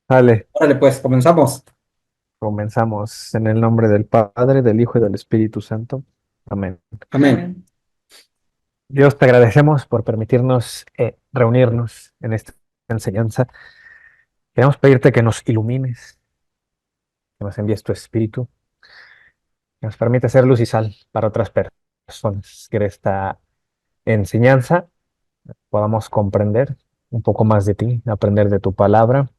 Vale, Órale, pues, comenzamos. comenzamos en el nombre del Padre, del Hijo y del Espíritu Santo. Amén. Amén. Amén. Dios, te agradecemos por permitirnos reunirnos en esta enseñanza. Queremos pedirte que nos ilumines, que nos envíes tu Espíritu, que nos permite ser luz y sal para otras personas, que de esta enseñanza podamos comprender un poco más de ti, aprender de tu palabra,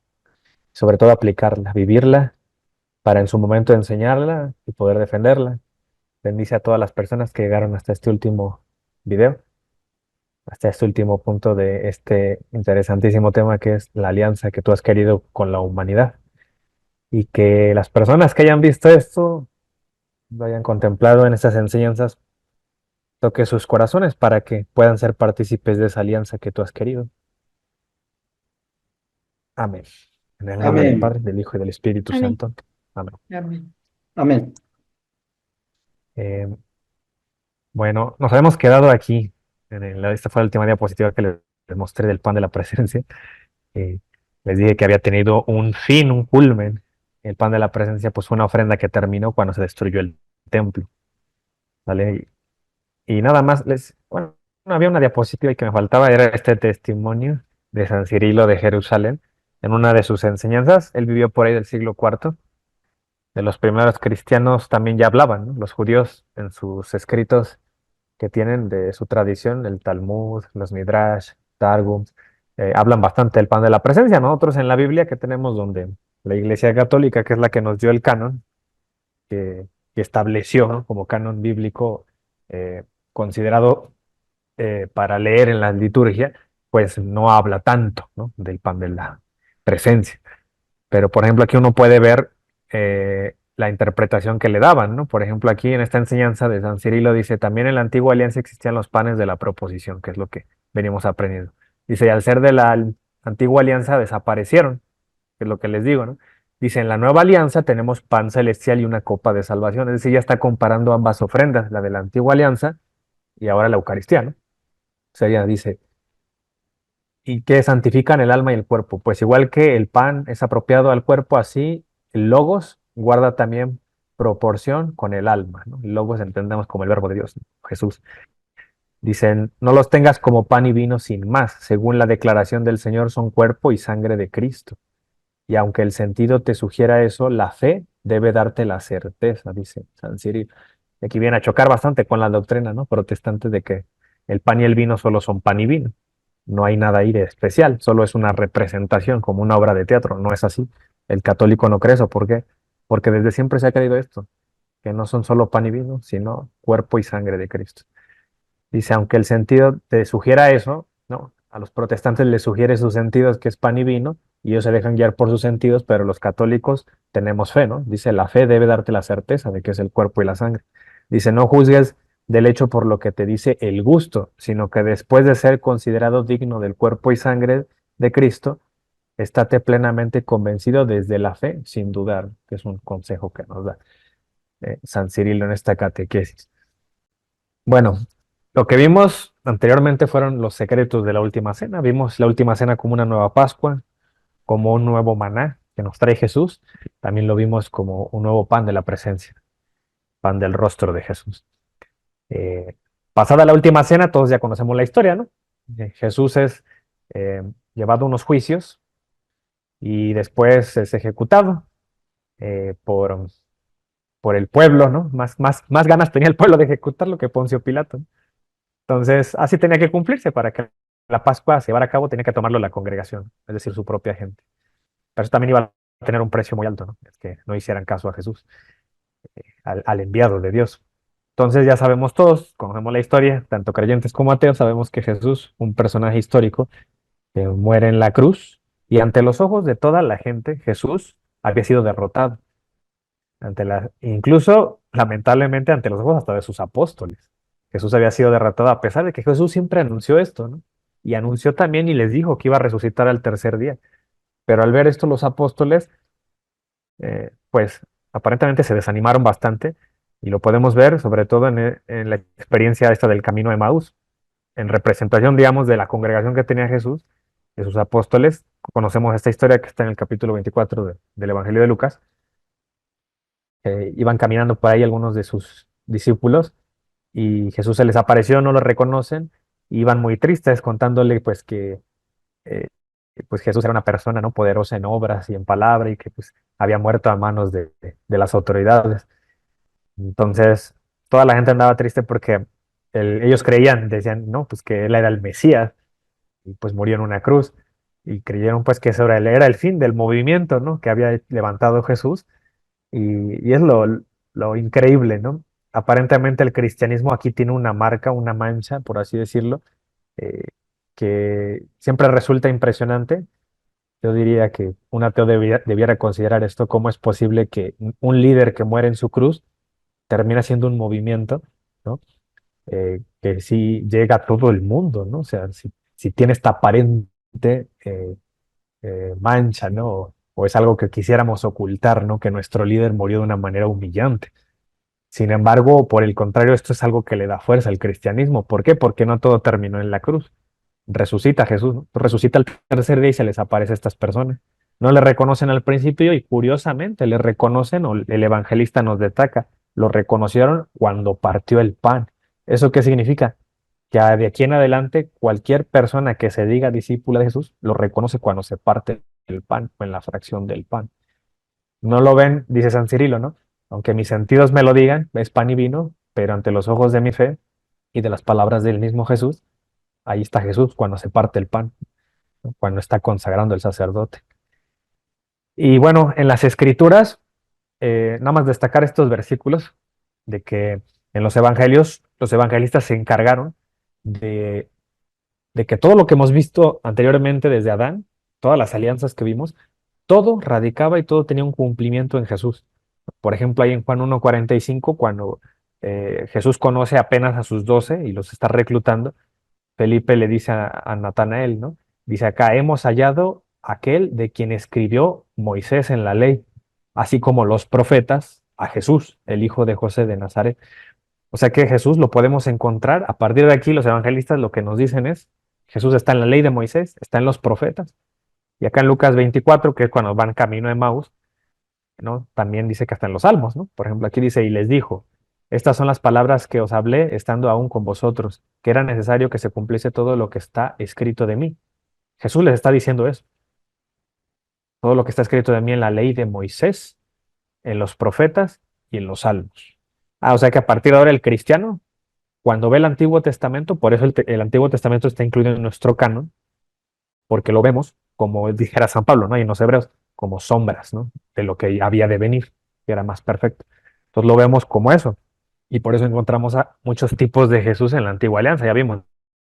sobre todo aplicarla, vivirla, para en su momento enseñarla y poder defenderla. Bendice a todas las personas que llegaron hasta este último video, hasta este último punto de este interesantísimo tema que es la alianza que tú has querido con la humanidad. Y que las personas que hayan visto esto, lo hayan contemplado en estas enseñanzas, toque sus corazones para que puedan ser partícipes de esa alianza que tú has querido. Amén. En el nombre del Amén. Padre, del Hijo y del Espíritu Amén. Santo. Amén. Amén. Amén. Eh, bueno, nos habíamos quedado aquí. Esta fue la última diapositiva que les mostré del pan de la presencia. eh, Les dije que había tenido un fin, un culmen. El pan de la presencia, pues fue una ofrenda que terminó cuando se destruyó el templo, ¿vale? Y nada más bueno, no había una diapositiva y que me faltaba, era este testimonio de San Cirilo de Jerusalén. En una de sus enseñanzas, él vivió por ahí del siglo IV, de los primeros cristianos también ya hablaban, ¿no? Los judíos en sus escritos que tienen de su tradición, el Talmud, los Midrash, Targums, hablan bastante del pan de la presencia. Nosotros en la Biblia que tenemos donde la Iglesia Católica, que es la que nos dio el canon, que estableció, ¿no?, como canon bíblico eh, considerado para leer en la liturgia, pues no habla tanto, ¿no?, del pan de la presencia. Pero, por ejemplo, aquí uno puede ver la interpretación que le daban, ¿no? Por ejemplo, aquí en esta enseñanza de San Cirilo dice, también en la antigua alianza existían los panes de la proposición, que es lo que venimos aprendiendo. Dice, y al ser de la antigua alianza desaparecieron, que es lo que les digo, ¿no? Dice, en la nueva alianza tenemos pan celestial y una copa de salvación. Es decir, ya está comparando ambas ofrendas, la de la antigua alianza y ahora la Eucaristía, ¿no? Sería, dice, y que santifican el alma y el cuerpo. Pues igual que el pan es apropiado al cuerpo, así el logos guarda también proporción con el alma, ¿no? El logos entendemos como el verbo de Dios, ¿no? Jesús. Dicen, no los tengas como pan y vino sin más. Según la declaración del Señor, son cuerpo y sangre de Cristo. Y aunque el sentido te sugiera eso, la fe debe darte la certeza, dice San Cirilo. Y aquí viene a chocar bastante con la doctrina, ¿no?, protestante de que el pan y el vino solo son pan y vino. No hay nada ahí de especial, solo es una representación, como una obra de teatro. No es así. El católico no cree eso. ¿Por qué? Porque desde siempre se ha creído esto, que no son solo pan y vino, sino cuerpo y sangre de Cristo. Dice, aunque el sentido te sugiera eso, ¿no? A los protestantes les sugiere sus sentidos que es pan y vino, y ellos se dejan guiar por sus sentidos, pero los católicos tenemos fe, ¿no? Dice, la fe debe darte la certeza de que es el cuerpo y la sangre. Dice, no juzgues del hecho por lo que te dice el gusto, sino que después de ser considerado digno del cuerpo y sangre de Cristo, estate plenamente convencido desde la fe, sin dudar, que es un consejo que nos da San Cirilo en esta catequesis. Bueno, lo que vimos anteriormente fueron los secretos de la última cena. Vimos la última cena como una nueva Pascua, como un nuevo maná que nos trae Jesús. También lo vimos como un nuevo pan de la presencia, pan del rostro de Jesús. Eh, Pasada la última cena, todos ya conocemos la historia, ¿no? Jesús es eh, llevado a unos juicios y después es ejecutado por el pueblo, ¿no? Más ganas tenía el pueblo de ejecutarlo que Poncio Pilato. Entonces, así tenía que cumplirse para que la Pascua se llevara a cabo, tenía que tomarlo la congregación, es decir, su propia gente. Pero eso también iba a tener un precio muy alto, ¿no? Es que no hicieran caso a Jesús, al enviado de Dios. Entonces ya sabemos todos, conocemos la historia, tanto creyentes como ateos, sabemos que Jesús, un personaje histórico, que muere en la cruz y ante los ojos de toda la gente, Jesús había sido derrotado, incluso lamentablemente ante los ojos hasta de sus apóstoles. Jesús había sido derrotado a pesar de que Jesús siempre anunció esto, ¿no? Y anunció también y les dijo que iba a resucitar al tercer día. Pero al ver esto los apóstoles, pues aparentemente se desanimaron bastante y lo podemos ver sobre todo en la experiencia esta del camino de Maús, en representación, digamos, de la congregación que tenía Jesús. de sus apóstoles. Conocemos esta historia que está en el capítulo 24 del Evangelio de Lucas. Iban caminando por ahí algunos de sus discípulos y Jesús se les apareció, no lo reconocen, y iban muy tristes contándole pues eh, que, pues Jesús era una persona no poderosa en obras y en palabra y que pues había muerto a manos de las autoridades. Entonces, toda la gente andaba triste porque ellos creían, decían, no, pues que él era el Mesías y pues murió en una cruz y creyeron pues que eso era el fin del movimiento, ¿no? Que había levantado Jesús y es lo increíble, ¿no? Aparentemente el cristianismo aquí tiene una marca, una mancha, por así decirlo, eh, que siempre resulta impresionante. Yo diría que un ateo debiera considerar esto, cómo es posible que un líder que muere en su cruz termina siendo un movimiento, ¿no? Que sí llega a todo el mundo, ¿no? O sea, si tiene esta aparente mancha, ¿no? O es algo que quisiéramos ocultar, ¿no? Que nuestro líder murió de una manera humillante. Sin embargo, por el contrario, esto es algo que le da fuerza al cristianismo. ¿Por qué? Porque no todo terminó en la cruz. Resucita Jesús, ¿no? Resucita el tercer día y se les aparece a estas personas. No le reconocen al principio y curiosamente le reconocen, o el evangelista nos destaca, lo reconocieron cuando partió el pan. ¿Eso qué significa? Que de aquí en adelante cualquier persona que se diga discípula de Jesús lo reconoce cuando se parte el pan o en la fracción del pan. No lo ven, dice San Cirilo, ¿no? Aunque mis sentidos me lo digan, es pan y vino, pero ante los ojos de mi fe y de las palabras del mismo Jesús, ahí está Jesús cuando se parte el pan, ¿no? Cuando está consagrando el sacerdote. Y bueno, en las escrituras, nada más destacar estos versículos de que en los evangelios, los evangelistas se encargaron de, de que todo lo que hemos visto anteriormente desde Adán, todas las alianzas que vimos, todo radicaba y todo tenía un cumplimiento en Jesús. Por ejemplo, ahí en Juan 1:45, cuando Jesús conoce apenas a sus 12 y los está reclutando, Felipe le dice a Natanael, ¿no? Dice acá, hemos hallado aquel de quien escribió Moisés en la ley, así como los profetas, a Jesús, el hijo de José de Nazaret. O sea que Jesús lo podemos encontrar. A partir de aquí, los evangelistas lo que nos dicen es, Jesús está en la ley de Moisés, está en los profetas. Y acá en Lucas 24, que es cuando van camino de Maús, ¿no? También dice que hasta en los salmos, ¿no? Por ejemplo, aquí dice, y les dijo, estas son las palabras que os hablé estando aún con vosotros, que era necesario que se cumpliese todo lo que está escrito de mí. Jesús les está diciendo eso, todo lo que está escrito de mí en la ley de Moisés, en los profetas y en los salmos. O sea que a partir de ahora el cristiano, cuando ve el Antiguo Testamento, por eso el Antiguo Testamento está incluido en nuestro canon, porque lo vemos, como dijera San Pablo, ¿no? Y en los hebreos, como sombras, ¿no? De lo que había de venir, que era más perfecto. Entonces lo vemos como eso. Y por eso encontramos a muchos tipos de Jesús en la antigua alianza. Ya vimos,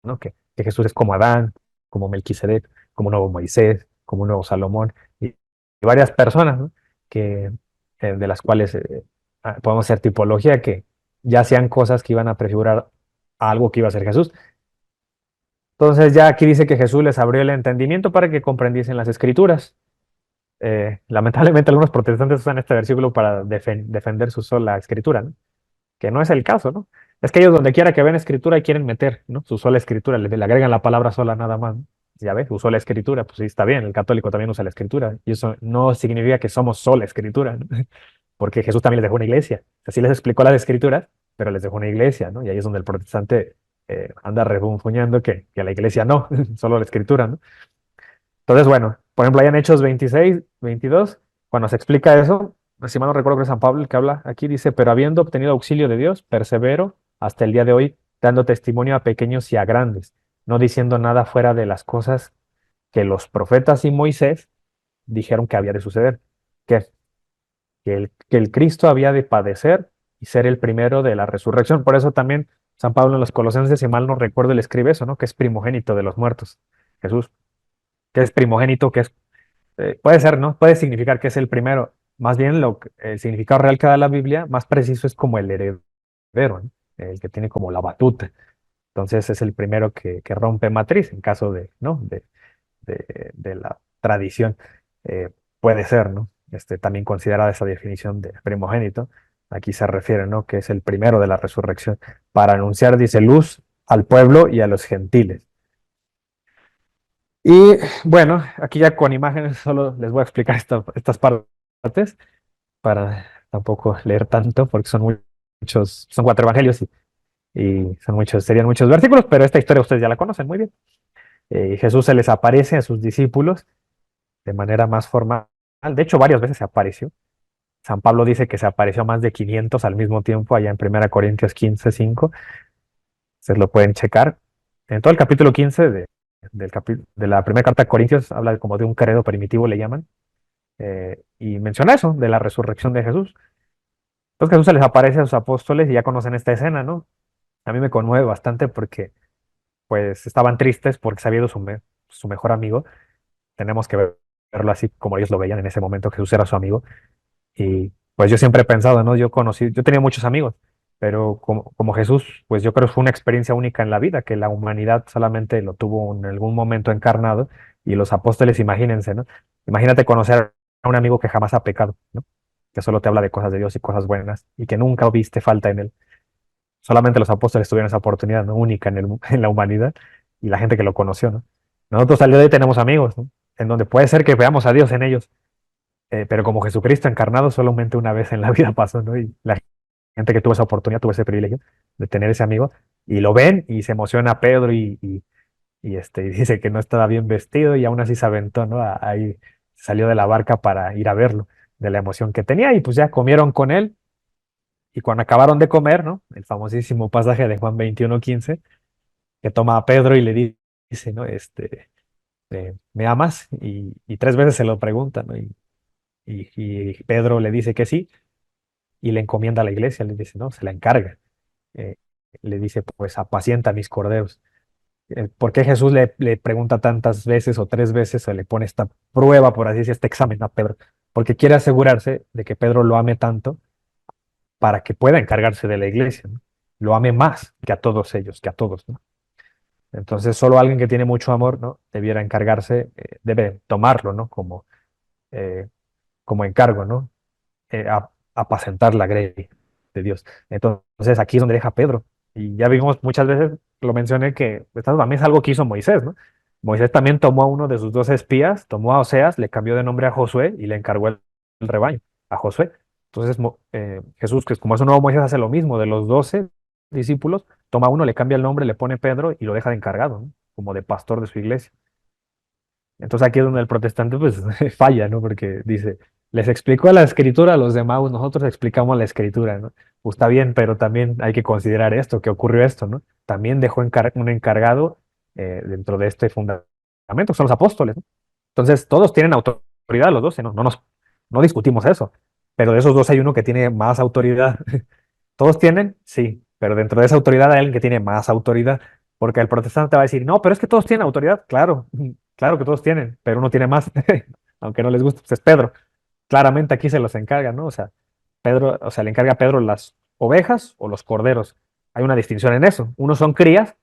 ¿no? Que Jesús es como Adán, como Melquisedec, como un nuevo Moisés, como un nuevo Salomón, y varias personas, ¿no? Que, de las cuales podemos hacer tipología, que ya sean cosas que iban a prefigurar a algo que iba a ser Jesús. Entonces ya aquí dice que Jesús les abrió el entendimiento para que comprendiesen las escrituras. Lamentablemente algunos protestantes usan este versículo para defender su sola escritura, ¿no? Que no es el caso, ¿no? Es que ellos donde quiera que ven escritura quieren meter, ¿no? Su sola escritura, le agregan la palabra sola nada más, ¿no? Ya ves, usó la escritura, pues sí, está bien, el católico también usa la escritura, y eso no significa que somos sola escritura, ¿no? Porque Jesús también les dejó una iglesia, así les explicó las escrituras, pero les dejó una iglesia, ¿no? Y ahí es donde el protestante anda refunfuñando que la iglesia no, solo la escritura, ¿no? Entonces, bueno, por ejemplo, ahí en Hechos 26, 22, cuando se explica eso, si mal no recuerdo que es San Pablo el que habla aquí, dice, pero habiendo obtenido auxilio de Dios, persevero hasta el día de hoy, dando testimonio a pequeños y a grandes, no diciendo nada fuera de las cosas que los profetas y Moisés dijeron que había de suceder, que, que el Cristo había de padecer y ser el primero de la resurrección. Por eso también San Pablo en los Colosenses, si mal no recuerdo, le escribe eso, ¿no? Que es primogénito de los muertos, Jesús, que es primogénito, que es puede ser, ¿no? Puede significar que es el primero. Más bien, el significado real que da la Biblia, más preciso, es como el heredero, ¿no? El que tiene como la batuta. Entonces es el primero que rompe matriz en caso de, ¿no? De la tradición. Eh, Puede ser, ¿no? También considerada esa definición de primogénito. Aquí se refiere, ¿no? Que es el primero de la resurrección para anunciar, dice, luz al pueblo y a los gentiles. Y bueno, aquí ya con imágenes solo les voy a explicar estas partes para tampoco leer tanto, porque muchos, son 4 evangelios y son muchos, serían muchos versículos, pero esta historia ustedes ya la conocen muy bien. Jesús se les aparece a sus discípulos de manera más formal. De hecho, varias veces se apareció. San Pablo dice que se apareció a más de 500 al mismo tiempo, allá en 1 Corintios 15:5. Ustedes lo pueden checar. En todo el capítulo 15 de la primera carta a Corintios habla como de un credo primitivo, le llaman, y menciona eso, de la resurrección de Jesús. Entonces Jesús se les aparece a sus apóstoles y ya conocen esta escena, ¿no? A mí me conmueve bastante porque pues estaban tristes porque se había ido su mejor amigo. Tenemos que verlo así como ellos lo veían en ese momento, Jesús era su amigo. Y pues yo siempre he pensado, ¿no? Yo tenía muchos amigos, pero como Jesús, pues yo creo que fue una experiencia única en la vida, que la humanidad solamente lo tuvo en algún momento encarnado, y los apóstoles, imagínense, ¿no? Imagínate conocer a un amigo que jamás ha pecado, ¿no? Que solo te habla de cosas de Dios y cosas buenas, y que nunca viste falta en él. Solamente los apóstoles tuvieron esa oportunidad, ¿no? Única en la humanidad, y la gente que lo conoció, ¿no? Nosotros al día de hoy tenemos amigos, ¿no? En donde puede ser que veamos a Dios en ellos, pero como Jesucristo encarnado solamente una vez en la vida pasó, ¿no? Y la gente que tuvo esa oportunidad, tuvo ese privilegio de tener ese amigo, y lo ven y se emociona Pedro y dice que no estaba bien vestido y aún así se aventó, ¿no? Ahí salió de la barca para ir a verlo, de la emoción que tenía, y pues ya comieron con él, y cuando acabaron de comer, ¿no? El famosísimo pasaje de Juan 21:15, que toma a Pedro y le dice, ¿no? ¿Me amas? Y 3 veces se lo pregunta, ¿no? Y Pedro le dice que sí, y le encomienda a la iglesia, le dice, no, se la encarga. Eh, Le dice, pues apacienta mis corderos. ¿Por qué Jesús le pregunta tantas veces o 3 veces o le pone esta prueba, por así decir, este examen a Pedro? Porque quiere asegurarse de que Pedro lo ame tanto para que pueda encargarse de la iglesia, ¿no? Lo ame más que a todos ellos, que a todos, ¿no? Entonces, solo alguien que tiene mucho amor, ¿no? Debiera encargarse, debe tomarlo, ¿no? Eh, como encargo, ¿no? Apacentar la grey de Dios. Entonces aquí es donde deja Pedro. Y ya vimos muchas veces, lo mencioné, que esto también es algo que hizo Moisés, ¿no? Moisés también tomó a uno de sus 12 espías, tomó a Oseas, le cambió de nombre a Josué y le encargó el rebaño a Josué. Entonces Jesús, que como es un nuevo Moisés, hace lo mismo de los 12 discípulos, toma a uno, le cambia el nombre, le pone Pedro y lo deja de encargado, ¿no? Como de pastor de su iglesia. Entonces aquí es donde el protestante pues falla, ¿no? Porque dice, les explicó la escritura a los demás, nosotros explicamos la escritura, ¿no? Pues está bien, pero también hay que considerar esto, que ocurrió esto, ¿no? También dejó un encargado dentro de este fundamento, que son los apóstoles, ¿no? Entonces todos tienen autoridad, los 12, ¿no? No discutimos eso, pero de esos 12 hay uno que tiene más autoridad. ¿Todos tienen? Sí, pero dentro de esa autoridad hay alguien que tiene más autoridad, porque el protestante va a decir, no, pero es que todos tienen autoridad. Claro, claro que todos tienen, pero uno tiene más, aunque no les guste, pues es Pedro. Claramente aquí se los encarga, ¿no? O sea, Pedro, o sea, le encarga a Pedro las ovejas o los corderos. Hay una distinción en eso. Unos son crías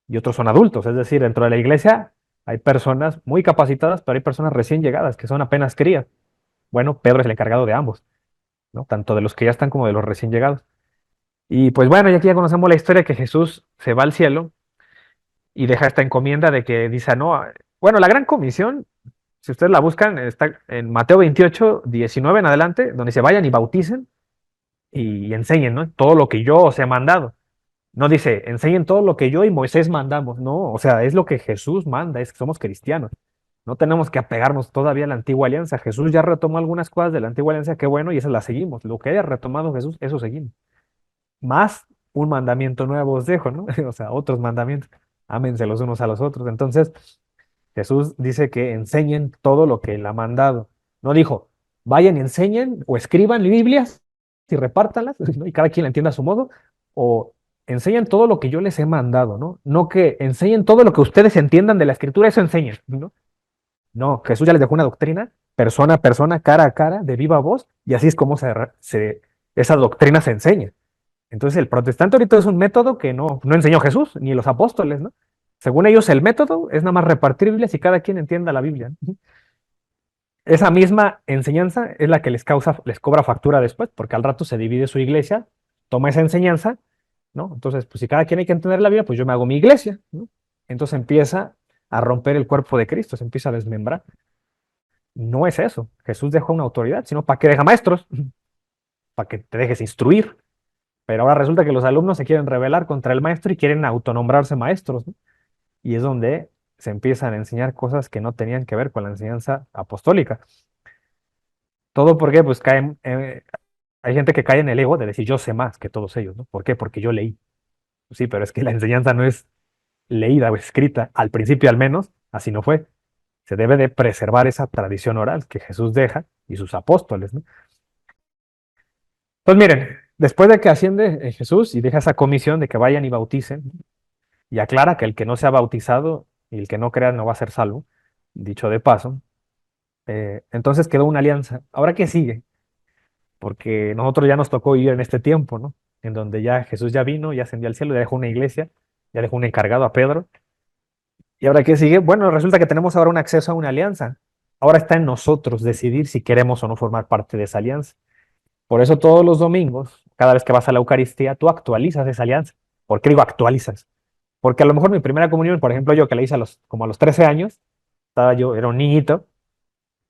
y otros son adultos, es decir, dentro de la iglesia hay personas muy capacitadas, pero hay personas recién llegadas que son apenas crías. Bueno, Pedro es el encargado de ambos, ¿no? Tanto de los que ya están como de los recién llegados. Y pues bueno, ya aquí ya conocemos la historia que Jesús se va al cielo y deja esta encomienda de que dice, no, bueno, la gran comisión, si ustedes la buscan, está en Mateo 28:19 en adelante, donde se vayan y bauticen y enseñen, ¿no? Todo lo que yo os he mandado. No dice, enseñen todo lo que yo y Moisés mandamos, no, o sea, es lo que Jesús manda, es que somos cristianos. No tenemos que apegarnos todavía a la antigua alianza. Jesús ya retomó algunas cosas de la antigua alianza, qué bueno, y esas las seguimos. Lo que haya retomado Jesús, eso seguimos. Más un mandamiento nuevo os dejo, ¿no? O sea, otros mandamientos. Ámense los unos a los otros. Entonces, Jesús dice que enseñen todo lo que él ha mandado. No dijo, vayan y enseñen o escriban Biblias y repártanlas, ¿no? Y cada quien la entienda a su modo, o enseñen todo lo que yo les he mandado, ¿no? No que enseñen todo lo que ustedes entiendan de la escritura, eso enseñen, ¿no? No, Jesús ya les dejó una doctrina, persona a persona, cara a cara, de viva voz, y así es como esa doctrina se enseña. Entonces el protestante ahorita es un método que no enseñó Jesús ni los apóstoles, ¿no? Según ellos el método es nada más repartir Biblias y cada quien entienda la Biblia, ¿no? Esa misma enseñanza es la que les cobra factura después, porque al rato se divide su iglesia, toma esa enseñanza, ¿no? Entonces, pues si cada quien hay que entender la Biblia, pues yo me hago mi iglesia, ¿no? Entonces empieza a romper el cuerpo de Cristo, se empieza a desmembrar. No es eso. Jesús dejó una autoridad, sino para que deja maestros, para que te dejes instruir. Pero ahora resulta que los alumnos se quieren rebelar contra el maestro y quieren autonombrarse maestros, ¿no? Y es donde se empiezan a enseñar cosas que no tenían que ver con la enseñanza apostólica. Todo porque pues caen, hay gente que cae en el ego de decir yo sé más que todos ellos, ¿no? ¿Por qué? Porque yo leí. Sí, pero es que la enseñanza no es leída o escrita, al principio al menos, así no fue. Se debe de preservar esa tradición oral que Jesús deja y sus apóstoles, ¿no? Pues miren, después de que asciende Jesús y deja esa comisión de que vayan y bauticen, y aclara que el que no sea bautizado y el que no crea no va a ser salvo, dicho de paso, entonces quedó una alianza. ¿Ahora qué sigue? Porque nosotros ya nos tocó vivir en este tiempo, ¿no? En donde ya Jesús ya vino, ya ascendió al cielo, ya dejó una iglesia, ya dejó un encargado a Pedro. ¿Y ahora qué sigue? Bueno, resulta que tenemos ahora un acceso a una alianza. Ahora está en nosotros decidir si queremos o no formar parte de esa alianza. Por eso todos los domingos, cada vez que vas a la Eucaristía, tú actualizas esa alianza. ¿Por qué digo actualizas? Porque a lo mejor mi primera comunión, por ejemplo, yo que la hice como a los 13 años, estaba yo, era un niñito.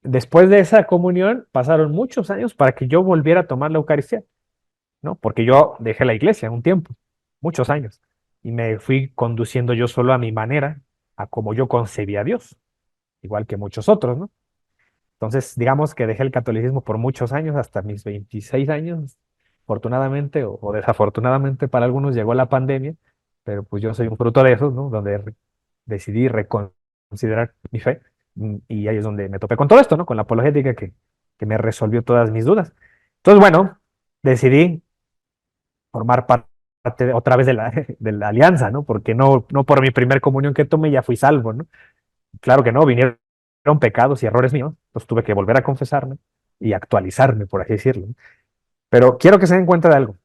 Después de esa comunión pasaron muchos años para que yo volviera a tomar la Eucaristía, ¿no? Porque yo dejé la iglesia un tiempo, muchos años, y me fui conduciendo yo solo a mi manera, a como yo concebía a Dios, igual que muchos otros, ¿no? Entonces, digamos que dejé el catolicismo por muchos años, hasta mis 26 años, afortunadamente o desafortunadamente para algunos llegó la pandemia, pero pues yo soy un fruto de eso, ¿no? Donde decidí reconsiderar mi fe y ahí es donde me topé con todo esto, ¿no? Con la apologética que me resolvió todas mis dudas. Entonces, bueno, decidí formar parte otra vez de de la alianza, ¿no? Porque no por mi primer comunión que tomé ya fui salvo, ¿no? Claro que no, vinieron pecados y errores míos, pues tuve que volver a confesarme y actualizarme, por así decirlo. Pero quiero que se den cuenta de algo,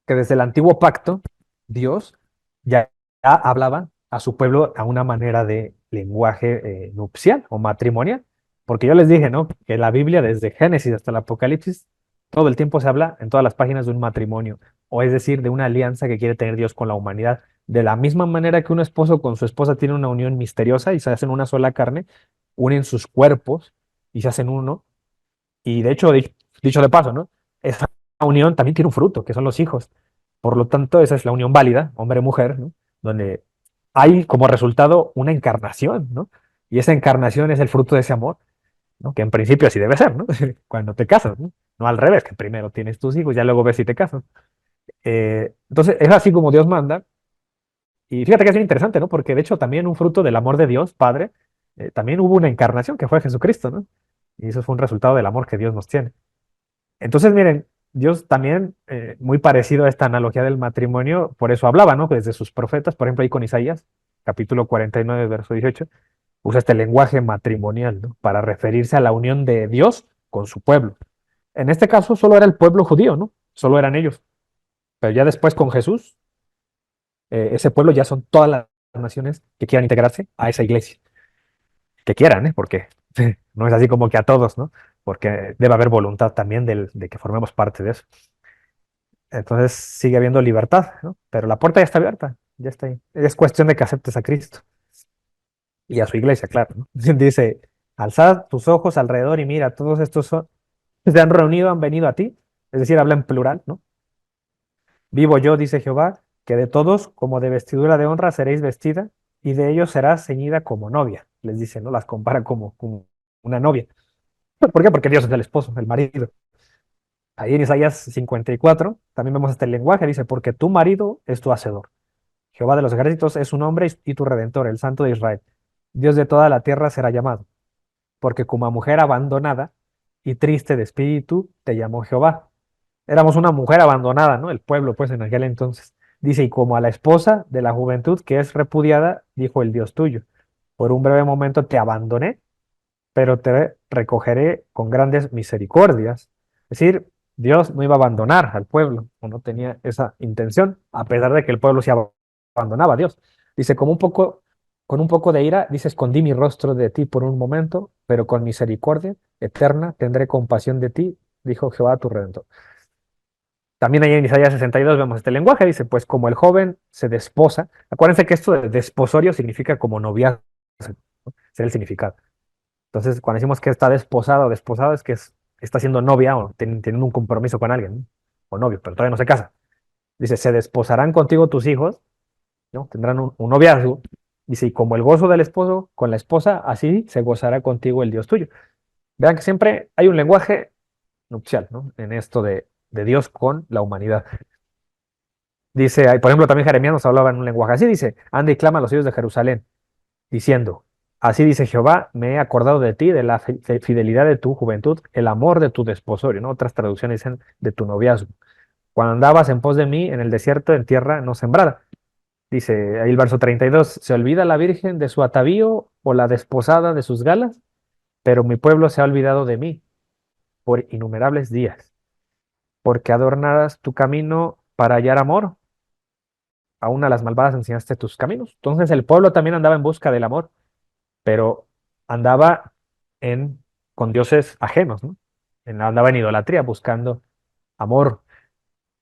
que desde el antiguo pacto, Dios ya hablaba a su pueblo a una manera de lenguaje nupcial o matrimonial, porque yo les dije, ¿no? Que la Biblia, desde Génesis hasta el Apocalipsis, todo el tiempo se habla en todas las páginas de un matrimonio, o es decir, de una alianza que quiere tener Dios con la humanidad. De la misma manera que un esposo con su esposa tiene una unión misteriosa y se hacen una sola carne, unen sus cuerpos y se hacen uno. Y de hecho, dicho de paso, ¿no? Esa unión también tiene un fruto, que son los hijos. Por lo tanto, esa es la unión válida, hombre-mujer, ¿no? Donde hay como resultado una encarnación, ¿no? Y esa encarnación es el fruto de ese amor, ¿no? Que en principio así debe ser, ¿no? Cuando te casas, ¿no? No al revés, que primero tienes tus hijos, ya luego ves si te casas. Entonces, es así como Dios manda. Y fíjate que es bien interesante, ¿no? Porque de hecho también un fruto del amor de Dios, Padre, también hubo una encarnación que fue Jesucristo, ¿no? Y eso fue un resultado del amor que Dios nos tiene. Entonces, miren, Dios también, muy parecido a esta analogía del matrimonio, por eso hablaba, ¿no? Desde sus profetas, por ejemplo, ahí con Isaías, capítulo 49, verso 18, usa este lenguaje matrimonial, ¿no? Para referirse a la unión de Dios con su pueblo. En este caso, solo era el pueblo judío, ¿no? Solo eran ellos. Pero ya después con Jesús, ese pueblo ya son todas las naciones que quieran integrarse a esa iglesia. Que quieran, ¿eh? Porque no es así como que a todos, ¿no? Porque debe haber voluntad también de que formemos parte de eso. Entonces sigue habiendo libertad, ¿no? Pero la puerta ya está abierta, ya está ahí. Es cuestión de que aceptes a Cristo y a su iglesia, claro, ¿no? Dice, alzad tus ojos alrededor y mira, todos estos se han reunido, han venido a ti. Es decir, habla en plural, ¿no? Vivo yo, dice Jehová, que de todos, como de vestidura de honra, seréis vestida, y de ellos serás ceñida como novia. Les dice, ¿no? Las compara como una novia. ¿Por qué? Porque Dios es el esposo, el marido. Ahí en Isaías 54 también vemos este lenguaje, dice, porque tu marido es tu hacedor. Jehová de los ejércitos es su nombre y tu redentor, el Santo de Israel. Dios de toda la tierra será llamado, porque como a mujer abandonada y triste de espíritu te llamó Jehová. Éramos una mujer abandonada, ¿no? El pueblo, pues, en aquel entonces. Dice, y como a la esposa de la juventud que es repudiada, dijo el Dios tuyo. Por un breve momento te abandoné, pero te recogeré con grandes misericordias. Es decir, Dios no iba a abandonar al pueblo, o no tenía esa intención, a pesar de que el pueblo se abandonaba a Dios. Dice, con un poco de ira, dice, escondí mi rostro de ti por un momento, pero con misericordia eterna tendré compasión de ti, dijo Jehová tu redentor. También ahí en Isaías 62 vemos este lenguaje, dice, pues como el joven se desposa, acuérdense que esto de desposorio significa como noviazgo, ¿no? Sería el significado. Entonces, cuando decimos que está desposada o desposado, es que está siendo novia o teniendo un compromiso con alguien, ¿no? O novio, pero todavía no se casa. Dice, se desposarán contigo tus hijos, ¿no? Tendrán un noviazgo. Dice, y como el gozo del esposo con la esposa, así se gozará contigo el Dios tuyo. Vean que siempre hay un lenguaje nupcial, ¿no? En esto de Dios con la humanidad. Dice, por ejemplo, también Jeremías nos hablaba en un lenguaje así, dice, anda y clama a los hijos de Jerusalén, diciendo, así dice Jehová, me he acordado de ti, de la fidelidad de tu juventud, el amor de tu desposorio, ¿no? Otras traducciones dicen de tu noviazgo. Cuando andabas en pos de mí en el desierto, en tierra no sembrada. Dice ahí el verso 32, ¿se olvida la virgen de su atavío o la desposada de sus galas? Pero mi pueblo se ha olvidado de mí por innumerables días, porque adornarás tu camino para hallar amor, aún a las malvadas enseñaste tus caminos. Entonces el pueblo también andaba en busca del amor, pero andaba en, con dioses ajenos, ¿no? Andaba en idolatría, buscando amor.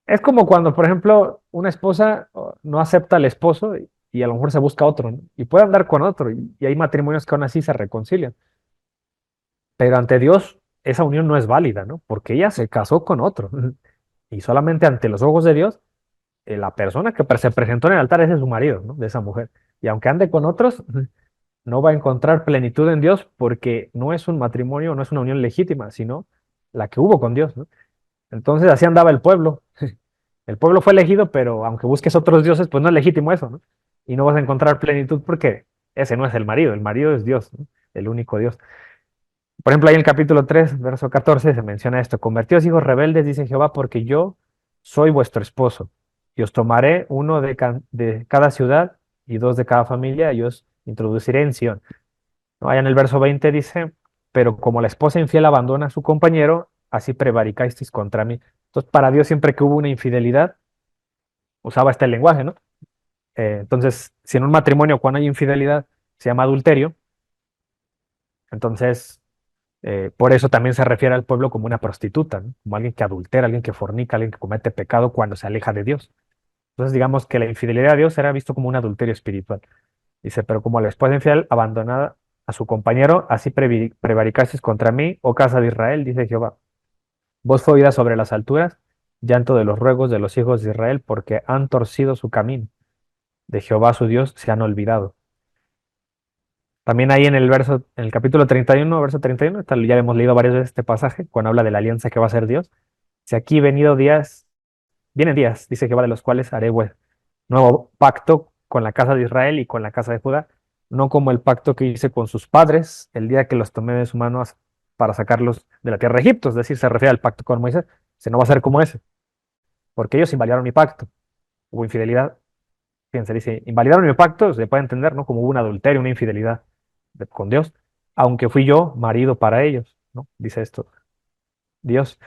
Es como cuando, por ejemplo, una esposa no acepta al esposo y a lo mejor se busca otro, ¿no? Y puede andar con otro, y hay matrimonios que aún así se reconcilian. Pero ante Dios, esa unión no es válida, ¿no? Porque ella se casó con otro. Y solamente ante los ojos de Dios, la persona que se presentó en el altar ese es su marido, ¿no? De esa mujer. Y aunque ande con otros, no va a encontrar plenitud en Dios porque no es un matrimonio, no es una unión legítima, sino la que hubo con Dios, ¿no? Entonces así andaba el pueblo. El pueblo fue elegido, pero aunque busques otros dioses, pues no es legítimo eso, ¿no? Y no vas a encontrar plenitud porque ese no es el marido es Dios, ¿no? El único Dios. Por ejemplo, ahí en el capítulo 3 verso 14 se menciona esto, convertíos hijos rebeldes, dice Jehová, porque yo soy vuestro esposo, y os tomaré uno de cada ciudad y dos de cada familia, y os introduciré en Sión. ¿No? Allá en el verso 20 dice, pero como la esposa infiel abandona a su compañero, así prevaricasteis contra mí. Entonces, para Dios siempre que hubo una infidelidad, usaba este lenguaje, ¿no? Entonces, si en un matrimonio cuando hay infidelidad se llama adulterio, entonces por eso también se refiere al pueblo como una prostituta, ¿no? Como alguien que adultera, alguien que fornica, alguien que comete pecado cuando se aleja de Dios. Entonces, digamos que la infidelidad a Dios era visto como un adulterio espiritual. Dice, pero como la esposa infiel abandonada a su compañero, así prevaricasteis contra mí, oh casa de Israel, dice Jehová. Voz fue oída sobre las alturas, llanto de los ruegos de los hijos de Israel, porque han torcido su camino. De Jehová su Dios se han olvidado. También ahí en el capítulo 31 verso 31, ya hemos leído varias veces este pasaje, cuando habla de la alianza que va a hacer Dios. Si aquí vienen días, dice Jehová, de los cuales haré nuevo pacto con la casa de Israel y con la casa de Judá, no como el pacto que hice con sus padres el día que los tomé de sus manos para sacarlos de la tierra de Egipto, es decir, se refiere al pacto con Moisés, se no va a ser como ese, porque ellos invalidaron mi pacto, hubo infidelidad. Fíjense, dice, invalidaron mi pacto, se puede entender, ¿no? Como hubo un adulterio, una infidelidad con Dios, aunque fui yo marido para ellos, ¿no? Dice esto Dios.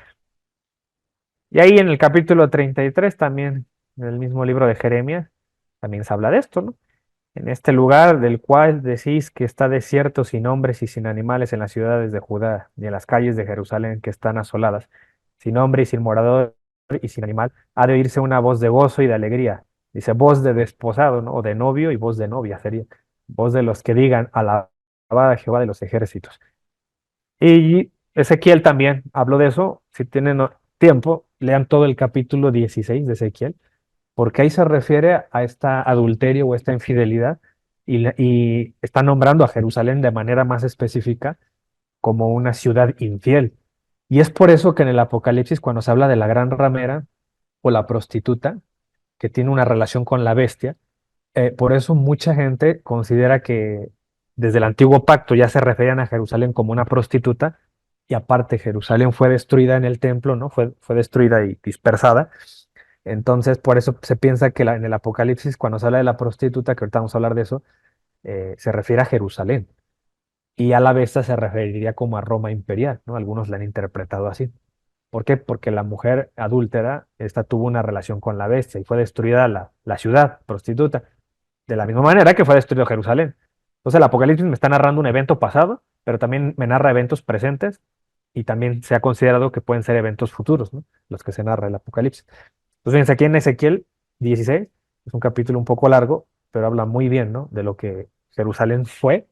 Y ahí en el capítulo 33 también, en el mismo libro de Jeremías, también se habla de esto, ¿no? En este lugar del cual decís que está desierto sin hombres y sin animales en las ciudades de Judá y en las calles de Jerusalén que están asoladas, sin hombre y sin morador y sin animal, ha de oírse una voz de gozo y de alegría. Dice voz de desposado, ¿no? O de novio y voz de novia sería. Voz de los que digan, alabad a Jehová de los ejércitos. Y Ezequiel también habló de eso. Si tienen tiempo, lean todo el capítulo 16 de Ezequiel porque ahí se refiere a esta adulterio o esta infidelidad y está nombrando a Jerusalén de manera más específica como una ciudad infiel. Y es por eso que en el Apocalipsis, cuando se habla de la gran ramera o la prostituta, que tiene una relación con la bestia, por eso mucha gente considera que desde el antiguo pacto ya se referían a Jerusalén como una prostituta, y aparte Jerusalén fue destruida en el templo, ¿no? Fue destruida y dispersada. Entonces, por eso se piensa que en el Apocalipsis, cuando se habla de la prostituta, que ahorita vamos a hablar de eso, se refiere a Jerusalén. Y a la vez se referiría como a Roma imperial, ¿no? Algunos la han interpretado así. ¿Por qué? Porque la mujer adúltera, esta tuvo una relación con la bestia y fue destruida la ciudad prostituta, de la misma manera que fue destruido Jerusalén. Entonces el Apocalipsis me está narrando un evento pasado, pero también me narra eventos presentes y también se ha considerado que pueden ser eventos futuros, ¿no? Los que se narra el Apocalipsis. Entonces, fíjense, aquí en Ezequiel 16, es un capítulo un poco largo, pero habla muy bien, ¿no? De lo que Jerusalén fue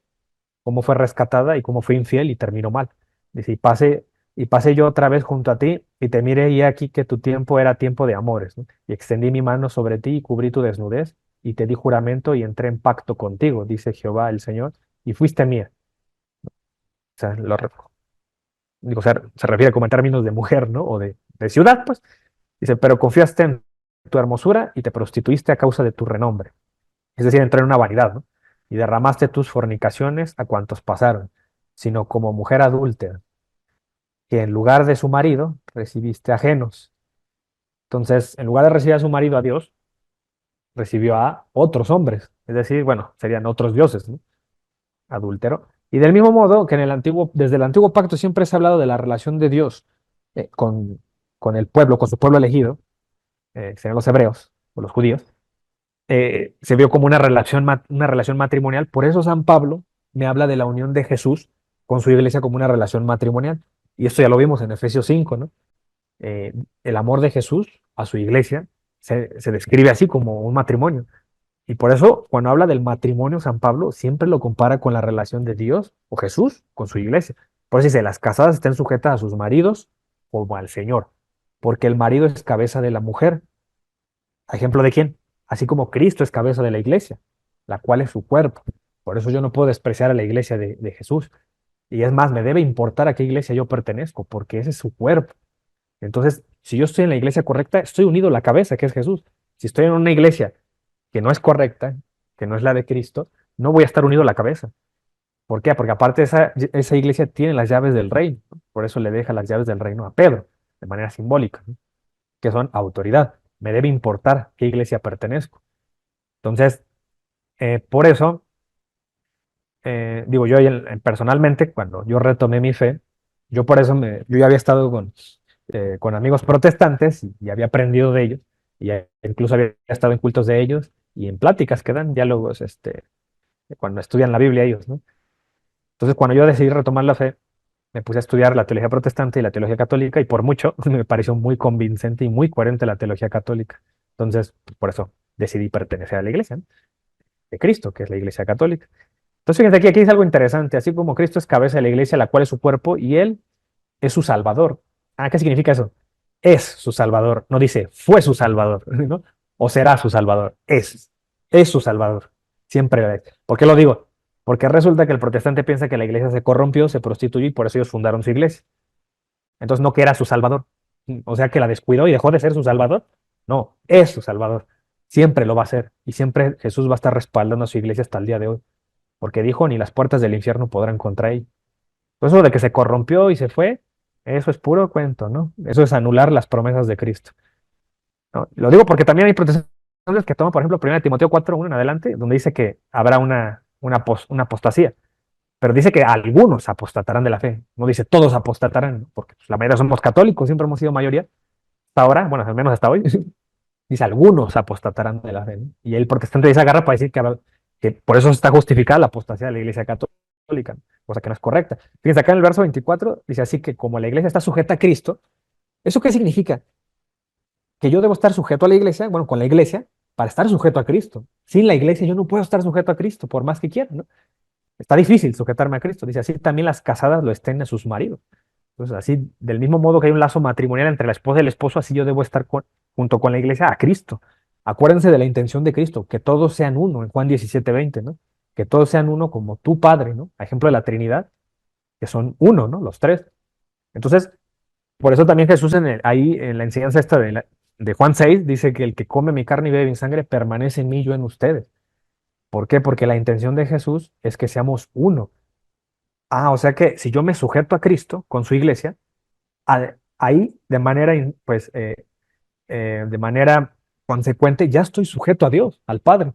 cómo fue rescatada y cómo fue infiel y terminó mal. Dice, y pasé yo otra vez junto a ti y te miré y he aquí que tu tiempo era tiempo de amores, ¿no? Y extendí mi mano sobre ti y cubrí tu desnudez y te di juramento y entré en pacto contigo, dice Jehová el Señor, y fuiste mía. O sea, digo, o sea, se refiere como en términos de mujer, ¿no? O de ciudad, pues. Dice, pero confiaste en tu hermosura y te prostituiste a causa de tu renombre. Es decir, entró en una vanidad, ¿no? Y derramaste tus fornicaciones a cuantos pasaron, sino como mujer adúltera, que en lugar de su marido recibiste ajenos. Entonces, en lugar de recibir a su marido, a Dios, recibió a otros hombres. Es decir, bueno, serían otros dioses, ¿no? Adúltero. Y del mismo modo que desde el antiguo pacto siempre se ha hablado de la relación de Dios con el pueblo, con su pueblo elegido, serían los hebreos o los judíos, se vio como una relación matrimonial. Por eso San Pablo me habla de la unión de Jesús con su iglesia como una relación matrimonial. Y esto ya lo vimos en Efesios 5, ¿no? Eh, el amor de Jesús a su iglesia se describe así como un matrimonio. Y por eso, cuando habla del matrimonio, San Pablo siempre lo compara con la relación de Dios o Jesús con su iglesia. Por eso dice, las casadas estén sujetas a sus maridos como al Señor, porque el marido es cabeza de la mujer. ¿A ejemplo de quién? Así como Cristo es cabeza de la iglesia, la cual es su cuerpo. Por eso yo no puedo despreciar a la iglesia de Jesús. Y es más, me debe importar a qué iglesia yo pertenezco, porque ese es su cuerpo. Entonces, si yo estoy en la iglesia correcta, estoy unido a la cabeza, que es Jesús. Si estoy en una iglesia que no es correcta, que no es la de Cristo, no voy a estar unido a la cabeza. ¿Por qué? Porque aparte esa iglesia tiene las llaves del reino, ¿no? Por eso le deja las llaves del reino a Pedro, de manera simbólica, ¿no? Que son autoridad. Me debe importar qué iglesia pertenezco. Entonces, por eso, digo yo personalmente, cuando yo retomé mi fe, yo por eso yo ya había estado con amigos protestantes y había aprendido de ellos, y incluso había estado en cultos de ellos y en pláticas que dan, diálogos, cuando estudian la Biblia ellos, ¿no? Entonces, cuando yo decidí retomar la fe, me puse a estudiar la teología protestante y la teología católica, y por mucho me pareció muy convincente y muy coherente la teología católica. Entonces, por eso decidí pertenecer a la iglesia, ¿no? De Cristo, que es la iglesia católica. Entonces, fíjense aquí dice algo interesante, así como Cristo es cabeza de la iglesia, la cual es su cuerpo, y Él es su Salvador. Ah, ¿qué significa eso? Es su Salvador, no dice fue su Salvador, ¿no? O será su Salvador, es su Salvador, siempre es. ¿Por qué lo digo? Porque resulta que el protestante piensa que la iglesia se corrompió, se prostituyó y por eso ellos fundaron su iglesia. Entonces no que era su Salvador, o sea que la descuidó y dejó de ser su Salvador. No, es su Salvador, siempre lo va a ser y siempre Jesús va a estar respaldando a su iglesia hasta el día de hoy, porque dijo, ni las puertas del infierno podrán contra él. Pues eso de que se corrompió y se fue, eso es puro cuento, ¿no? Eso es anular las promesas de Cristo, ¿no? Lo digo porque también hay protestantes que toman, por ejemplo, 1 Timoteo 4:1 en adelante, donde dice que habrá una apostasía, pero dice que algunos apostatarán de la fe. No dice todos apostatarán, ¿no? Porque pues, la mayoría somos católicos, siempre hemos sido mayoría. Hasta ahora, bueno, al menos hasta hoy, dice algunos apostatarán de la fe, ¿no? Y el protestante dice agarra para decir que por eso está justificada la apostasía de la iglesia católica, ¿no? Cosa que no es correcta. Fíjense acá en el verso 24, dice así que como la iglesia está sujeta a Cristo, ¿eso qué significa? Que yo debo estar sujeto a la iglesia, bueno, con la iglesia, para estar sujeto a Cristo. Sin la iglesia yo no puedo estar sujeto a Cristo, por más que quiera, ¿no? Está difícil sujetarme a Cristo. Dice así también las casadas lo estén a sus maridos. Entonces, así, del mismo modo que hay un lazo matrimonial entre la esposa y el esposo, así yo debo estar junto con la iglesia a Cristo. Acuérdense de la intención de Cristo, que todos sean uno, en Juan 17:20, ¿no? Que todos sean uno como tu Padre, ¿no? A ejemplo de la Trinidad, que son uno, ¿no? Los tres. Entonces, por eso también Jesús ahí en la enseñanza esta de Juan 6 dice que el que come mi carne y bebe mi sangre permanece en mí y yo en ustedes. ¿Por qué? Porque la intención de Jesús es que seamos uno. Ah, o sea que si yo me sujeto a Cristo con su iglesia, ahí de manera, de manera consecuente ya estoy sujeto a Dios, al Padre.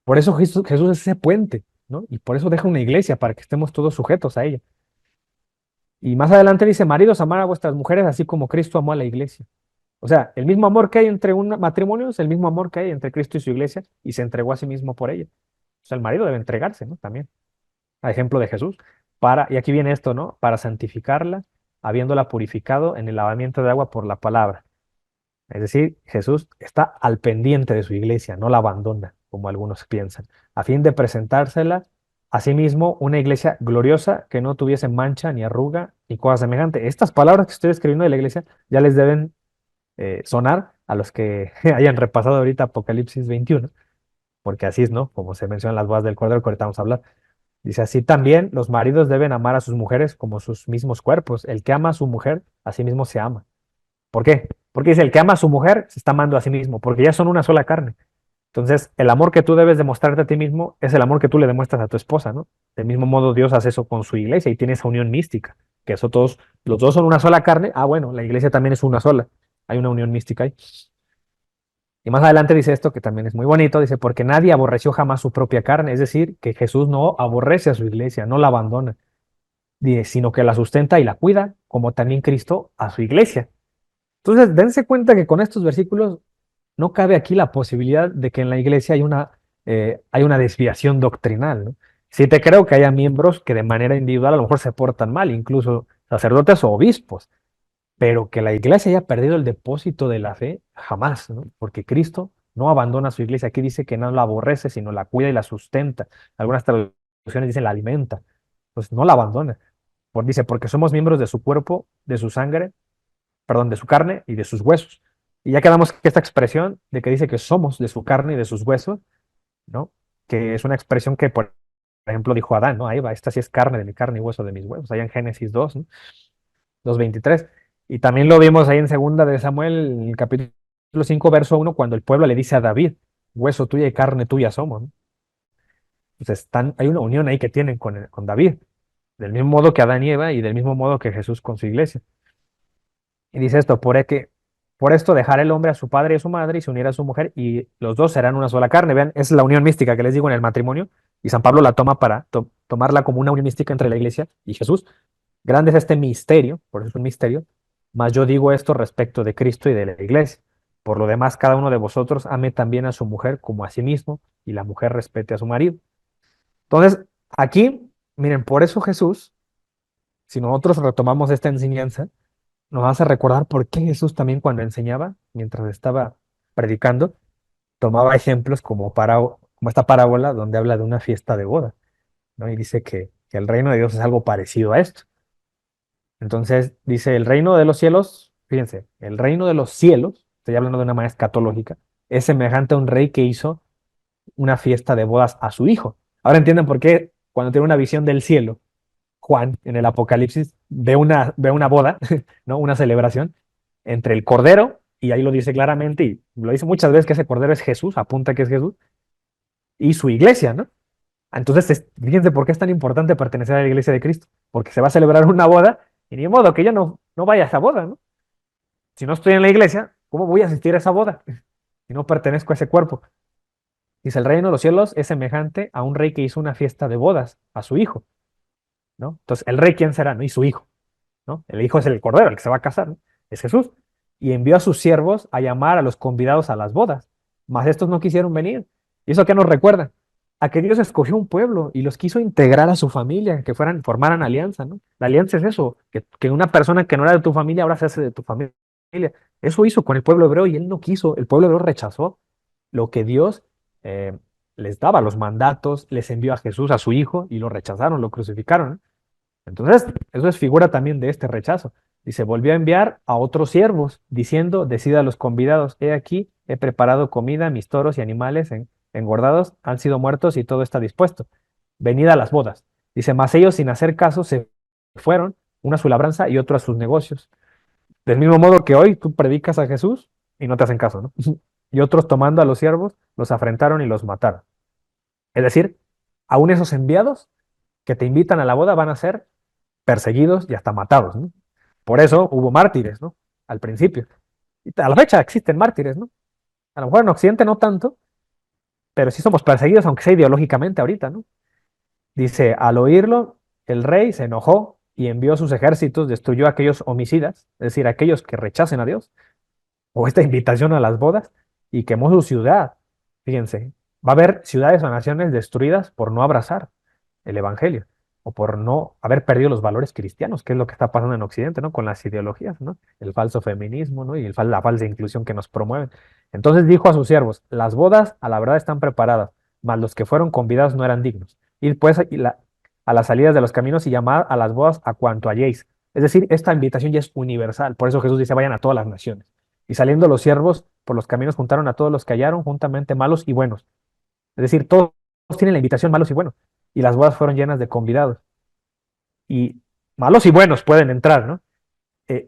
Por eso Jesús es ese puente, ¿no? Y por eso deja una iglesia para que estemos todos sujetos a ella. Y más adelante dice, maridos, amar a vuestras mujeres así como Cristo amó a la iglesia. O sea, el mismo amor que hay entre un matrimonio es el mismo amor que hay entre Cristo y su iglesia y se entregó a sí mismo por ella. O sea, el marido debe entregarse, ¿no? También, a ejemplo de Jesús, y aquí viene esto, ¿no? Para santificarla, habiéndola purificado en el lavamiento de agua por la palabra. Es decir, Jesús está al pendiente de su iglesia, no la abandona, como algunos piensan, a fin de presentársela asimismo una iglesia gloriosa que no tuviese mancha ni arruga ni cosa semejante. Estas palabras que estoy escribiendo de la iglesia ya les deben sonar a los que hayan repasado ahorita Apocalipsis 21, porque así es, ¿no? Como se mencionan las bodas del Cordero que ahorita vamos a hablar. Dice, así también los maridos deben amar a sus mujeres como sus mismos cuerpos. El que ama a su mujer, a sí mismo se ama. ¿Por qué? Porque dice, el que ama a su mujer se está amando a sí mismo, porque ya son una sola carne. Entonces, el amor que tú debes demostrarte a ti mismo es el amor que tú le demuestras a tu esposa, ¿no? Del mismo modo, Dios hace eso con su iglesia y tiene esa unión mística, que eso todos, los dos son una sola carne. Ah, bueno, la iglesia también es una sola. Hay una unión mística ahí. Y más adelante dice esto, que también es muy bonito, dice, porque nadie aborreció jamás su propia carne, es decir, que Jesús no aborrece a su iglesia, no la abandona, dice, sino que la sustenta y la cuida, como también Cristo a su iglesia. Entonces, dense cuenta que con estos versículos no cabe aquí la posibilidad de que en la iglesia hay una desviación doctrinal, ¿no? Sí te creo que haya miembros que de manera individual a lo mejor se portan mal, incluso sacerdotes o obispos, pero que la iglesia haya perdido el depósito de la fe, jamás, ¿no? Porque Cristo no abandona a su iglesia. Aquí dice que no la aborrece, sino la cuida y la sustenta. Algunas traducciones dicen la alimenta. Pues no la abandona. Dice, porque somos miembros de su cuerpo, de su sangre, perdón, de su carne y de sus huesos. Y ya quedamos que esta expresión de que dice que somos de su carne y de sus huesos, ¿no? Que es una expresión que, por ejemplo, dijo Adán, ¿no? Ahí va, esta sí es carne de mi carne y hueso de mis huesos, allá en Génesis 2, ¿no? 2:23. Y también lo vimos ahí en segunda de Samuel, en el capítulo 5 verso 1 cuando el pueblo le dice a David, hueso tuya y carne tuya somos, ¿no? Entonces hay una unión ahí que tienen con David, del mismo modo que Adán y Eva y del mismo modo que Jesús con su iglesia. Y dice esto, por esto dejará el hombre a su padre y a su madre y se unirá a su mujer y los dos serán una sola carne. Vean, es la unión mística que les digo en el matrimonio y San Pablo la toma para tomarla como una unión mística entre la iglesia y Jesús. Grande es este misterio, por eso es un misterio, mas yo digo esto respecto de Cristo y de la iglesia. Por lo demás, cada uno de vosotros ame también a su mujer como a sí mismo y la mujer respete a su marido. Entonces, aquí, miren, por eso Jesús, si nosotros retomamos esta enseñanza, nos hace recordar por qué Jesús también cuando enseñaba, mientras estaba predicando, tomaba ejemplos como esta parábola donde habla de una fiesta de boda, ¿no? Y dice que el reino de Dios es algo parecido a esto. Entonces dice, el reino de los cielos, fíjense, el reino de los cielos, estoy hablando de una manera escatológica, es semejante a un rey que hizo una fiesta de bodas a su hijo. Ahora entienden por qué cuando tiene una visión del cielo, Juan en el Apocalipsis ve una boda, ¿no? Una celebración entre el Cordero, y ahí lo dice claramente, y lo dice muchas veces que ese Cordero es Jesús, apunta que es Jesús, y su iglesia, ¿no? Entonces, fíjense por qué es tan importante pertenecer a la iglesia de Cristo, porque se va a celebrar una boda, y ni modo que yo no vaya a esa boda, ¿no? Si no estoy en la iglesia, ¿cómo voy a asistir a esa boda? Si no pertenezco a ese cuerpo. Dice, el reino de los cielos es semejante a un rey que hizo una fiesta de bodas a su hijo, ¿no? Entonces, ¿el rey quién será? ¿No? Y su hijo, ¿no? El hijo es el cordero, el que se va a casar, ¿no? Es Jesús. Y envió a sus siervos a llamar a los convidados a las bodas, mas estos no quisieron venir. ¿Y eso qué nos recuerda? A que Dios escogió un pueblo y los quiso integrar a su familia, que formaran alianza, ¿no? La alianza es eso, que una persona que no era de tu familia ahora se hace de tu familia. Eso hizo con el pueblo hebreo y él no quiso, el pueblo hebreo rechazó lo que Dios eh, les daba, los mandatos, les envió a Jesús, a su hijo, y lo rechazaron, lo crucificaron, ¿no? Entonces, eso es figura también de este rechazo. Dice, volvió a enviar a otros siervos, diciendo, decida a los convidados, he aquí, he preparado comida, mis toros y animales engordados han sido muertos y todo está dispuesto. Venid a las bodas. Dice, mas ellos sin hacer caso se fueron, uno a su labranza y otro a sus negocios. Del mismo modo que hoy tú predicas a Jesús y no te hacen caso, ¿no? Y otros tomando a los siervos, los afrentaron y los mataron. Es decir, aún esos enviados que te invitan a la boda van a ser perseguidos y hasta matados, ¿no? Por eso hubo mártires, ¿no? Al principio. Y a la fecha existen mártires, ¿no? A lo mejor en Occidente no tanto, pero sí somos perseguidos, aunque sea ideológicamente ahorita, ¿no? Dice, al oírlo, el rey se enojó y envió sus ejércitos, destruyó a aquellos homicidas, es decir, aquellos que rechacen a Dios, o esta invitación a las bodas, y quemó su ciudad. Fíjense, va a haber ciudades o naciones destruidas por no abrazar el Evangelio o por no haber perdido los valores cristianos, que es lo que está pasando en Occidente, ¿no? Con las ideologías, ¿no? El falso feminismo, ¿no? Y la falsa inclusión que nos promueven. Entonces dijo a sus siervos, las bodas a la verdad están preparadas, mas los que fueron convidados no eran dignos. id pues a las salidas de los caminos y llamad a las bodas a cuanto halléis. Es decir, esta invitación ya es universal. Por eso Jesús dice, vayan a todas las naciones. Y saliendo los siervos por los caminos juntaron a todos los que hallaron, juntamente malos y buenos. Es decir, todos tienen la invitación, malos y buenos. Y las bodas fueron llenas de convidados. Y malos y buenos pueden entrar, ¿no?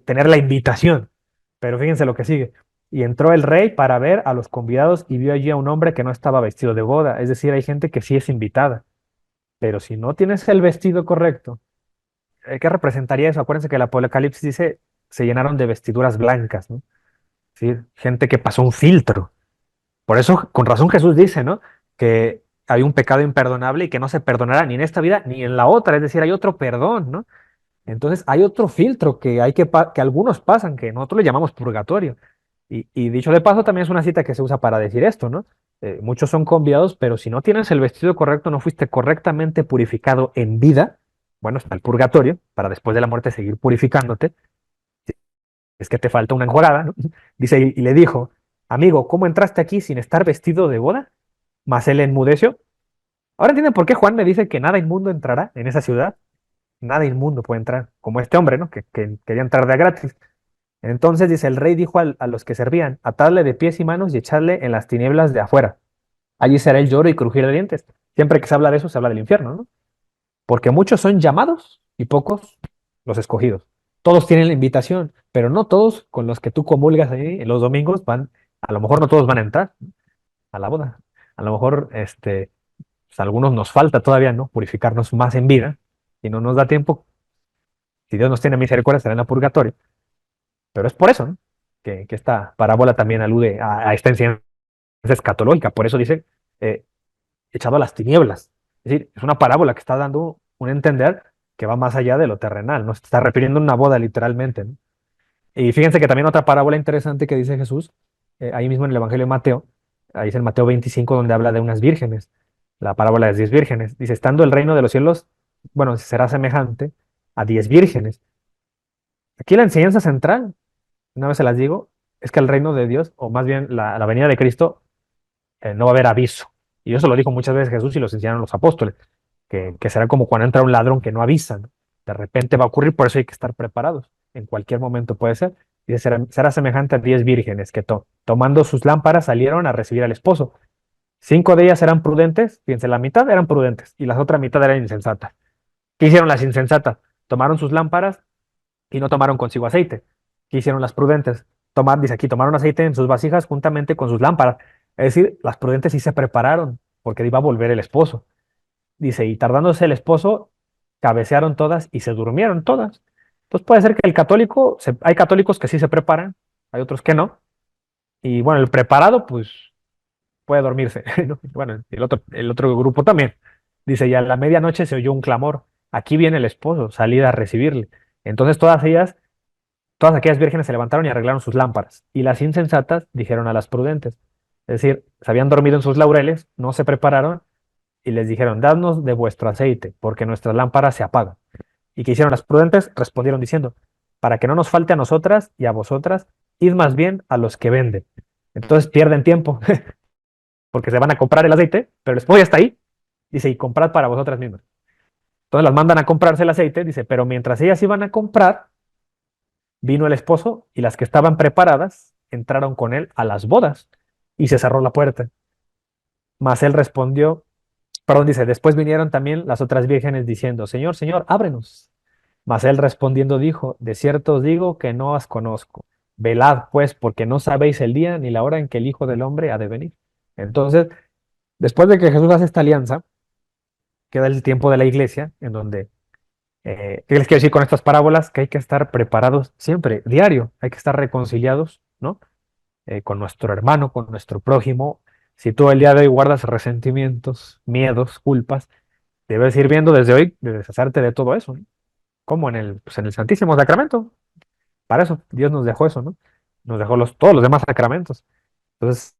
Tener la invitación. Pero fíjense lo que sigue. Y entró el rey para ver a los convidados y vio allí a un hombre que no estaba vestido de boda. Es decir, hay gente que sí es invitada. Pero si no tienes el vestido correcto, ¿qué representaría eso? Acuérdense que el Apocalipsis dice, se llenaron de vestiduras blancas, ¿no? Sí, gente que pasó un filtro. Por eso, con razón Jesús dice, ¿no? Que hay un pecado imperdonable y que no se perdonará ni en esta vida ni en la otra. Es decir, hay otro perdón, ¿no? Entonces hay otro filtro que que algunos pasan, que nosotros le llamamos purgatorio. Y dicho de paso, también es una cita que se usa para decir esto, ¿no? Muchos son convidados, pero si no tienes el vestido correcto, no fuiste correctamente purificado en vida, bueno, está el purgatorio, para después de la muerte seguir purificándote, es que te falta una enjuagada, ¿no? Dice, y le dijo, amigo, ¿cómo entraste aquí sin estar vestido de boda? Mas él enmudeció. Ahora entienden por qué Juan me dice que nada inmundo entrará en esa ciudad. Nada inmundo puede entrar, como este hombre, ¿no? Que quería entrar de gratis. Entonces dice, el rey dijo a los que servían, atadle de pies y manos y echarle en las tinieblas de afuera. Allí será el lloro y crujir de dientes. Siempre que se habla de eso, se habla del infierno, ¿no? Porque muchos son llamados y pocos los escogidos. Todos tienen la invitación, pero no todos con los que tú comulgas ahí en los domingos van, a lo mejor no todos van a entrar a la boda. A lo mejor, pues, a algunos nos falta todavía, ¿no? Purificarnos más en vida y no nos da tiempo. Si Dios nos tiene misericordia, será en la purgatorio. Pero es por eso, ¿no? Que esta parábola también alude a esta enseñanza escatológica. Por eso dice, eh, echado a las tinieblas. Es decir, es una parábola que está dando un entender que va más allá de lo terrenal, no se está refiriendo a una boda literalmente, ¿no? Y fíjense que también otra parábola interesante que dice Jesús, ahí mismo en el Evangelio de Mateo, ahí es en Mateo 25 donde habla de unas vírgenes, la parábola de las 10 vírgenes. Dice, estando el reino de los cielos, bueno, será semejante a 10 vírgenes. Aquí la enseñanza central, una vez se las digo, es que el reino de Dios, o más bien la venida de Cristo, no va a haber aviso. Y eso lo dijo muchas veces Jesús y los enseñaron los apóstoles, que será como cuando entra un ladrón que no avisa, ¿no? De repente va a ocurrir, por eso hay que estar preparados. En cualquier momento puede ser. Y será semejante a 10 vírgenes que tomando sus lámparas salieron a recibir al esposo. 5 de ellas eran prudentes, fíjense, la mitad eran prudentes y la otra mitad eran insensatas. ¿Qué hicieron las insensatas? Tomaron sus lámparas y no tomaron consigo aceite. ¿Qué hicieron las prudentes? Dice aquí, tomaron aceite en sus vasijas juntamente con sus lámparas. Es decir, las prudentes sí se prepararon porque iba a volver el esposo. Dice, y tardándose el esposo, cabecearon todas y se durmieron todas. Entonces puede ser que el católico, hay católicos que sí se preparan, hay otros que no. Y bueno, el preparado, pues puede dormirse, ¿no? Bueno, el otro grupo también. Dice, y a la medianoche se oyó un clamor. Aquí viene el esposo, salida a recibirle. Entonces todas aquellas vírgenes se levantaron y arreglaron sus lámparas. Y las insensatas dijeron a las prudentes. Es decir, se habían dormido en sus laureles, no se prepararon y les dijeron, dadnos de vuestro aceite, porque nuestras lámparas se apagan. ¿Y qué hicieron las prudentes? Respondieron diciendo, para que no nos falte a nosotras y a vosotras, id más bien a los que venden. Entonces pierden tiempo, porque se van a comprar el aceite, pero el esposo ya está ahí. Dice, y comprad para vosotras mismas. Entonces las mandan a comprarse el aceite, dice, pero mientras ellas iban a comprar, vino el esposo y las que estaban preparadas entraron con él a las bodas y se cerró la puerta. Mas él respondió, perdón, dice, después vinieron también las otras vírgenes diciendo, Señor, Señor, ábrenos. Mas él respondiendo dijo, de cierto os digo que no os conozco. Velad pues, porque no sabéis el día ni la hora en que el Hijo del Hombre ha de venir. Entonces, después de que Jesús hace esta alianza, queda el tiempo de la iglesia, en donde, ¿qué les quiero decir con estas parábolas? Que hay que estar preparados siempre, diario, hay que estar reconciliados, ¿no? Con nuestro hermano, con nuestro prójimo. Si tú el día de hoy guardas resentimientos, miedos, culpas, debes ir viendo desde hoy de deshacerte de todo eso, ¿no? Como pues en el Santísimo Sacramento. Para eso Dios nos dejó eso, ¿no? Nos dejó todos los demás sacramentos. Entonces,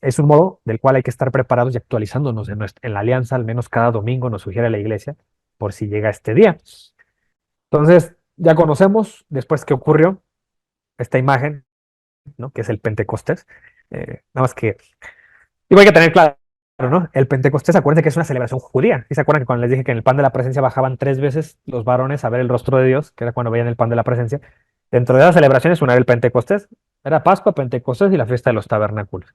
es un modo del cual hay que estar preparados y actualizándonos en la alianza, al menos cada domingo nos sugiere la iglesia, por si llega este día. Entonces, ya conocemos después qué ocurrió, esta imagen, ¿no? Que es el Pentecostés. Nada más que, y hay que tener claro ¿no? El Pentecostés, acuérdense que es una celebración judía. ¿Y se acuerdan que cuando les dije que en el pan de la presencia bajaban 3 veces los varones a ver el rostro de Dios, que era cuando veían el pan de la presencia? Dentro de las celebraciones, una era el Pentecostés, era Pascua, Pentecostés y la fiesta de los tabernáculos.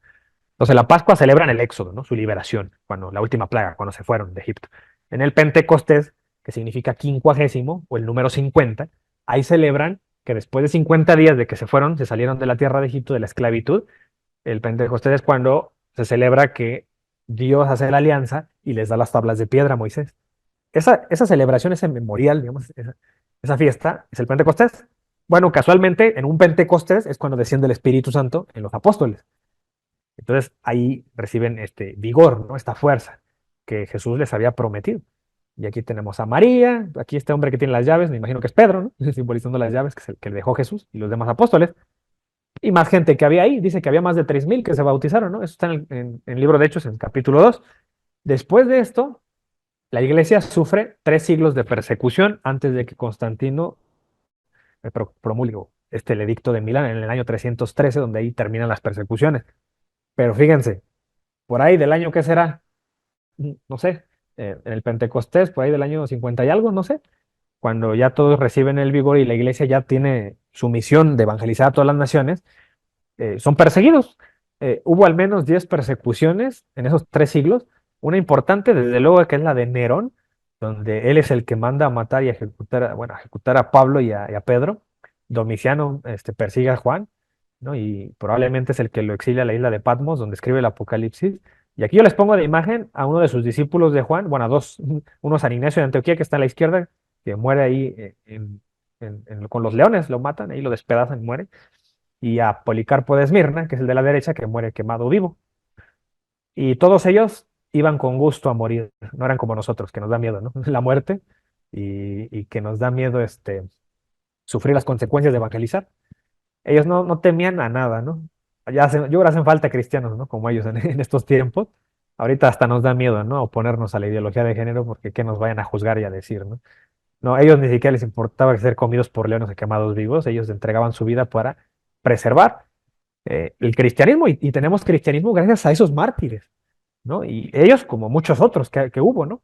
Entonces, la Pascua celebran el éxodo, ¿no? Su liberación, cuando la última plaga, cuando se fueron de Egipto. En el Pentecostés, que significa quincuagésimo o el número 50, ahí celebran que después de 50 días de que se fueron, se salieron de la tierra de Egipto, de la esclavitud, el Pentecostés es cuando se celebra que Dios hace la alianza y les da las tablas de piedra a Moisés. Esa celebración, ese memorial, digamos, esa fiesta, es el Pentecostés. Bueno, casualmente, en un Pentecostés es cuando desciende el Espíritu Santo en los apóstoles. Entonces ahí reciben este vigor, ¿no? Esta fuerza que Jesús les había prometido. Y aquí tenemos a María, aquí este hombre que tiene las llaves, me imagino que es Pedro, ¿no? Simbolizando las llaves, que es el que le dejó Jesús y los demás apóstoles. Y más gente que había ahí, dice que había más de 3000 que se bautizaron, ¿no? Eso está en el libro de Hechos, en el capítulo 2. Después de esto, la iglesia sufre 3 siglos de persecución antes de que Constantino promulgó el edicto de Milán en el año 313, donde ahí terminan las persecuciones. Pero fíjense, por ahí del año que será, no sé, en el Pentecostés, por ahí del año 50 y algo, no sé, cuando ya todos reciben el vigor y la iglesia ya tiene su misión de evangelizar a todas las naciones, son perseguidos. Hubo al menos 10 persecuciones en esos 3 siglos. Una importante, desde luego, que es la de Nerón, donde él es el que manda a matar y ejecutar, bueno, a ejecutar a Pablo y a Pedro. Domiciano persigue a Juan, ¿no? Y probablemente es el que lo exilia a la isla de Patmos, donde escribe el Apocalipsis. Y aquí yo les pongo de imagen a uno de sus discípulos de Juan, bueno, a dos, uno San Ignacio de Antioquía, que está a la izquierda, que muere ahí con los leones, lo matan, ahí lo despedazan y muere, y a Policarpo de Esmirna, que es el de la derecha, que muere quemado vivo. Y todos ellos iban con gusto a morir, no eran como nosotros, que nos da miedo, ¿no? La muerte y que nos da miedo sufrir las consecuencias de evangelizar. Ellos no temían a nada, ¿no? Yo creo que hacen falta cristianos, ¿no? Como ellos en estos tiempos. Ahorita hasta nos da miedo, ¿no? Oponernos a la ideología de género porque que nos vayan a juzgar y a decir, ¿no? No, ellos ni siquiera les importaba ser comidos por leones o quemados vivos, ellos entregaban su vida para preservar el cristianismo y tenemos cristianismo gracias a esos mártires, ¿no? Y ellos como muchos otros que hubo, ¿no?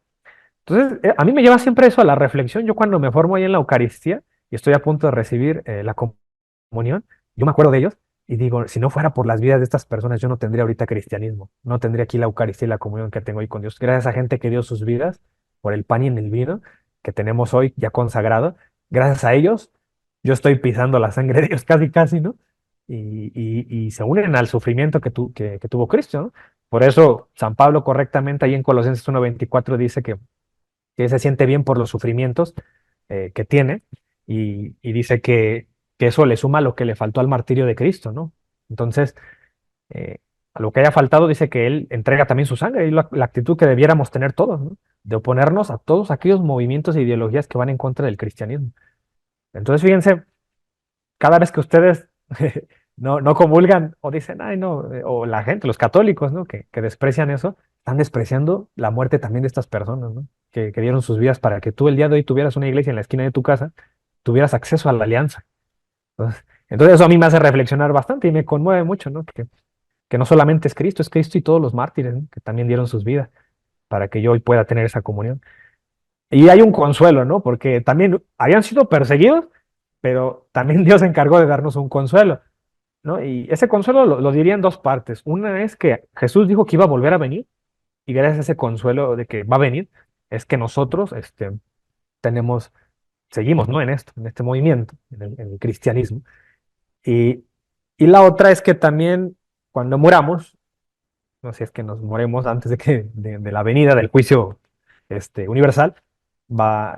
Entonces, a mí me lleva siempre eso a la reflexión. Yo cuando me formo ahí en la Eucaristía y estoy a punto de recibir la comunión, yo me acuerdo de ellos y digo, si no fuera por las vidas de estas personas, yo no tendría ahorita cristianismo, no tendría aquí la Eucaristía y la comunión que tengo hoy con Dios. Gracias a gente que dio sus vidas por el pan y en el vino que tenemos hoy ya consagrado, gracias a ellos, yo estoy pisando la sangre de Dios casi, casi, ¿no? Y se unen al sufrimiento que tuvo Cristo, ¿no? Por eso San Pablo correctamente ahí en Colosenses 1:24 dice que se siente bien por los sufrimientos que tiene y dice que eso le suma lo que le faltó al martirio de Cristo, ¿no? Entonces, eh, a lo que haya faltado, dice que Él entrega también su sangre y la actitud que debiéramos tener todos, ¿no? De oponernos a todos aquellos movimientos e ideologías que van en contra del cristianismo. Entonces, fíjense, cada vez que ustedes no comulgan o dicen, ay, no, o la gente, los católicos, ¿no? Que desprecian eso, están despreciando la muerte también de estas personas, ¿no? Que dieron sus vidas para que tú el día de hoy tuvieras una iglesia en la esquina de tu casa, tuvieras acceso a la alianza. Entonces eso a mí me hace reflexionar bastante y me conmueve mucho, ¿no? Que no solamente es Cristo y todos los mártires, ¿no? Que también dieron sus vidas para que yo hoy pueda tener esa comunión. Y hay un consuelo, ¿no? Porque también habían sido perseguidos, pero también Dios se encargó de darnos un consuelo, ¿no? Y ese consuelo lo diría en dos partes. Una es que Jesús dijo que iba a volver a venir, y gracias a ese consuelo de que va a venir, es que nosotros tenemos, seguimos, ¿no? En esto, en este movimiento, en el cristianismo. Y, y la otra es que también cuando muramos, no sé si es que nos moremos antes de la venida del juicio universal, va,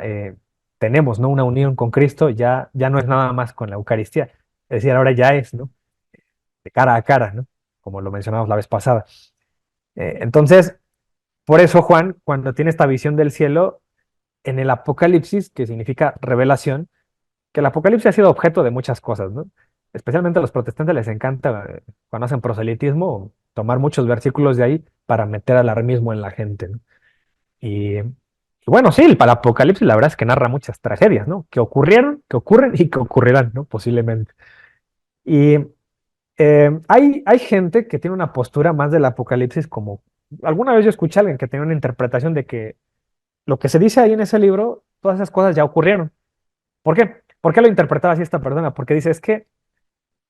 tenemos, ¿no? Una unión con Cristo, ya no es nada más con la Eucaristía. Es decir, ahora ya es, ¿no? De cara a cara, ¿no? Como lo mencionamos la vez pasada. Entonces, por eso Juan, cuando tiene esta visión del cielo, en el Apocalipsis, que significa revelación, que el Apocalipsis ha sido objeto de muchas cosas, ¿no? Especialmente a los protestantes les encanta, cuando hacen proselitismo, tomar muchos versículos de ahí para meter alarmismo en la gente, ¿no? Y bueno, sí, el Apocalipsis la verdad es que narra muchas tragedias, ¿no? Que ocurrieron, que ocurren y que ocurrirán, ¿no? Posiblemente. Y hay gente que tiene una postura más del Apocalipsis como alguna vez yo escuché a alguien que tenía una interpretación de que lo que se dice ahí en ese libro, todas esas cosas ya ocurrieron. ¿Por qué? ¿Por qué lo interpretaba así esta persona? Porque dice, es que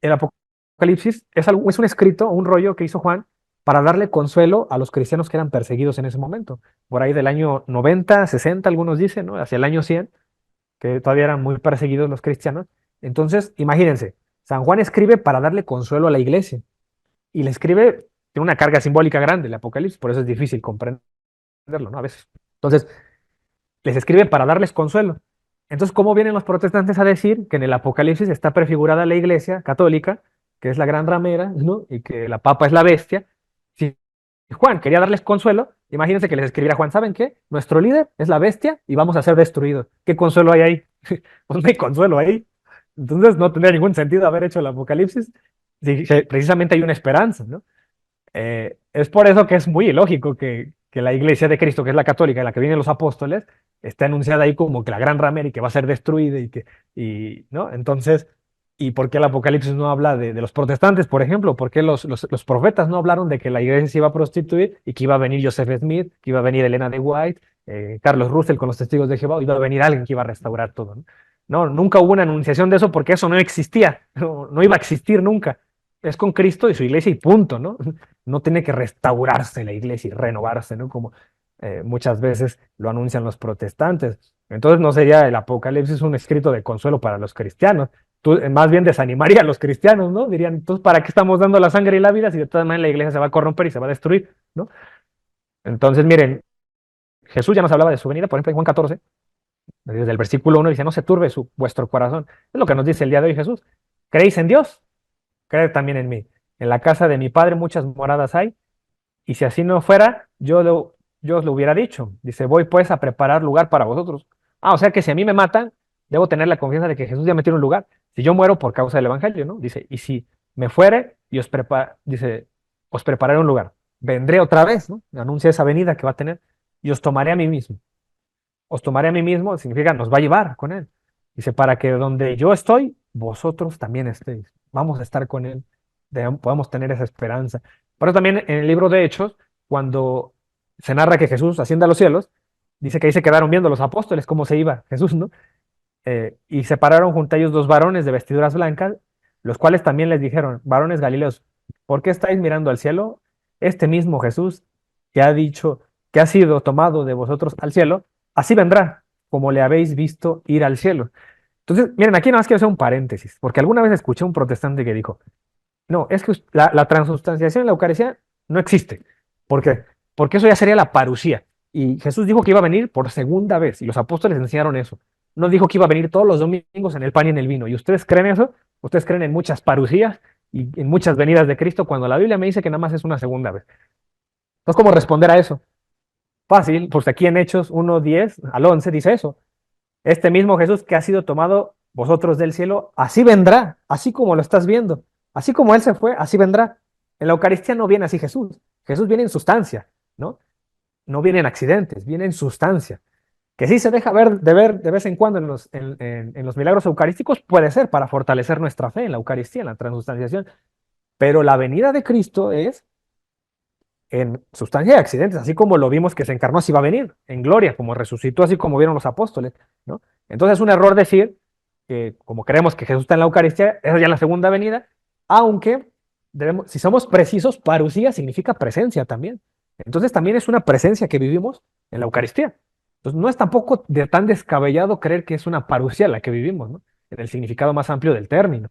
el Apocalipsis es un escrito, un rollo que hizo Juan para darle consuelo a los cristianos que eran perseguidos en ese momento. Por ahí del año 90, 60, algunos dicen, ¿no? Hacia el año 100, que todavía eran muy perseguidos los cristianos. Entonces, imagínense, San Juan escribe para darle consuelo a la iglesia y le escribe, tiene una carga simbólica grande el Apocalipsis, por eso es difícil comprenderlo, ¿no? A veces. Entonces, les escribe para darles consuelo. Entonces, ¿cómo vienen los protestantes a decir que en el Apocalipsis está prefigurada la iglesia católica, que es la gran ramera, ¿no? Y que la papa es la bestia? Si Juan quería darles consuelo, imagínense que les escribiera Juan, ¿saben qué? Nuestro líder es la bestia y vamos a ser destruidos. ¿Qué consuelo hay ahí? Pues no hay consuelo ahí. Entonces no tendría ningún sentido haber hecho el Apocalipsis si precisamente hay una esperanza, ¿no? Es por eso que es muy ilógico que la iglesia de Cristo, que es la católica, en la que vienen los apóstoles, esté anunciada ahí como que la gran ramera y que va a ser destruida ¿no? Entonces, ¿y por qué el Apocalipsis no habla de los protestantes, por ejemplo? ¿Por qué los profetas no hablaron de que la iglesia se iba a prostituir y que iba a venir Joseph Smith, que iba a venir Elena de White, Carlos Russell con los testigos de Jehová, iba a venir alguien que iba a restaurar todo, ¿no? No, nunca hubo una anunciación de eso porque eso no existía, no iba a existir nunca. Es con Cristo y su iglesia y punto, ¿no? No tiene que restaurarse la iglesia y renovarse, ¿no? Como muchas veces lo anuncian los protestantes. Entonces no sería el Apocalipsis un escrito de consuelo para los cristianos. Tú, más bien desanimaría a los cristianos, ¿no? Dirían, entonces, ¿para qué estamos dando la sangre y la vida si de todas maneras la iglesia se va a corromper y se va a destruir, ¿no? Entonces, miren, Jesús ya nos hablaba de su venida, por ejemplo, en Juan 14, desde el versículo 1 dice, no se turbe vuestro corazón. Es lo que nos dice el día de hoy Jesús. ¿Creéis en Dios? Creed también en mí. En la casa de mi Padre muchas moradas hay, y si así no fuera, yo os lo hubiera dicho. Dice, voy pues a preparar lugar para vosotros. Ah, o sea que si a mí me matan, debo tener la confianza de que Jesús ya me tiene un lugar. Si yo muero por causa del Evangelio, ¿no? Dice, y si me fuere, dice, os prepararé un lugar. Vendré otra vez, ¿no? Anuncia esa venida que va a tener, y os tomaré a mí mismo. Os tomaré a mí mismo, significa nos va a llevar con él. Dice, para que donde yo estoy, vosotros también estéis. Vamos a estar con él, podamos tener esa esperanza. Por eso también en el libro de Hechos, cuando se narra que Jesús asciende a los cielos, dice que ahí se quedaron viendo los apóstoles cómo se iba Jesús, ¿no? Y separaron junto a ellos dos varones de vestiduras blancas, los cuales también les dijeron, varones galileos, ¿por qué estáis mirando al cielo? Este mismo Jesús que ha dicho que ha sido tomado de vosotros al cielo, así vendrá, como le habéis visto ir al cielo. Entonces, miren, aquí nada más quiero hacer un paréntesis, porque alguna vez escuché a un protestante que dijo, no, es que la transubstanciación en la Eucaristía no existe. ¿Por qué? Porque eso ya sería la parucía. Y Jesús dijo que iba a venir por segunda vez, y los apóstoles enseñaron eso. No dijo que iba a venir todos los domingos en el pan y en el vino. ¿Y ustedes creen eso? ¿Ustedes creen en muchas parucías y en muchas venidas de Cristo cuando la Biblia me dice que nada más es una segunda vez? Entonces, ¿cómo responder a eso? Fácil, pues aquí en Hechos 1:10 al 11 dice eso. Este mismo Jesús que ha sido tomado vosotros del cielo, así vendrá, así como lo estás viendo. Así como Él se fue, así vendrá. En la Eucaristía no viene así Jesús. Jesús viene en sustancia, ¿no? No viene en accidentes, viene en sustancia. Que sí se deja ver de vez en cuando en los milagros eucarísticos, puede ser para fortalecer nuestra fe en la Eucaristía, en la transustanciación. Pero la venida de Cristo es en sustancia de accidentes, así como lo vimos que se encarnó, así va a venir, en gloria, como resucitó, así como vieron los apóstoles, ¿no? Entonces es un error decir que como creemos que Jesús está en la Eucaristía, eso ya es la segunda venida, aunque debemos, si somos precisos, parucía significa presencia también. Entonces también es una presencia que vivimos en la Eucaristía. Entonces no es tampoco de tan descabellado creer que es una parucía la que vivimos, ¿no? En el significado más amplio del término.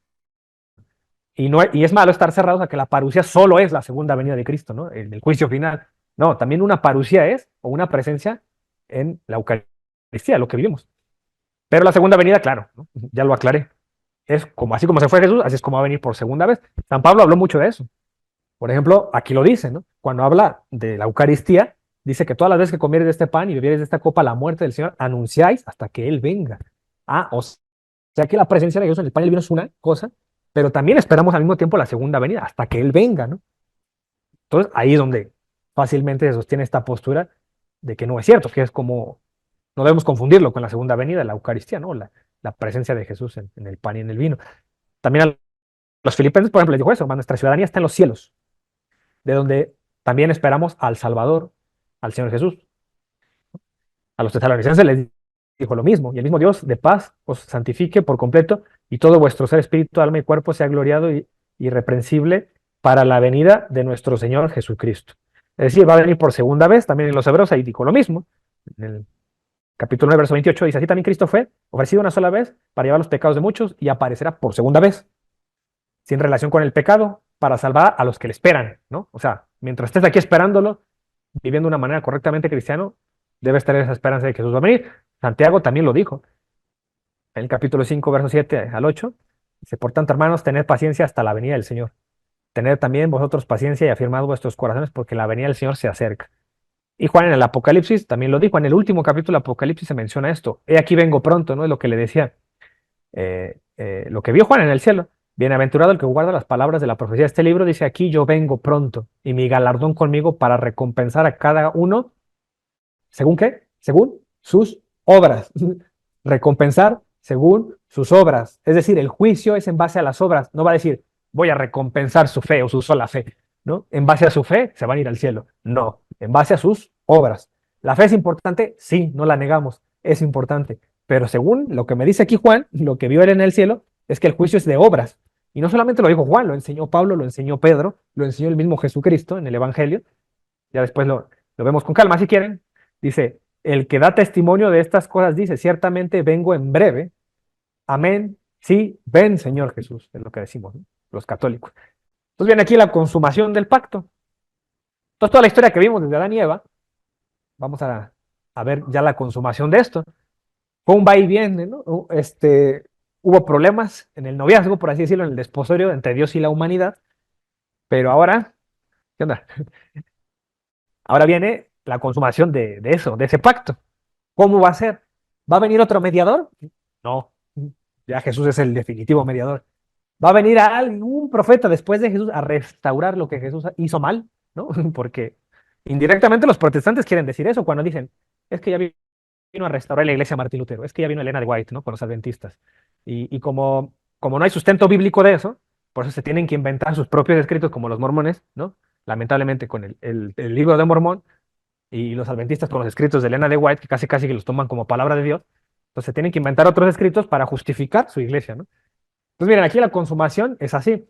Y es malo estar cerrados a que la parucía solo es la segunda venida de Cristo, ¿no? El juicio final. No, también una parucía es, o una presencia en la Eucaristía, lo que vivimos. Pero la segunda venida, claro, ¿no? Ya lo aclaré. Es como así como se fue Jesús, así es como va a venir por segunda vez. San Pablo habló mucho de eso. Por ejemplo, aquí lo dice, ¿no? Cuando habla de la Eucaristía, dice que todas las veces que comieres de este pan y bebieres de esta copa la muerte del Señor, anunciáis hasta que Él venga. Ah, o sea que la presencia de Jesús en el pan y el vino es una cosa, pero también esperamos al mismo tiempo la segunda venida, hasta que Él venga, ¿no? Entonces, ahí es donde fácilmente se sostiene esta postura de que no es cierto, que es como, no debemos confundirlo con la segunda venida, la Eucaristía, ¿no? La presencia de Jesús en el pan y en el vino. También a los filipenses, por ejemplo, les dijo eso, nuestra ciudadanía está en los cielos, de donde también esperamos al Salvador, al Señor Jesús. A los tesalonicenses les dijo lo mismo, y el mismo Dios de paz os santifique por completo, y todo vuestro ser, espíritu, alma y cuerpo sea gloriado y irreprensible para la venida de nuestro Señor Jesucristo. Es decir, va a venir por segunda vez, también en los Hebreos ahí dijo lo mismo. En el capítulo 9, verso 28 dice, así también Cristo fue ofrecido una sola vez para llevar los pecados de muchos y aparecerá por segunda vez, sin relación con el pecado, para salvar a los que le esperan, ¿no? O sea, mientras estés aquí esperándolo, viviendo de una manera correctamente cristiano, debes tener esa esperanza de que Jesús va a venir. Santiago también lo dijo, en el capítulo 5, verso 7 al 8, dice, por tanto, hermanos, tened paciencia hasta la venida del Señor. Tened también vosotros paciencia y afirmad vuestros corazones porque la venida del Señor se acerca. Y Juan en el Apocalipsis también lo dijo, en el último capítulo del Apocalipsis se menciona esto, he aquí vengo pronto, ¿no? Es lo que le decía, lo que vio Juan en el cielo. Bienaventurado el que guarda las palabras de la profecía de este libro, dice aquí yo vengo pronto y mi galardón conmigo para recompensar a cada uno. ¿Según qué? Según sus obras. Recompensar según sus obras. Es decir, el juicio es en base a las obras. No va a decir, voy a recompensar su fe o su sola fe. ¿No? En base a su fe se van a ir al cielo. No, en base a sus obras. ¿La fe es importante? Sí, no la negamos. Es importante. Pero según lo que me dice aquí Juan, lo que vio él en el cielo, es que el juicio es de obras. Y no solamente lo dijo Juan, lo enseñó Pablo, lo enseñó Pedro, lo enseñó el mismo Jesucristo en el Evangelio. Ya después lo vemos con calma si quieren. Dice, el que da testimonio de estas cosas dice, ciertamente vengo en breve. Amén. Sí, ven Señor Jesús, es lo que decimos, ¿no? Los católicos. Entonces viene aquí la consumación del pacto. Entonces toda la historia que vimos desde Adán y Eva, vamos a ver ya la consumación de esto. Fue un va y viene, ¿no? Hubo problemas en el noviazgo, por así decirlo, en el desposorio entre Dios y la humanidad, pero ahora, ¿qué onda? Ahora viene la consumación de eso, de ese pacto. ¿Cómo va a ser? ¿Va a venir otro mediador? No, ya Jesús es el definitivo mediador. ¿Va a venir a algún profeta después de Jesús a restaurar lo que Jesús hizo mal? ¿No? Porque indirectamente los protestantes quieren decir eso cuando dicen, es que ya vino a restaurar la iglesia Martín Lutero, es que ya vino Elena de White, ¿no? Con los adventistas. Y como no hay sustento bíblico de eso, por eso se tienen que inventar sus propios escritos como los mormones, ¿no? Lamentablemente con el libro de Mormón, y los adventistas con los escritos de Elena de White, que casi casi que los toman como palabra de Dios, entonces tienen que inventar otros escritos para justificar su iglesia, ¿no? Entonces miren, aquí la consumación es así.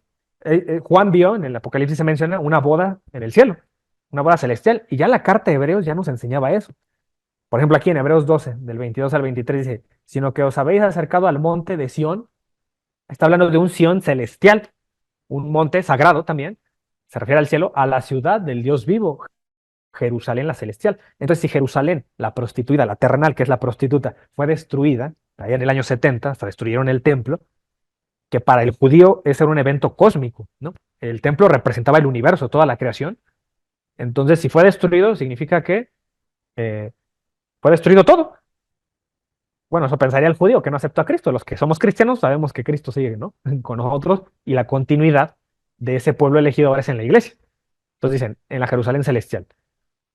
Juan vio, en el Apocalipsis se menciona, una boda en el cielo, una boda celestial, y ya la carta de Hebreos ya nos enseñaba eso. Por ejemplo, aquí en Hebreos 12, del 22 al 23 dice, sino que os habéis acercado al monte de Sión, está hablando de un Sión celestial, un monte sagrado también, se refiere al cielo, a la ciudad del Dios vivo, Jerusalén la celestial. Entonces, si Jerusalén, la prostituida, la terrenal, que es la prostituta, fue destruida, allá en el año 70, hasta destruyeron el templo, que para el judío ese era un evento cósmico, ¿no? El templo representaba el universo, toda la creación. Entonces, si fue destruido, significa que eh, fue destruido todo. Bueno, eso pensaría el judío que no aceptó a Cristo. Los que somos cristianos sabemos que Cristo sigue, ¿no? Con nosotros y la continuidad de ese pueblo elegido ahora es en la iglesia. Entonces dicen, en la Jerusalén celestial,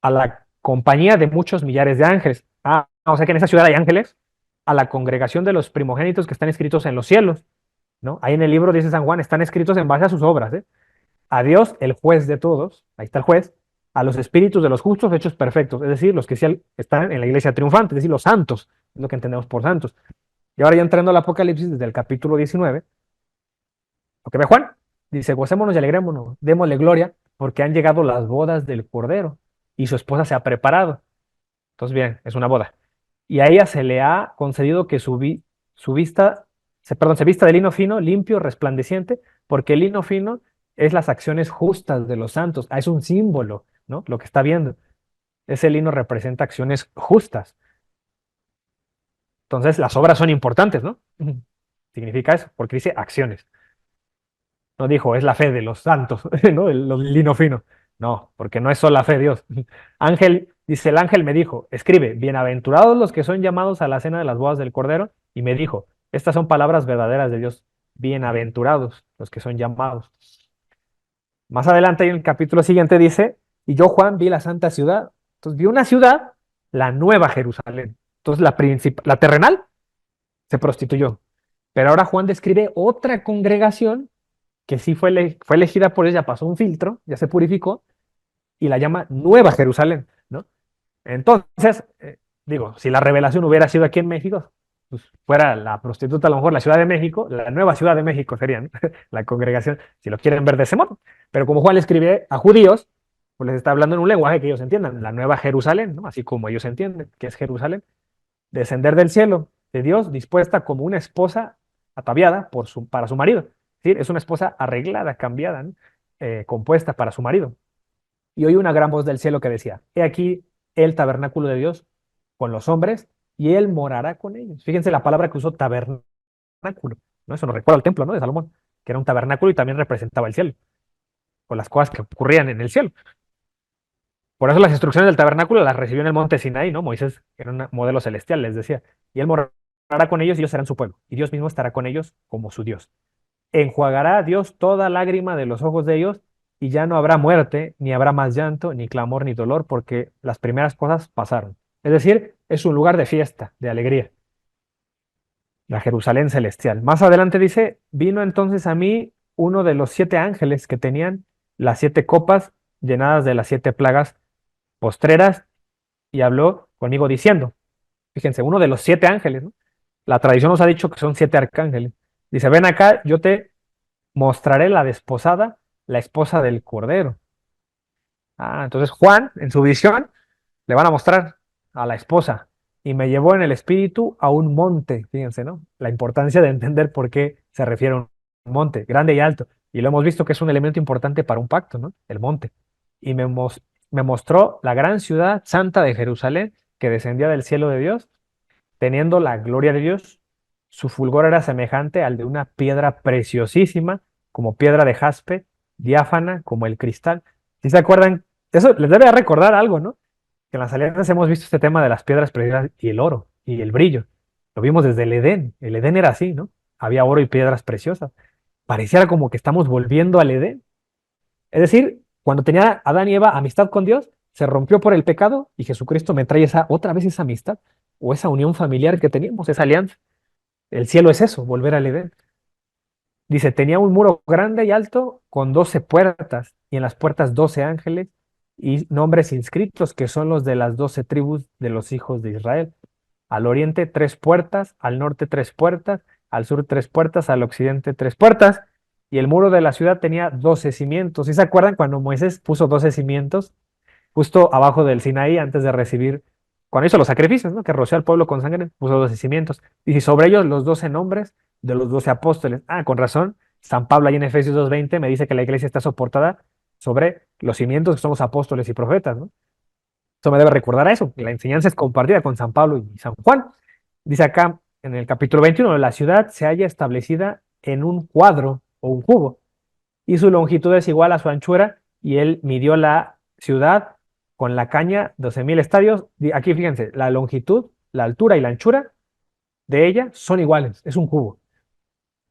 a la compañía de muchos millares de ángeles. O sea que en esa ciudad hay ángeles, a la congregación de los primogénitos que están escritos en los cielos, ¿no? Ahí en el libro dice San Juan, están escritos en base a sus obras, ¿eh? A Dios, el juez de todos, ahí está el juez, a los espíritus de los justos hechos perfectos, es decir, los que sí están en la iglesia triunfante, es decir, los santos, es lo que entendemos por santos. Y ahora ya entrando al Apocalipsis, desde el capítulo 19, lo que ve Juan, dice, gocémonos y alegrémonos, démosle gloria, porque han llegado las bodas del Cordero, y su esposa se ha preparado. Entonces, bien, es una boda. Y a ella se le ha concedido que su vista, se vista de lino fino, limpio, resplandeciente, porque el lino fino es las acciones justas de los santos. Es un símbolo, ¿no? Lo que está viendo. Ese lino representa acciones justas. Entonces, las obras son importantes, ¿no? Significa eso, porque dice acciones. No dijo, es la fe de los santos, ¿no? Los lino fino. No, porque no es solo la fe de Dios. Ángel, dice el ángel me dijo, escribe, bienaventurados los que son llamados a la cena de las bodas del Cordero. Y me dijo, estas son palabras verdaderas de Dios. Bienaventurados los que son llamados. Más adelante, en el capítulo siguiente dice, y yo, Juan, vi la santa ciudad. Entonces vi una ciudad, la nueva Jerusalén. Entonces la terrenal se prostituyó. Pero ahora Juan describe otra congregación que sí fue elegida por ella, pasó un filtro, ya se purificó, y la llama Nueva Jerusalén, ¿no? Entonces, digo, si la revelación hubiera sido aquí en México, pues fuera la prostituta a lo mejor la Ciudad de México, la nueva Ciudad de México sería, ¿no? La congregación, si lo quieren ver de ese modo. Pero como Juan le escribe a judíos, pues les está hablando en un lenguaje que ellos entiendan, la nueva Jerusalén, ¿no? Así como ellos entienden que es Jerusalén, descender del cielo de Dios dispuesta como una esposa ataviada para su marido. ¿Sí? Es una esposa arreglada, cambiada, ¿no? Compuesta para su marido. Y oí una gran voz del cielo que decía, he aquí el tabernáculo de Dios con los hombres y él morará con ellos. Fíjense la palabra que usó tabernáculo, ¿no? Eso nos recuerda al templo, ¿no? De Salomón, que era un tabernáculo y también representaba el cielo, o las cosas que ocurrían en el cielo. Por eso las instrucciones del tabernáculo las recibió en el monte Sinaí, ¿no? Moisés era un modelo celestial, les decía, y él morará con ellos y ellos serán su pueblo, y Dios mismo estará con ellos como su Dios. Enjuagará a Dios toda lágrima de los ojos de ellos, y ya no habrá muerte, ni habrá más llanto, ni clamor, ni dolor, porque las primeras cosas pasaron. Es decir, es un lugar de fiesta, de alegría, la Jerusalén celestial. Más adelante dice, vino entonces a mí uno de los 7 ángeles que tenían las 7 copas llenadas de las 7 plagas postreras, y habló conmigo diciendo, fíjense, uno de los 7 ángeles, ¿no? La tradición nos ha dicho que son 7 arcángeles. Dice, ven acá, yo te mostraré la desposada, la esposa del Cordero. Ah, entonces Juan, en su visión, le van a mostrar a la esposa. Y me llevó en el espíritu a un monte, fíjense, ¿no? La importancia de entender por qué se refiere a un monte, grande y alto. Y lo hemos visto que es un elemento importante para un pacto, ¿no? El monte. Y me mostró la gran ciudad santa de Jerusalén que descendía del cielo de Dios, teniendo la gloria de Dios. Su fulgor era semejante al de una piedra preciosísima, como piedra de jaspe, diáfana como el cristal. ¿Sí se acuerdan? Eso les debe recordar algo, ¿no? Que en las alianzas hemos visto este tema de las piedras preciosas y el oro y el brillo. Lo vimos desde el Edén. El Edén era así, ¿no? Había oro y piedras preciosas. Pareciera como que estamos volviendo al Edén. Es decir, cuando tenía Adán y Eva amistad con Dios, se rompió por el pecado y Jesucristo me trae otra vez esa amistad o esa unión familiar que teníamos, esa alianza. El cielo es eso, volver al Edén. Dice, tenía un muro grande y alto con 12 puertas y en las puertas 12 ángeles y nombres inscritos que son los de las 12 tribus de los hijos de Israel. Al oriente 3 puertas, al norte 3 puertas, al sur 3 puertas, al occidente 3 puertas. Y el muro de la ciudad tenía 12 cimientos. ¿Sí se acuerdan cuando Moisés puso 12 cimientos justo abajo del Sinaí antes de recibir, cuando hizo los sacrificios, ¿no? Que roció al pueblo con sangre, puso 12 cimientos. Y sobre ellos los 12 nombres de los 12 apóstoles. Ah, con razón, San Pablo ahí en Efesios 2:20 me dice que la iglesia está soportada sobre los cimientos que somos apóstoles y profetas, ¿no? Eso me debe recordar a eso. La enseñanza es compartida con San Pablo y San Juan. Dice acá en el capítulo 21, la ciudad se halla establecida en un cuadro o un cubo y su longitud es igual a su anchura y él midió la ciudad con la caña 12.000 estadios. Aquí fíjense, la longitud, la altura y la anchura de ella son iguales, es un cubo.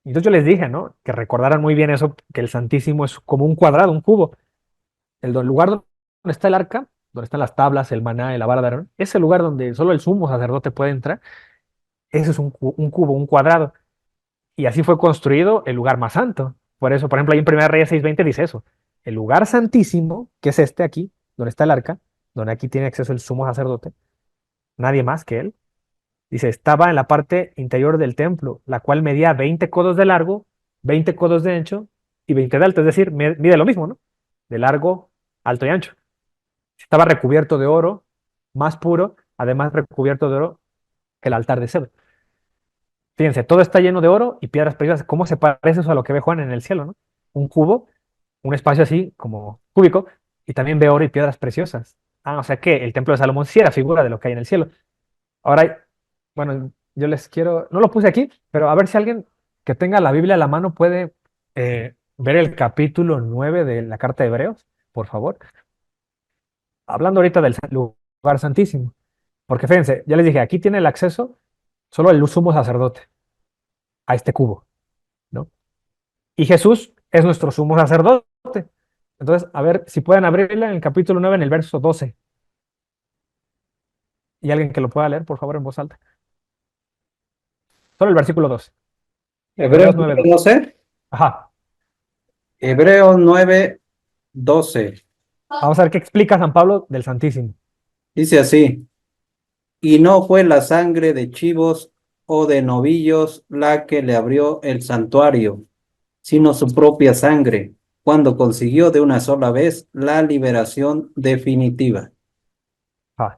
Y entonces yo les dije, ¿no? Que recordaran muy bien eso, que el Santísimo es como un cuadrado, un cubo. Lugar donde está el arca, donde están las tablas, el maná, la vara de Aarón, ese lugar donde solo el sumo sacerdote puede entrar, ese es un cubo, un cuadrado. Y así fue construido el lugar más santo. Por eso, por ejemplo, ahí en 1 Reyes 6:20 dice eso. El lugar santísimo, que es este aquí, donde está el arca, donde aquí tiene acceso el sumo sacerdote, nadie más que él, dice, estaba en la parte interior del templo, la cual medía 20 codos de largo, 20 codos de ancho y 20 de alto. Es decir, mide lo mismo, ¿no? De largo, alto y ancho. Estaba recubierto de oro, más puro, además recubierto de oro el altar de cedro. Fíjense, todo está lleno de oro y piedras preciosas. ¿Cómo se parece eso a lo que ve Juan en el cielo, no? Un cubo, un espacio así como cúbico, y también ve oro y piedras preciosas. Ah, o sea que el templo de Salomón sí era figura de lo que hay en el cielo. Ahora, bueno, yo les quiero, no lo puse aquí, pero a ver si alguien que tenga la Biblia a la mano puede ver el capítulo 9 de la carta de Hebreos, por favor. Hablando ahorita del lugar santísimo. Porque fíjense, ya les dije, aquí tiene el acceso solo el sumo sacerdote a este cubo, ¿no? Y Jesús es nuestro sumo sacerdote. Entonces, a ver si pueden abrirla en el capítulo 9 en el verso 12. Y alguien que lo pueda leer, por favor, en voz alta. Solo el versículo 12. Hebreos Hebreos 9:12. 9:12. Ajá. Hebreos 9:12. Vamos a ver qué explica San Pablo del Santísimo. Dice así, y no fue la sangre de chivos o de novillos la que le abrió el santuario, sino su propia sangre, cuando consiguió de una sola vez la liberación definitiva. Ah,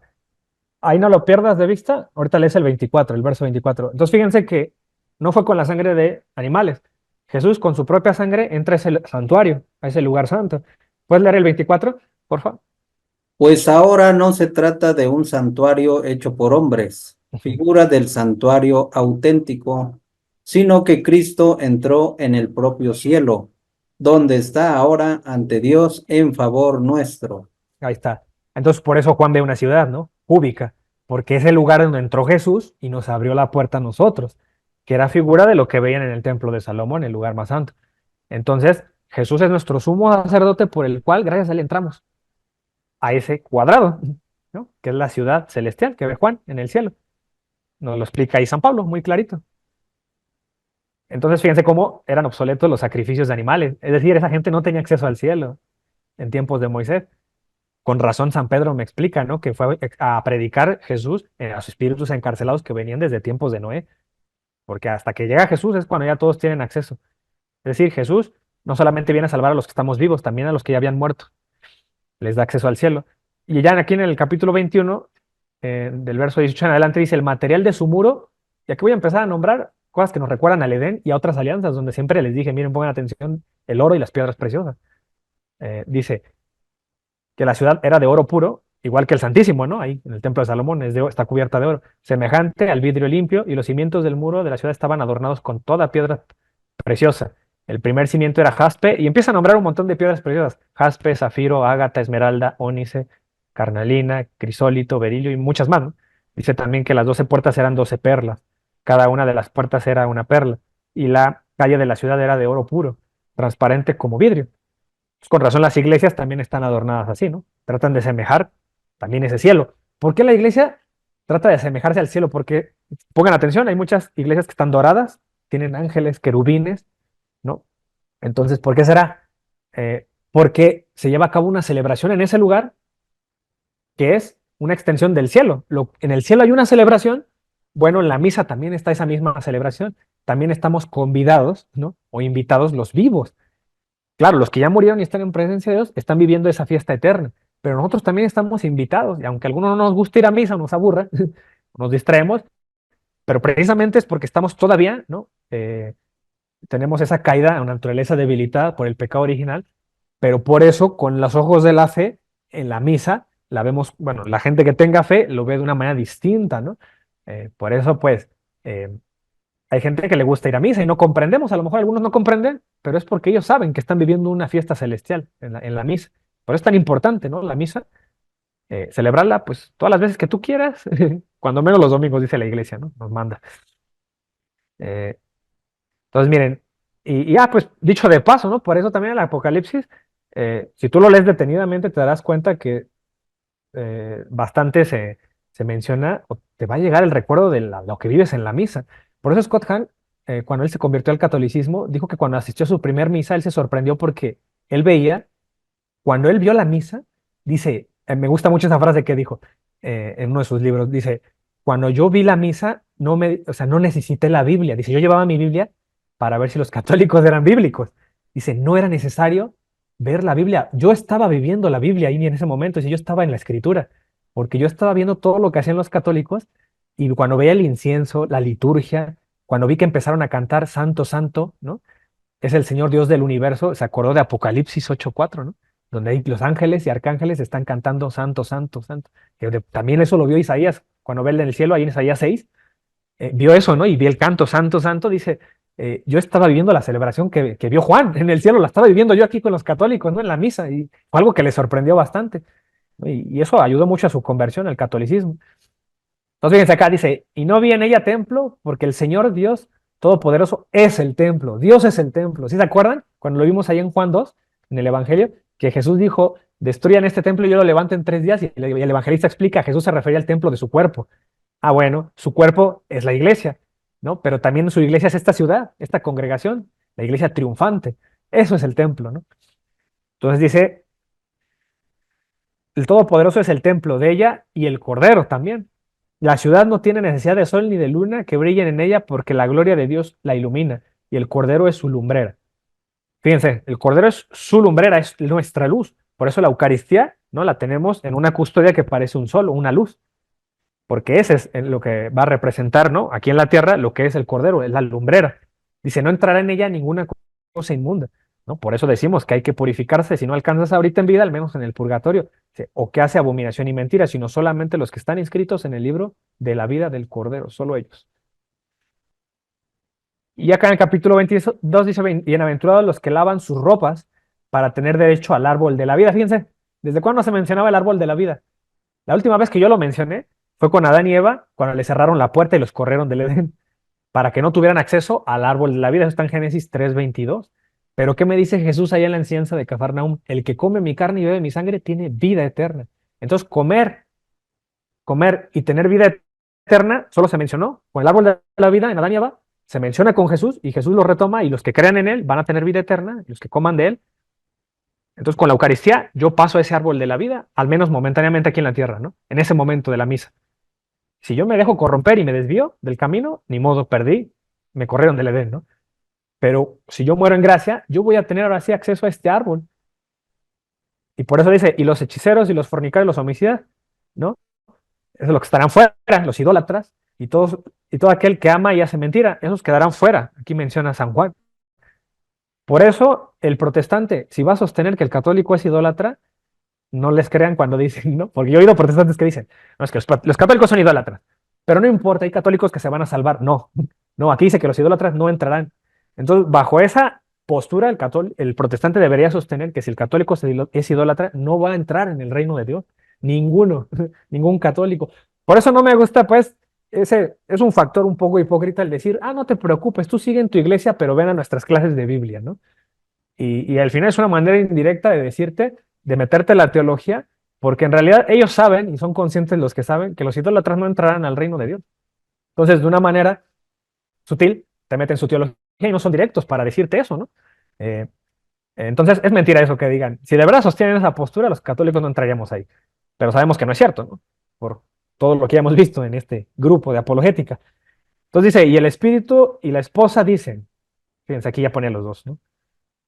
ahí no lo pierdas de vista. Ahorita lees el 24, el verso 24. Entonces fíjense que no fue con la sangre de animales. Jesús con su propia sangre entra a ese santuario, a ese lugar santo. ¿Puedes leer el 24, por favor? Pues ahora no se trata de un santuario hecho por hombres, figura del santuario auténtico, sino que Cristo entró en el propio cielo, donde está ahora ante Dios en favor nuestro. Ahí está. Entonces por eso Juan ve una ciudad, ¿no? Pública, porque es el lugar donde entró Jesús y nos abrió la puerta a nosotros, que era figura de lo que veían en el templo de Salomón, el lugar más santo. Entonces, Jesús es nuestro sumo sacerdote por el cual, gracias a él, entramos a ese cuadrado, ¿no? Que es la ciudad celestial que ve Juan en el cielo. Nos lo explica ahí San Pablo, muy clarito. Entonces, fíjense cómo eran obsoletos los sacrificios de animales. Es decir, esa gente no tenía acceso al cielo en tiempos de Moisés. Con razón, San Pedro me explica, ¿no? Que fue a predicar Jesús a los espíritus encarcelados que venían desde tiempos de Noé. Porque hasta que llega Jesús es cuando ya todos tienen acceso. Es decir, Jesús no solamente viene a salvar a los que estamos vivos, también a los que ya habían muerto. Les da acceso al cielo. Y ya aquí en el capítulo 21, del verso 18 en adelante, dice el material de su muro, y aquí voy a empezar a nombrar cosas que nos recuerdan al Edén y a otras alianzas, donde siempre les dije, miren, pongan atención, el oro y las piedras preciosas. Dice que la ciudad era de oro puro, igual que el Santísimo, ¿no? Ahí en el templo de Salomón está cubierta de oro, semejante al vidrio limpio, y los cimientos del muro de la ciudad estaban adornados con toda piedra preciosa. El primer cimiento era jaspe y empieza a nombrar un montón de piedras preciosas. Jaspe, zafiro, ágata, esmeralda, ónice, carnalina, crisólito, berilio y muchas más, ¿no? Dice también que las 12 puertas eran 12 perlas. Cada una de las puertas era una perla. Y la calle de la ciudad era de oro puro, transparente como vidrio. Pues con razón las iglesias también están adornadas así, ¿no? Tratan de semejar también ese cielo. ¿Por qué la iglesia trata de asemejarse al cielo? Porque, pongan atención, hay muchas iglesias que están doradas, tienen ángeles, querubines, ¿no? Entonces, ¿por qué será? Porque se lleva a cabo una celebración en ese lugar que es una extensión del cielo. En el cielo hay una celebración, bueno, en la misa también está esa misma celebración. También estamos convidados, ¿no? O invitados los vivos. Claro, los que ya murieron y están en presencia de Dios están viviendo esa fiesta eterna, pero nosotros también estamos invitados, y aunque a algunos no nos guste ir a misa o nos aburra, nos distraemos, pero precisamente es porque estamos todavía, ¿no? Tenemos esa caída, una naturaleza debilitada por el pecado original, pero por eso, con los ojos de la fe, en la misa, la vemos, bueno, la gente que tenga fe lo ve de una manera distinta, ¿no? Por eso, pues, eh, hay gente que le gusta ir a misa y no comprendemos, a lo mejor algunos no comprenden, pero es porque ellos saben que están viviendo una fiesta celestial en la misa. Por eso es tan importante, ¿no? La misa, celebrarla, pues, todas las veces que tú quieras, cuando menos los domingos, dice la iglesia, ¿no? Nos manda. Eh, Entonces, miren, pues dicho de paso, ¿no? Por eso también el Apocalipsis, si tú lo lees detenidamente, te darás cuenta que bastante se menciona o te va a llegar el recuerdo de lo que vives en la misa. Por eso Scott Hahn, cuando él se convirtió al catolicismo, dijo que cuando asistió a su primer misa, él se sorprendió porque él veía, cuando él vio la misa, dice, me gusta mucho esa frase que dijo en uno de sus libros, dice, cuando yo vi la misa, o sea, no necesité la Biblia. Dice, yo llevaba mi Biblia para ver si los católicos eran bíblicos. Dice, no era necesario ver la Biblia. Yo estaba viviendo la Biblia ahí en ese momento, dice, yo estaba en la escritura, porque yo estaba viendo todo lo que hacían los católicos y cuando veía el incienso, la liturgia, cuando vi que empezaron a cantar Santo, Santo, ¿no? Es el Señor Dios del universo, se acordó de Apocalipsis 8:4, ¿no? Donde ahí los ángeles y arcángeles están cantando Santo, Santo, Santo. También eso lo vio Isaías, cuando ve en el cielo, ahí en Isaías 6, vio eso, ¿no? Y vi el canto Santo, Santo, dice, yo estaba viviendo la celebración que vio Juan en el cielo, la estaba viviendo yo aquí con los católicos, ¿no? En la misa, y fue algo que le sorprendió bastante, ¿no? Y eso ayudó mucho a su conversión al catolicismo. Entonces, fíjense acá, dice, y no vi en ella templo, porque el Señor Dios Todopoderoso es el templo, Dios es el templo. ¿Sí se acuerdan? Cuando lo vimos ahí en Juan 2, en el Evangelio, que Jesús dijo, destruyan este templo y yo lo levanto en 3 días, y el evangelista explica, Jesús se refería al templo de su cuerpo. Ah, bueno, su cuerpo es la iglesia, ¿no? Pero también su iglesia es esta ciudad, esta congregación, la iglesia triunfante. Eso es el templo, ¿no? Entonces dice, el Todopoderoso es el templo de ella y el Cordero también. La ciudad no tiene necesidad de sol ni de luna que brillen en ella porque la gloria de Dios la ilumina y el Cordero es su lumbrera. Fíjense, el Cordero es su lumbrera, es nuestra luz. Por eso la Eucaristía, ¿no? La tenemos en una custodia que parece un sol, una luz, porque ese es lo que va a representar, ¿no? Aquí en la tierra lo que es el Cordero, es la lumbrera. Dice, no entrará en ella ninguna cosa inmunda, ¿no? Por eso decimos que hay que purificarse, si no alcanzas ahorita en vida, al menos en el purgatorio. Dice, o que hace abominación y mentira, sino solamente los que están inscritos en el libro de la vida del Cordero, solo ellos. Y acá en el capítulo 22 dice, bienaventurados los que lavan sus ropas para tener derecho al árbol de la vida. Fíjense, ¿desde cuándo se mencionaba el árbol de la vida? La última vez que yo lo mencioné fue con Adán y Eva, cuando le cerraron la puerta y los corrieron del Edén, para que no tuvieran acceso al árbol de la vida. Eso está en Génesis 3:22. Pero ¿qué me dice Jesús allá en la enseñanza de Cafarnaúm? El que come mi carne y bebe mi sangre tiene vida eterna. Entonces, comer y tener vida eterna solo se mencionó con el árbol de la vida en Adán y Eva, se menciona con Jesús y Jesús lo retoma y los que crean en él van a tener vida eterna y los que coman de él. Entonces, con la Eucaristía yo paso a ese árbol de la vida, al menos momentáneamente aquí en la tierra, ¿no? En ese momento de la misa. Si yo me dejo corromper y me desvío del camino, ni modo, perdí, me corrieron del Edén, ¿no? Pero si yo muero en gracia, yo voy a tener ahora sí acceso a este árbol. Y por eso dice, y los hechiceros y los fornicarios y los homicidas, ¿no? Eso es lo que estarán fuera, los idólatras, y todo aquel que ama y hace mentira, esos quedarán fuera. Aquí menciona San Juan. Por eso, el protestante, si va a sostener que el católico es idólatra, no les crean cuando dicen, ¿no? Porque yo he oído protestantes que dicen, no, es que los católicos son idólatras, pero no importa, hay católicos que se van a salvar. No, no, aquí dice que los idólatras no entrarán. Entonces, bajo esa postura, el protestante debería sostener que si el católico es idólatra, no va a entrar en el reino de Dios. Ninguno, ningún católico. Por eso no me gusta, pues, ese es un factor un poco hipócrita el decir, no te preocupes, tú sigue en tu iglesia, pero ven a nuestras clases de Biblia, ¿no? Y al final es una manera indirecta de decirte, de meterte en la teología, porque en realidad ellos saben, y son conscientes los que saben, que los idólatras no entrarán al reino de Dios. Entonces, de una manera sutil, te meten su teología y no son directos para decirte eso, ¿no? Eh, entonces, es mentira eso que digan. Si de verdad sostienen esa postura, los católicos no entraríamos ahí. Pero sabemos que no es cierto, ¿no? Por todo lo que ya hemos visto en este grupo de apologética. Entonces dice, y el espíritu y la esposa dicen, fíjense, aquí ya pone los dos, ¿no?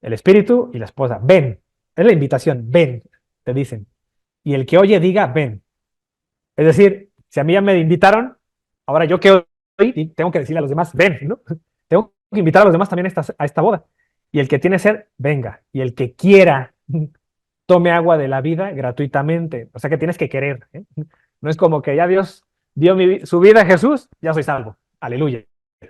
El espíritu y la esposa, ven. Es la invitación, ven, te dicen. Y el que oye diga, ven. Es decir, si a mí ya me invitaron, ahora yo que hoy tengo que decirle a los demás, ven, ¿no? Tengo que invitar a los demás también a esta boda. Y el que tiene sed, venga. Y el que quiera, tome agua de la vida gratuitamente. O sea que tienes que querer, ¿eh? No es como que ya Dios dio su vida a Jesús, ya soy salvo. Aleluya.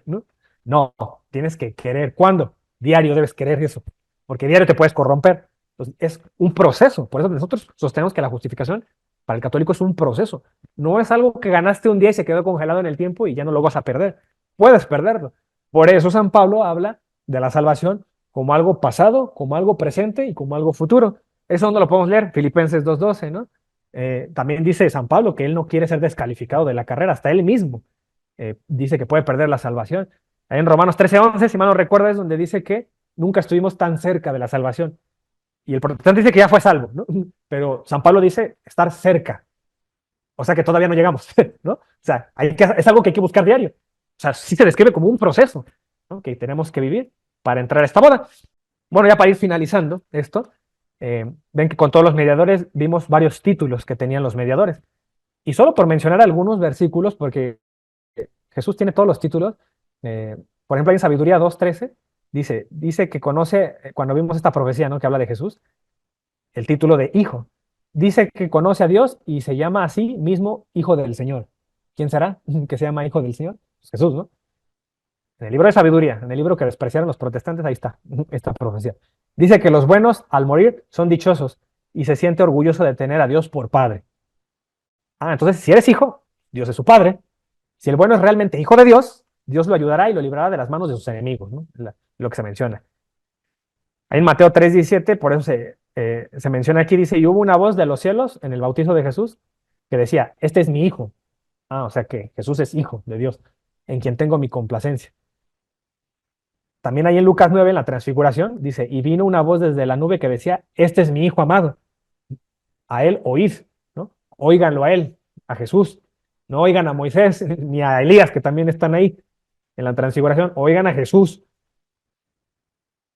¿No? No, tienes que querer. ¿Cuándo? Diario debes querer eso, porque diario te puedes corromper. Entonces, es un proceso. Por eso nosotros sostenemos que la justificación para el católico es un proceso. No es algo que ganaste un día y se quedó congelado en el tiempo y ya no lo vas a perder. Puedes perderlo. Por eso San Pablo habla de la salvación como algo pasado, como algo presente y como algo futuro. Eso no lo podemos leer, Filipenses 2:12, ¿no? También dice San Pablo que él no quiere ser descalificado de la carrera, hasta él mismo dice que puede perder la salvación. Ahí en Romanos 13:11, si mal no recuerdo, es donde dice que nunca estuvimos tan cerca de la salvación. Y el protestante dice que ya fue salvo, ¿no? Pero San Pablo dice estar cerca. O sea que todavía no llegamos, ¿no? O sea, es algo que hay que buscar diario. O sea, sí se describe como un proceso, ¿no? Que tenemos que vivir para entrar a esta boda. Bueno, ya para ir finalizando esto, ven que con todos los mediadores vimos varios títulos que tenían los mediadores. Y solo por mencionar algunos versículos, porque Jesús tiene todos los títulos. Por ejemplo, en Sabiduría 2:13 dice que conoce, cuando vimos esta profecía, ¿no? Que habla de Jesús, el título de hijo. Dice que conoce a Dios y se llama a sí mismo hijo del Señor. ¿Quién será que se llama hijo del Señor? Pues Jesús, ¿no? En el libro de Sabiduría, en el libro que despreciaron los protestantes, ahí está esta profecía. Dice que los buenos al morir son dichosos y se siente orgulloso de tener a Dios por padre. Entonces, si eres hijo, Dios es su padre. Si el bueno es realmente hijo de Dios, Dios lo ayudará y lo librará de las manos de sus enemigos, ¿no? Lo que se menciona. Ahí en Mateo 3:17, por eso se menciona aquí, dice, y hubo una voz de los cielos en el bautizo de Jesús que decía, este es mi hijo. O sea que Jesús es hijo de Dios, en quien tengo mi complacencia. También ahí en Lucas 9, en la transfiguración, dice, y vino una voz desde la nube que decía, este es mi hijo amado. a él oíd, ¿no? Óiganlo a él, a Jesús. No oigan a Moisés ni a Elías, que también están ahí en la transfiguración, oigan a Jesús,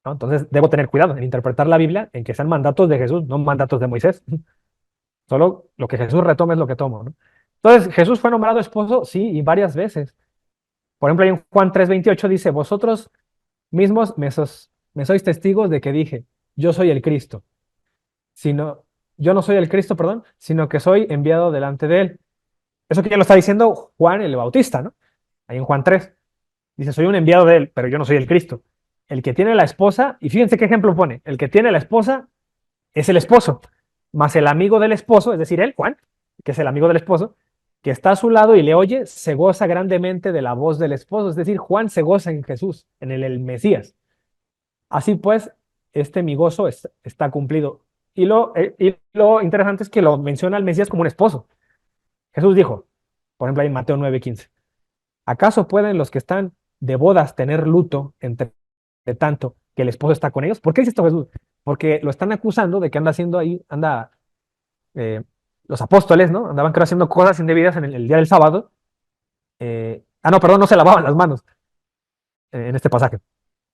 ¿no? Entonces debo tener cuidado en interpretar la Biblia en que sean mandatos de Jesús, no mandatos de Moisés. Solo lo que Jesús retome es lo que tomo, ¿no? Entonces, ¿Jesús fue nombrado esposo? Sí, y varias veces. Por ejemplo, en Juan 3:28 dice, vosotros mismos me sois testigos de que dije, yo soy el Cristo, sino, yo no soy el Cristo, perdón, sino que soy enviado delante de él. Eso que ya lo está diciendo Juan el Bautista, ¿no? Ahí en Juan 3. Dice, soy un enviado de él, pero yo no soy el Cristo. El que tiene la esposa, y fíjense qué ejemplo pone, el que tiene la esposa es el esposo, más el amigo del esposo, es decir, él, Juan, que es el amigo del esposo, que está a su lado y le oye, se goza grandemente de la voz del esposo, es decir, Juan se goza en Jesús, en el Mesías. Así pues, este mi gozo está cumplido. Y lo interesante es que lo menciona al Mesías como un esposo. Jesús dijo, por ejemplo, ahí en Mateo 9:15, ¿acaso pueden los que están de bodas tener luto entre tanto que el esposo está con ellos? ¿Por qué dice esto Jesús? Porque lo están acusando de que anda haciendo ahí, eh, los apóstoles, ¿no? Andaban creo haciendo cosas indebidas en el día del sábado. No, perdón, no se lavaban las manos en este pasaje.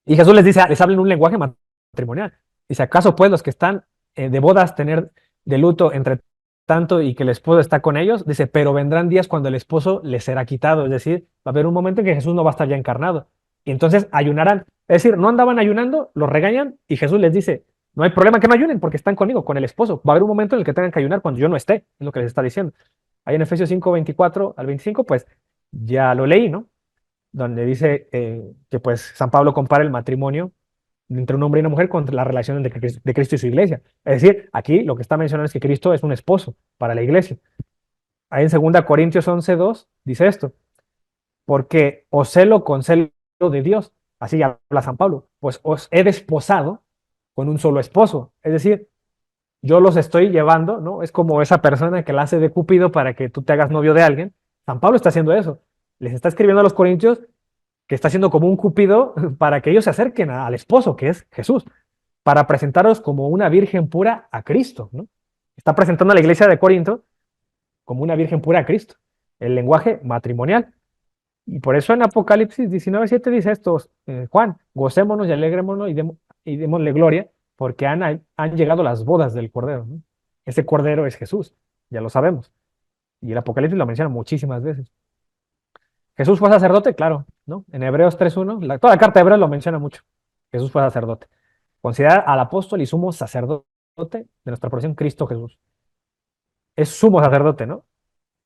Y Jesús les dice, les habla en un lenguaje matrimonial. Dice, ¿acaso pues los que están de bodas tener de luto entre tanto y que el esposo está con ellos? Dice, pero vendrán días cuando el esposo les será quitado. Es decir, va a haber un momento en que Jesús no va a estar ya encarnado. Y entonces ayunarán. Es decir, no andaban ayunando, los regañan y Jesús les dice, no hay problema que no ayunen porque están conmigo, con el esposo. Va a haber un momento en el que tengan que ayunar cuando yo no esté, es lo que les está diciendo. Ahí en Efesios 5:24 al 25, pues ya lo leí, ¿no? Donde dice que pues San Pablo compara el matrimonio entre un hombre y una mujer contra la relación de Cristo y su iglesia. Es decir, aquí lo que está mencionando es que Cristo es un esposo para la iglesia. Ahí en 2 Corintios 11:2 dice esto, porque os celo con celo de Dios, así habla San Pablo, pues os he desposado con un solo esposo. Es decir, yo los estoy llevando, ¿no? Es como esa persona que la hace de Cupido para que tú te hagas novio de alguien. San Pablo está haciendo eso. Les está escribiendo a los corintios que está haciendo como un cupido para que ellos se acerquen al esposo, que es Jesús, para presentaros como una virgen pura a Cristo, ¿no? Está presentando a la iglesia de Corinto como una virgen pura a Cristo, el lenguaje matrimonial. Y por eso en Apocalipsis 19:7 dice esto, Juan, gocémonos y alegrémonos y démosle gloria, porque han llegado las bodas del Cordero, ¿no? Ese Cordero es Jesús, ya lo sabemos. Y el Apocalipsis lo menciona muchísimas veces. Jesús fue sacerdote, claro, ¿no? En Hebreos 3:1, toda la carta de Hebreos lo menciona mucho. Jesús fue sacerdote. Considera al apóstol y sumo sacerdote de nuestra profesión, Cristo Jesús. Es sumo sacerdote, ¿no?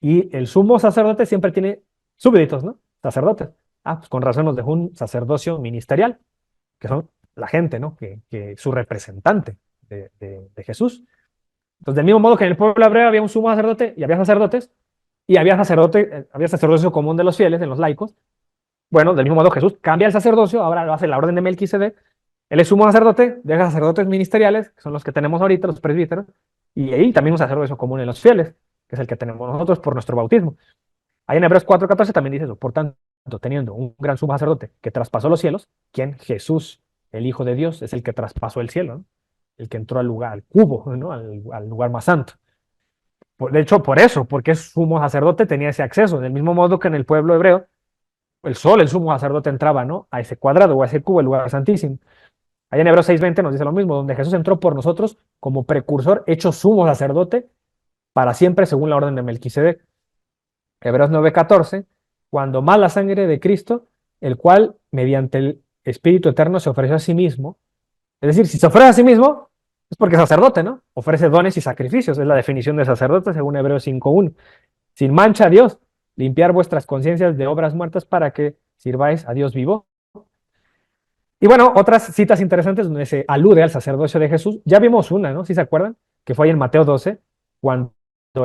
Y el sumo sacerdote siempre tiene súbditos, ¿no? Sacerdotes. Pues con razón nos dejó un sacerdocio ministerial, que son la gente, ¿no? Que su representante de Jesús. Entonces, del mismo modo que en el pueblo hebreo había un sumo sacerdote y había sacerdotes, y había sacerdocio común de los fieles, de los laicos. Bueno, del mismo modo Jesús cambia el sacerdocio, ahora lo hace la orden de Melquisedec. Él es sumo sacerdote, deja sacerdotes ministeriales, que son los que tenemos ahorita, los presbíteros, y ahí también un sacerdocio común en los fieles, que es el que tenemos nosotros por nuestro bautismo. Ahí en Hebreos 4:14 también dice eso. Por tanto, teniendo un gran sumo sacerdote que traspasó los cielos, ¿quién? Jesús, el Hijo de Dios, es el que traspasó el cielo, ¿no? El que entró al lugar, al cubo, ¿no? Al lugar más santo. De hecho, por eso, porque es sumo sacerdote, tenía ese acceso. Del mismo modo que en el pueblo hebreo, el sumo sacerdote entraba, ¿no? A ese cuadrado o a ese cubo, el lugar santísimo. Allá en Hebreos 6:20 nos dice lo mismo, donde Jesús entró por nosotros como precursor, hecho sumo sacerdote para siempre según la orden de Melquisedec. Hebreos 9:14, cuando más la sangre de Cristo, el cual mediante el Espíritu Eterno se ofreció a sí mismo. Es decir, si se ofrece a sí mismo, es porque es sacerdote, ¿no? Ofrece dones y sacrificios, es la definición de sacerdote según Hebreos 5:1. Sin mancha a Dios, limpiar vuestras conciencias de obras muertas para que sirváis a Dios vivo. Y bueno, otras citas interesantes donde se alude al sacerdocio de Jesús. Ya vimos una, ¿no? ¿Sí se acuerdan? Que fue ahí en Mateo 12, cuando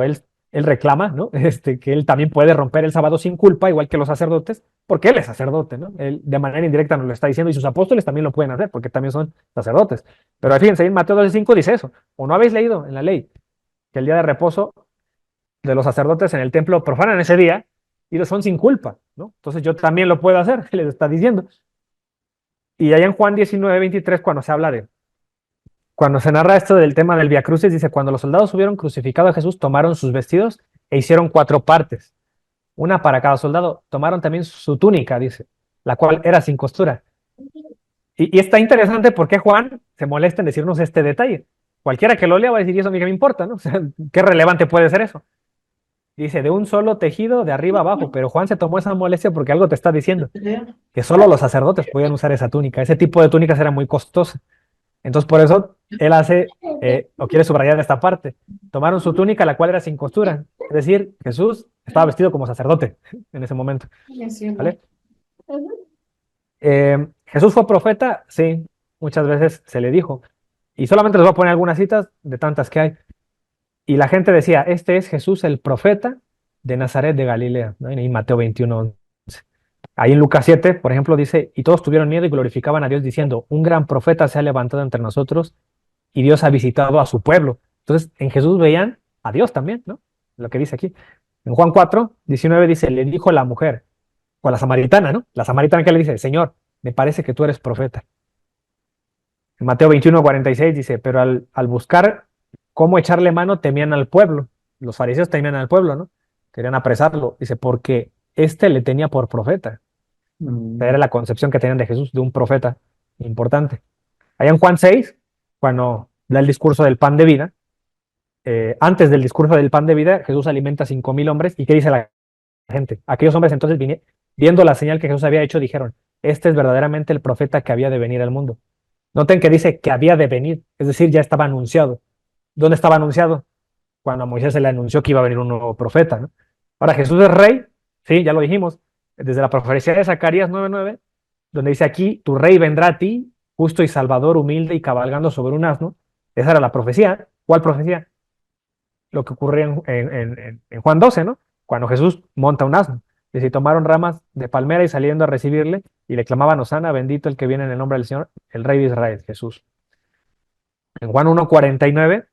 él reclama, ¿no? Que él también puede romper el sábado sin culpa, igual que los sacerdotes, porque él es sacerdote, ¿no? Él de manera indirecta nos lo está diciendo y sus apóstoles también lo pueden hacer, porque también son sacerdotes. Pero fíjense, en Mateo 12:5 dice eso. ¿O no habéis leído en la ley que el día de reposo de los sacerdotes en el templo profanan ese día y son sin culpa, ¿no? Entonces yo también lo puedo hacer, les está diciendo. Y allá en Juan 19:23, cuando se habla cuando se narra esto del tema del Vía Crucis, dice, cuando los soldados hubieron crucificado a Jesús, tomaron sus vestidos e hicieron 4 partes, una para cada soldado. Tomaron también su túnica, dice, la cual era sin costura. Y está interesante porque Juan se molesta en decirnos este detalle. Cualquiera que lo lea va a decir, ¿y eso a mí qué me importa? ¿No? O sea, ¿qué relevante puede ser eso? Dice, de un solo tejido de arriba abajo, pero Juan se tomó esa molestia porque algo te está diciendo, que solo los sacerdotes podían usar esa túnica. Ese tipo de túnicas era muy costosa. Entonces, por eso él hace, o quiere subrayar esta parte. Tomaron su túnica, la cual era sin costura. Es decir, Jesús estaba vestido como sacerdote en ese momento. ¿Vale? ¿Jesús fue profeta? Sí, muchas veces se le dijo. Y solamente les voy a poner algunas citas de tantas que hay. Y la gente decía, este es Jesús el profeta de Nazaret de Galilea, ¿no? En Mateo 21. Ahí en Lucas 7, por ejemplo, dice, y todos tuvieron miedo y glorificaban a Dios diciendo, un gran profeta se ha levantado entre nosotros y Dios ha visitado a su pueblo. Entonces, en Jesús veían a Dios también, ¿no? Lo que dice aquí. En Juan 4, 19 dice, le dijo la mujer, o la samaritana, ¿no? La samaritana que le dice, Señor, me parece que tú eres profeta. En Mateo 21, 46 dice, pero al buscar cómo echarle mano, temían al pueblo. Los fariseos temían al pueblo, ¿no? Querían apresarlo. Dice, porque éste le tenía por profeta. O sea, era la concepción que tenían de Jesús, de un profeta importante. Allá en Juan 6, cuando da el discurso del pan de vida, antes del discurso del pan de vida, Jesús alimenta a 5,000 hombres. ¿Y qué dice la gente? Aquellos hombres entonces, viendo la señal que Jesús había hecho, dijeron, este es verdaderamente el profeta que había de venir al mundo. Noten que dice que había de venir, es decir, ya estaba anunciado. ¿Dónde estaba anunciado? Cuando a Moisés se le anunció que iba a venir un nuevo profeta, ¿no? Ahora, Jesús es rey, sí, ya lo dijimos, desde la profecía de Zacarías 9:9, donde dice aquí, tu rey vendrá a ti, justo y salvador, humilde y cabalgando sobre un asno. Esa era la profecía. ¿Cuál profecía? Lo que ocurre en Juan 12, ¿no? Cuando Jesús monta un asno. Y si tomaron ramas de palmera y saliendo a recibirle, y le clamaban, Hosana, bendito el que viene en el nombre del Señor, el Rey de Israel, Jesús. En Juan 1:49,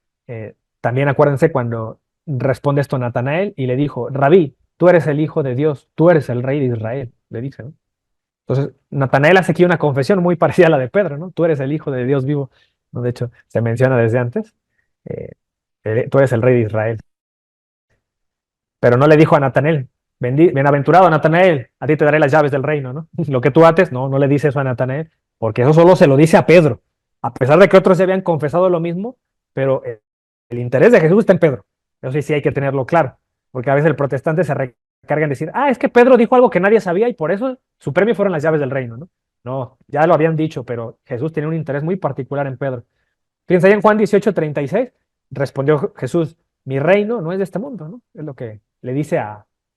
también acuérdense cuando responde esto a Natanael y le dijo, Rabí, tú eres el Hijo de Dios, tú eres el Rey de Israel, le dice, ¿no? Entonces, Natanael hace aquí una confesión muy parecida a la de Pedro, ¿no? Tú eres el Hijo de Dios vivo, ¿no? De hecho, se menciona desde antes, eh, tú eres el Rey de Israel. Pero no le dijo a Natanael, bienaventurado Natanael, a ti te daré las llaves del reino, ¿no? Lo que tú ates, no le dice eso a Natanael, porque eso solo se lo dice a Pedro, a pesar de que otros se habían confesado lo mismo, pero el interés de Jesús está en Pedro. Eso sí, sí hay que tenerlo claro, porque a veces el protestante se recarga en decir, es que Pedro dijo algo que nadie sabía y por eso su premio fueron las llaves del reino, ¿no? No, ya lo habían dicho, pero Jesús tenía un interés muy particular en Pedro. Fíjense, ahí en Juan 18:36 respondió Jesús, mi reino no es de este mundo, ¿no? Es lo que le dice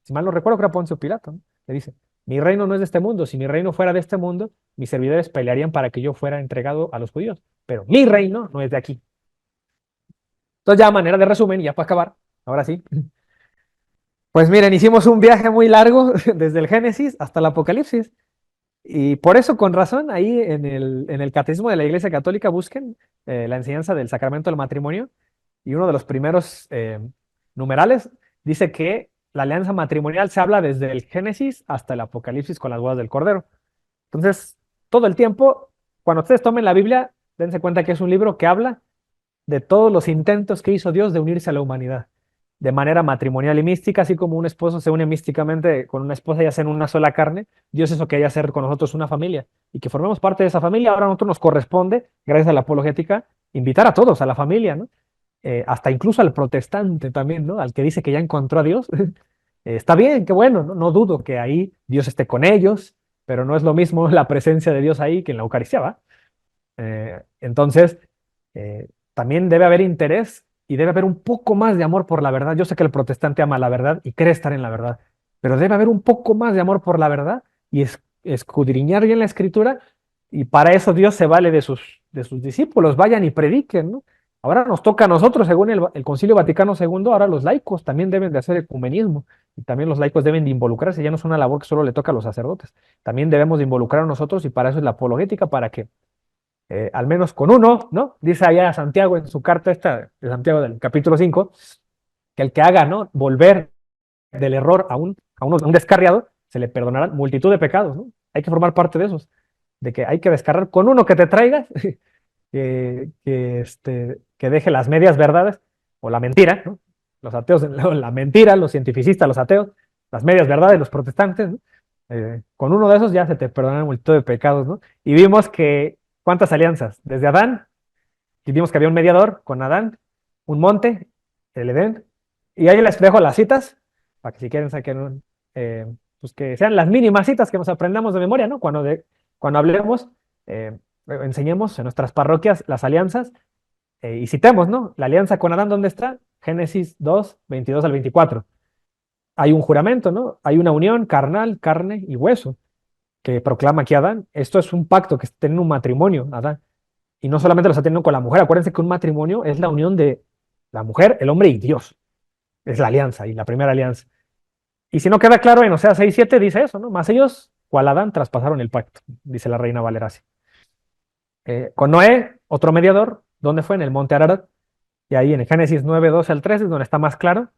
si mal no recuerdo, creo que a Poncio Pilato, ¿no? Le dice, mi reino no es de este mundo, si mi reino fuera de este mundo, mis servidores pelearían para que yo fuera entregado a los judíos, pero mi reino no es de aquí. Entonces ya a manera de resumen, y ya para acabar, ahora sí, pues miren, hicimos un viaje muy largo desde el Génesis hasta el Apocalipsis. Y por eso, con razón, ahí en el Catecismo de la Iglesia Católica busquen la enseñanza del sacramento del matrimonio y uno de los primeros numerales dice que la alianza matrimonial se habla desde el Génesis hasta el Apocalipsis con las bodas del Cordero. Entonces, todo el tiempo, cuando ustedes tomen la Biblia, dense cuenta que es un libro que habla de todos los intentos que hizo Dios de unirse a la humanidad de manera matrimonial y mística, así como un esposo se une místicamente con una esposa y hacen una sola carne, Dios es lo que hay que hacer con nosotros una familia y que formemos parte de esa familia. Ahora a nosotros nos corresponde, gracias a la apologética, invitar a todos, a la familia, ¿no? Hasta incluso al protestante también, ¿no? Al que dice que ya encontró a Dios. Está bien, qué bueno, ¿no? No dudo que ahí Dios esté con ellos, pero no es lo mismo la presencia de Dios ahí que en la Eucaristía, ¿va? Entonces, también debe haber interés y debe haber un poco más de amor por la verdad. Yo sé que el protestante ama la verdad y cree estar en la verdad, pero debe haber un poco más de amor por la verdad y escudriñar bien la escritura, y para eso Dios se vale de sus discípulos, vayan y prediquen, ¿no? Ahora nos toca a nosotros, según el Concilio Vaticano II, ahora los laicos también deben de hacer ecumenismo y también los laicos deben de involucrarse, ya no es una labor que solo le toca a los sacerdotes, también debemos de involucrar a nosotros y para eso es la apologética, para que al menos con uno, ¿no? Dice allá Santiago en su carta esta de Santiago del capítulo 5, que el que haga, ¿no? Volver del error a un descarriado, se le perdonarán multitud de pecados, ¿no? Hay que formar parte de esos, de que hay que descargar con uno que te traigas, que deje las medias verdades o la mentira, ¿no? Los ateos, la mentira, los cientificistas, los ateos, las medias verdades, los protestantes, ¿no? Con uno de esos ya se te perdonan multitud de pecados, ¿no? Y vimos que, ¿cuántas alianzas? Desde Adán, y vimos que había un mediador con Adán, un monte, el Edén, y ahí les dejo las citas, para que si quieren saquen pues que sean las mínimas citas que nos aprendamos de memoria, ¿no? Cuando hablemos, enseñemos en nuestras parroquias las alianzas y citemos, ¿no? La alianza con Adán, ¿dónde está? Génesis 2, 22 al 24. Hay un juramento, ¿no? Hay una unión carnal, carne y hueso que proclama aquí Adán. Esto es un pacto que tiene un matrimonio, Adán. Y no solamente lo está teniendo con la mujer. Acuérdense que un matrimonio es la unión de la mujer, el hombre y Dios. Es la alianza y la primera alianza. Y si no queda claro en Oseas 6:7 dice eso, ¿no? Más ellos, cual Adán, traspasaron el pacto, dice la reina Valera. Con Noé, otro mediador, ¿dónde fue? En el monte Ararat. Y ahí en Génesis 9:12 al 13 es donde está más claro.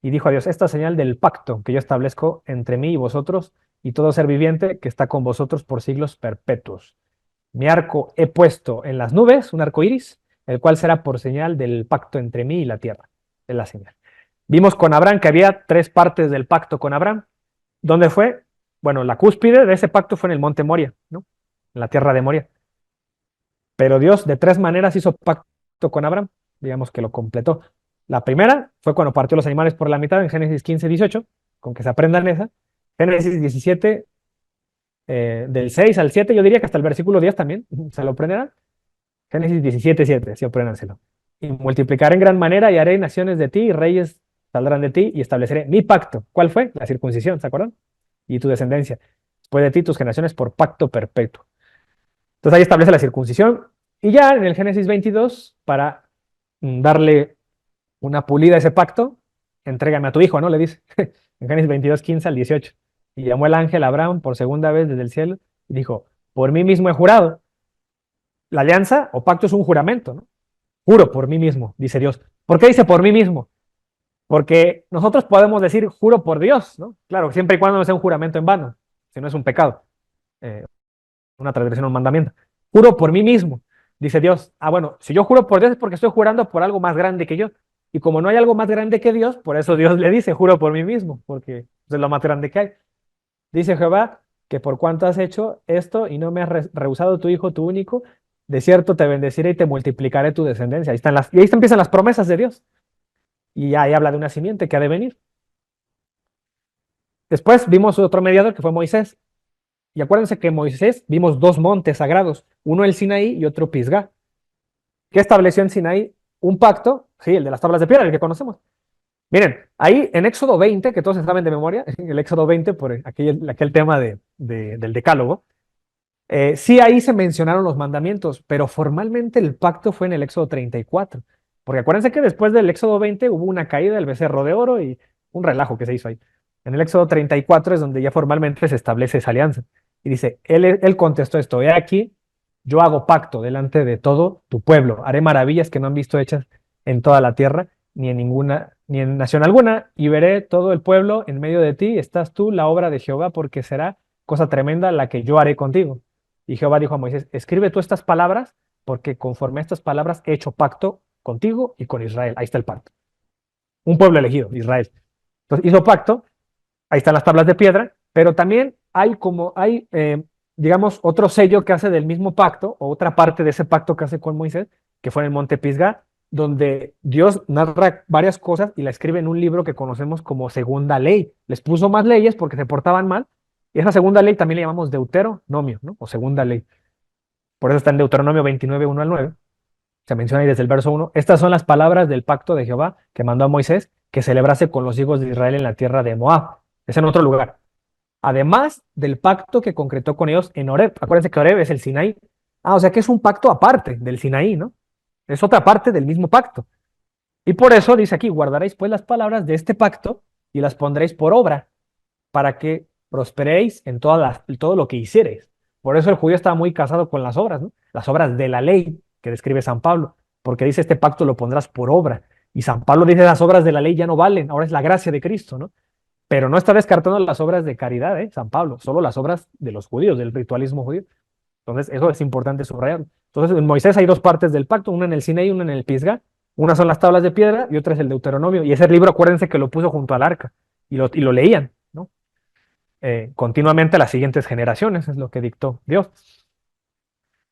Y dijo a Dios, esta señal del pacto que yo establezco entre mí y vosotros y todo ser viviente que está con vosotros por siglos perpetuos. Mi arco he puesto en las nubes, un arco iris, el cual será por señal del pacto entre mí y la tierra. Es la señal. Vimos con Abraham que había tres partes del pacto con Abraham. ¿Dónde fue? Bueno, la cúspide de ese pacto fue en el monte Moria, ¿no? En la tierra de Moria. Pero Dios de tres maneras hizo pacto con Abraham, digamos que lo completó. La primera fue cuando partió los animales por la mitad en Génesis 15:18, con que se aprendan esa. Génesis 17, del 6 al 7, yo diría que hasta el versículo 10 también, se lo aprenderán. Génesis 17:7, sí, apréndanselo. Y multiplicaré en gran manera y haré naciones de ti y reyes saldrán de ti y estableceré mi pacto. ¿Cuál fue? La circuncisión, ¿se acuerdan? Y tu descendencia. Después de ti, tus generaciones por pacto perpetuo. Entonces ahí establece la circuncisión. Y ya en el Génesis 22, para darle una pulida a ese pacto, entrégame a tu hijo, ¿no? Le dice. En Génesis 22, 15 al 18. Y llamó el ángel a Abraham por segunda vez desde el cielo y dijo, por mí mismo he jurado. La alianza o pacto es un juramento, ¿no? Juro por mí mismo, dice Dios. ¿Por qué dice por mí mismo? Porque nosotros podemos decir juro por Dios, ¿no? Claro, siempre y cuando no sea un juramento en vano, si no es un pecado, eh, una transgresión, un mandamiento. Juro por mí mismo, dice Dios. Ah, bueno, si yo juro por Dios es porque estoy jurando por algo más grande que yo. Y como no hay algo más grande que Dios, por eso Dios le dice, juro por mí mismo, porque es lo más grande que hay. Dice Jehová, que por cuanto has hecho esto y no me has rehusado tu hijo, tu único, de cierto te bendeciré y te multiplicaré tu descendencia. Y ahí empiezan las promesas de Dios. Y ahí habla de una simiente que ha de venir. Después vimos otro mediador que fue Moisés. Y acuérdense que Moisés vimos dos montes sagrados, uno el Sinaí y otro Pisgá. ¿Qué estableció en Sinaí? Un pacto, sí, el de las tablas de piedra, el que conocemos. Miren, ahí en Éxodo 20, que todos saben de memoria, el Éxodo 20, por aquel tema del decálogo, sí ahí se mencionaron los mandamientos, pero formalmente el pacto fue en el Éxodo 34. Porque acuérdense que después del Éxodo 20 hubo una caída del becerro de oro y un relajo que se hizo ahí. En el Éxodo 34 es donde ya formalmente se establece esa alianza. Y dice, él contestó esto, he aquí, yo hago pacto delante de todo tu pueblo, haré maravillas que no han visto hechas en toda la tierra, ni en nación alguna, y veré todo el pueblo en medio de ti, estás tú, la obra de Jehová, porque será cosa tremenda la que yo haré contigo. Y Jehová dijo a Moisés, escribe tú estas palabras, porque conforme a estas palabras he hecho pacto contigo y con Israel. Ahí está el pacto. Un pueblo elegido, Israel. Entonces hizo pacto, ahí están las tablas de piedra, pero también digamos, otro sello que hace del mismo pacto, o otra parte de ese pacto que hace con Moisés, que fue en el monte Pisgah, donde Dios narra varias cosas y la escribe en un libro que conocemos como segunda ley. Les puso más leyes porque se portaban mal, y esa segunda ley también le llamamos Deuteronomio, ¿no? O segunda ley. Por eso está en Deuteronomio 29, 1 al 9. Se menciona ahí desde el verso 1. Estas son las palabras del pacto de Jehová que mandó a Moisés que celebrase con los hijos de Israel en la tierra de Moab. Es en otro lugar. Además del pacto que concretó con ellos en Horeb. Acuérdense que Horeb es el Sinaí. Ah, o sea que es un pacto aparte del Sinaí, ¿no? Es otra parte del mismo pacto. Y por eso dice aquí, guardaréis pues las palabras de este pacto y las pondréis por obra para que prosperéis en todo lo que hiciereis. Por eso el judío estaba muy casado con las obras, ¿no? Las obras de la ley que describe San Pablo, porque dice este pacto lo pondrás por obra. Y San Pablo dice las obras de la ley ya no valen, ahora es la gracia de Cristo, ¿no? Pero no está descartando las obras de caridad, San Pablo, solo las obras de los judíos, del ritualismo judío. Entonces, eso es importante subrayarlo. Entonces, en Moisés hay dos partes del pacto, una en el Sinaí y una en el Pisgah. Una son las tablas de piedra y otra es el Deuteronomio. Y ese libro, acuérdense que lo puso junto al arca y lo leían, ¿no? Continuamente a las siguientes generaciones, es lo que dictó Dios.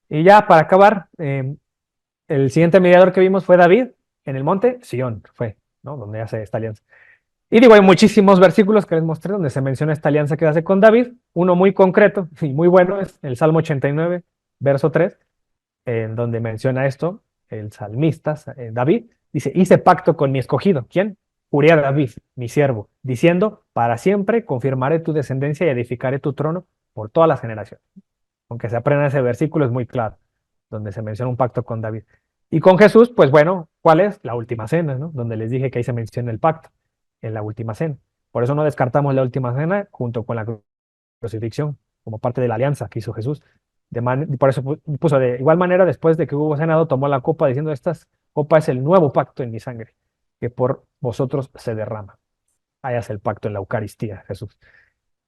Y ya para acabar, el siguiente mediador que vimos fue David en el monte Sión, fue, ¿no? Donde hace esta alianza. Y digo, hay muchísimos versículos que les mostré donde se menciona esta alianza que hace con David. Uno muy concreto y muy bueno es el Salmo 89, verso 3, en donde menciona esto, el salmista David, dice, hice pacto con mi escogido. ¿Quién? Uría David, mi siervo, diciendo, para siempre confirmaré tu descendencia y edificaré tu trono por todas las generaciones. Aunque se aprenda ese versículo, es muy claro, donde se menciona un pacto con David. Y con Jesús, pues bueno, ¿cuál es? La última cena, ¿no? Donde les dije que ahí se menciona el pacto, en la última cena. Por eso no descartamos la última cena junto con la crucifixión, como parte de la alianza que hizo Jesús. Por eso puso de igual manera, después de que hubo cenado, tomó la copa diciendo, esta copa es el nuevo pacto en mi sangre, que por vosotros se derrama. Hayas el pacto en la Eucaristía, Jesús.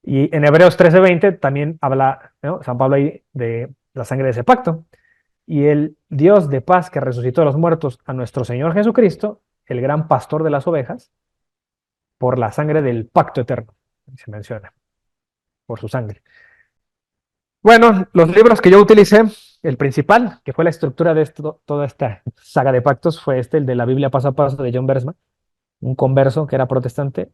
Y en Hebreos 13:20 también habla, ¿no? San Pablo ahí de la sangre de ese pacto. Y el Dios de paz que resucitó a los muertos a nuestro Señor Jesucristo, el gran pastor de las ovejas, por la sangre del pacto eterno, se menciona, por su sangre. Bueno, los libros que yo utilicé, el principal, que fue la estructura de toda esta saga de pactos, fue el de la Biblia paso a paso de John Bersma, un converso que era protestante,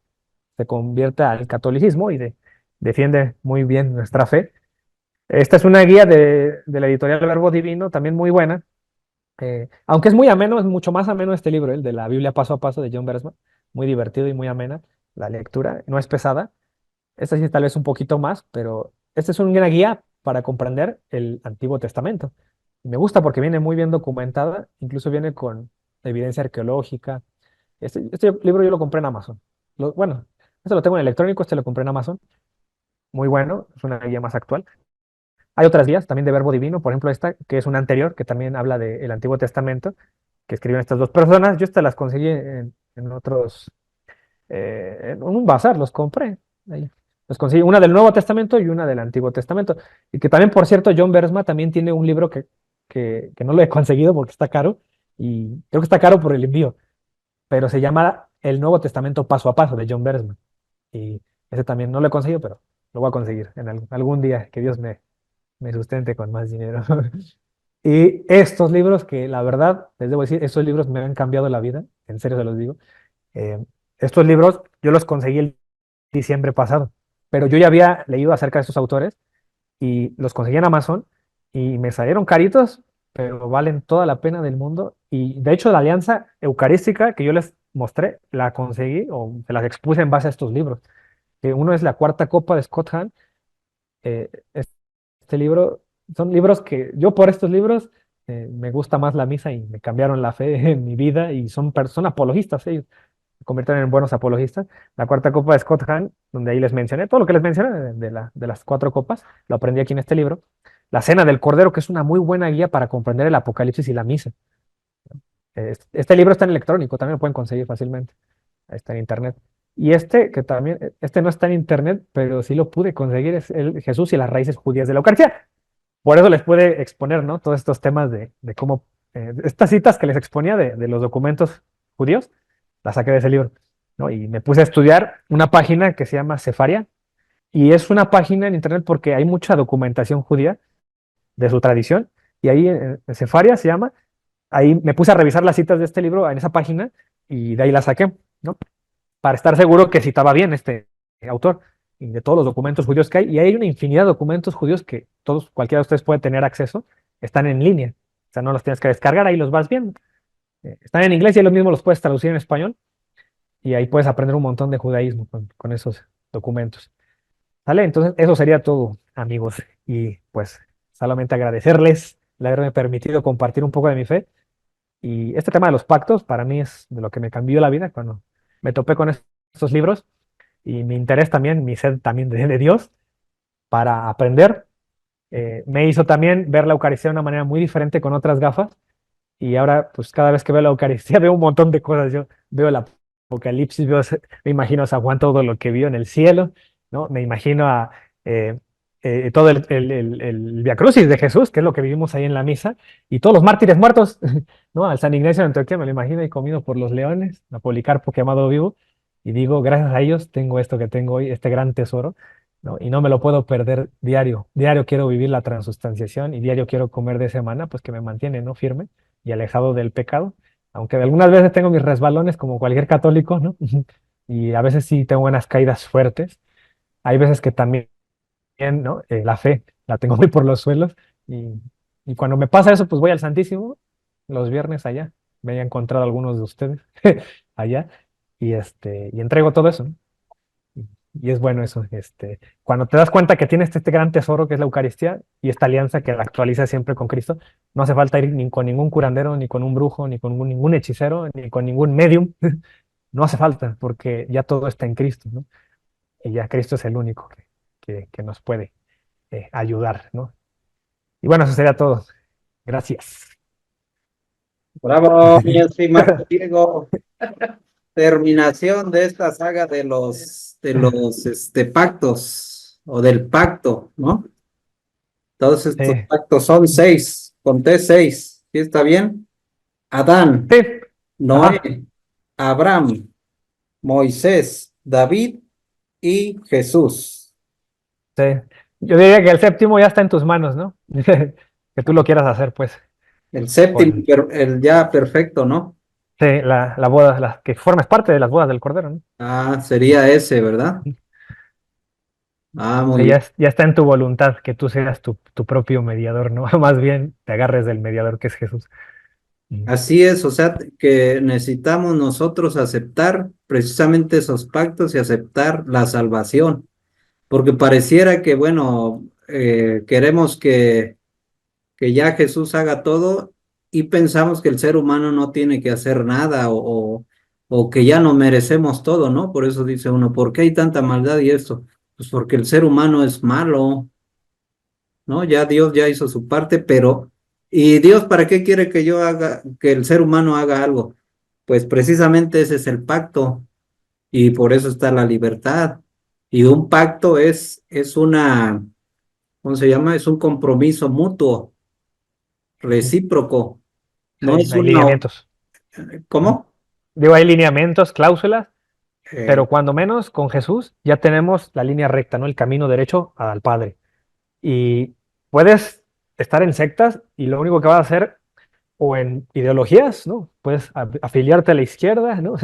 se convierte al catolicismo y defiende muy bien nuestra fe. Esta es una guía de la editorial Verbo Divino, también muy buena. Aunque es muy ameno, es mucho más ameno este libro, el de la Biblia paso a paso de John Bersma. Muy divertido y muy amena la lectura, no es pesada. Esta sí tal vez un poquito más, pero esta es una guía para comprender el Antiguo Testamento. Y me gusta porque viene muy bien documentada, incluso viene con evidencia arqueológica. Este libro yo lo compré en Amazon. Bueno, este lo tengo en electrónico, este lo compré en Amazon. Muy bueno, es una guía más actual. Hay otras guías también de Verbo Divino, por ejemplo esta, que es una anterior, que también habla del Antiguo Testamento, que escribieron estas dos personas. Yo estas las conseguí en otros, en un bazar, los compré. Ahí. Los conseguí, una del Nuevo Testamento y una del Antiguo Testamento. Y que también, por cierto, John Bersma también tiene un libro que no lo he conseguido porque está caro, y creo que está caro por el envío, pero se llama El Nuevo Testamento Paso a Paso de John Bersma. Y ese también no lo he conseguido, pero lo voy a conseguir en algún día que Dios me sustente con más dinero. Y estos libros que la verdad, les debo decir, estos libros me han cambiado la vida, en serio se los digo. Eh, Estos libros yo los conseguí el diciembre pasado, pero yo ya había leído acerca de estos autores y los conseguí en Amazon y me salieron caritos, pero valen toda la pena del mundo. Y de hecho la alianza eucarística que yo les mostré, la conseguí o se las expuse en base a estos libros. Que uno es La Cuarta Copa de Scott Hahn. eh, este libro, son libros que yo por estos libros me gusta más la misa y me cambiaron la fe en mi vida y son apologistas ellos, se convierten en buenos apologistas. La Cuarta Copa de Scott Hahn, donde ahí les mencioné, todo lo que les mencioné de las cuatro copas, lo aprendí aquí en este libro. La Cena del Cordero, que es una muy buena guía para comprender el Apocalipsis y la misa. Este libro está en electrónico, también lo pueden conseguir fácilmente, está en internet. Y este, que también, este no está en internet, pero sí lo pude conseguir, es el Jesús y las raíces judías de la Eucaristía. Por eso les puede exponer, ¿no? Todos estos temas de cómo, estas citas que les exponía de los documentos judíos, las saqué de ese libro, ¿no? Y me puse a estudiar una página que se llama Cefaria, y es una página en internet porque hay mucha documentación judía de su tradición, y ahí en Cefaria se llama, ahí me puse a revisar las citas de este libro en esa página, y de ahí las saqué, ¿no? Para estar seguro que citaba bien este autor y de todos los documentos judíos que hay. Y hay una infinidad de documentos judíos que todos, cualquiera de ustedes puede tener acceso, están en línea. O sea, no los tienes que descargar, ahí los vas viendo. Están en inglés y lo mismo los puedes traducir en español y ahí puedes aprender un montón de judaísmo con esos documentos. ¿Vale? Entonces, eso sería todo, amigos. Y pues solamente agradecerles el haberme permitido compartir un poco de mi fe. Y este tema de los pactos para mí es de lo que me cambió la vida cuando me topé con estos libros y mi interés también, mi sed también de Dios para aprender. Me hizo también ver la Eucaristía de una manera muy diferente con otras gafas y ahora pues cada vez que veo la Eucaristía veo un montón de cosas. Yo veo el Apocalipsis, me imagino a San Juan todo lo que vio en el cielo, ¿no? Me imagino a todo el Via Crucis de Jesús, que es lo que vivimos ahí en la misa, y todos los mártires muertos, ¿no? Al San Ignacio de Antioquía me lo imagino ahí comido por los leones, a Policarpo quemado vivo, y digo, gracias a ellos tengo esto que tengo hoy, este gran tesoro, ¿no? Y no me lo puedo perder diario. Diario quiero vivir la transustanciación y diario quiero comer de semana, pues que me mantiene, ¿no? Firme y alejado del pecado, aunque algunas veces tengo mis resbalones como cualquier católico, ¿no? Y a veces sí tengo unas caídas fuertes. Hay veces que también, ¿no? La fe la tengo muy por los suelos y cuando me pasa eso, pues voy al Santísimo los viernes allá. Me haya encontrado algunos de ustedes allá y entrego todo eso, ¿no? Y es bueno eso, cuando te das cuenta que tienes este gran tesoro que es la Eucaristía y esta alianza que la actualiza siempre con Cristo, no hace falta ir ni con ningún curandero, ni con un brujo, ni con ningún hechicero, ni con ningún medium, no hace falta, porque ya todo está en Cristo, ¿no? Y ya Cristo es el único que nos puede ayudar, ¿no? Y bueno, eso sería todo. Gracias. Bravo, mi estimado Diego. Terminación de esta saga de los pactos o del pacto, ¿no? Todos estos Sí, pactos son seis, conté seis, ¿sí está bien? sí, Adán, ajá, Noé, Abraham, Moisés, David y Jesús. sí. Yo diría que el séptimo ya está en tus manos, ¿no? Que tú lo quieras hacer, pues, El séptimo, con el ya perfecto, ¿no? sí, la boda, que formes parte de las bodas del Cordero, ¿no? Ah, sería ese, ¿verdad? Ah, muy Sí, bien. ya está en tu voluntad que tú seas tu propio mediador, ¿no? Más bien te agarres del mediador que es Jesús. Mm. Así es, o sea, que necesitamos nosotros aceptar precisamente esos pactos y aceptar la salvación, porque pareciera que, bueno, queremos que ya Jesús haga todo y pensamos que el ser humano no tiene que hacer nada o que ya no merecemos todo, ¿no? Por eso dice uno, ¿por qué hay tanta maldad y esto? Pues porque el ser humano es malo, ¿no? Ya Dios ya hizo su parte, pero ¿y Dios para qué quiere que yo haga, que el ser humano haga algo? Pues precisamente ese es el pacto y por eso está la libertad. Y un pacto es una, ¿cómo se llama? Es un compromiso mutuo, Ujú. recíproco. Sí, No es hay una, lineamientos. Ujú. ¿cómo? Digo, hay lineamientos, cláusulas, Eh, pero cuando menos con Jesús ya tenemos la línea recta, ¿no? El camino derecho al Padre. Y puedes estar en sectas y lo único que vas a hacer, o en ideologías, ¿no? Puedes afiliarte a la izquierda, ¿no?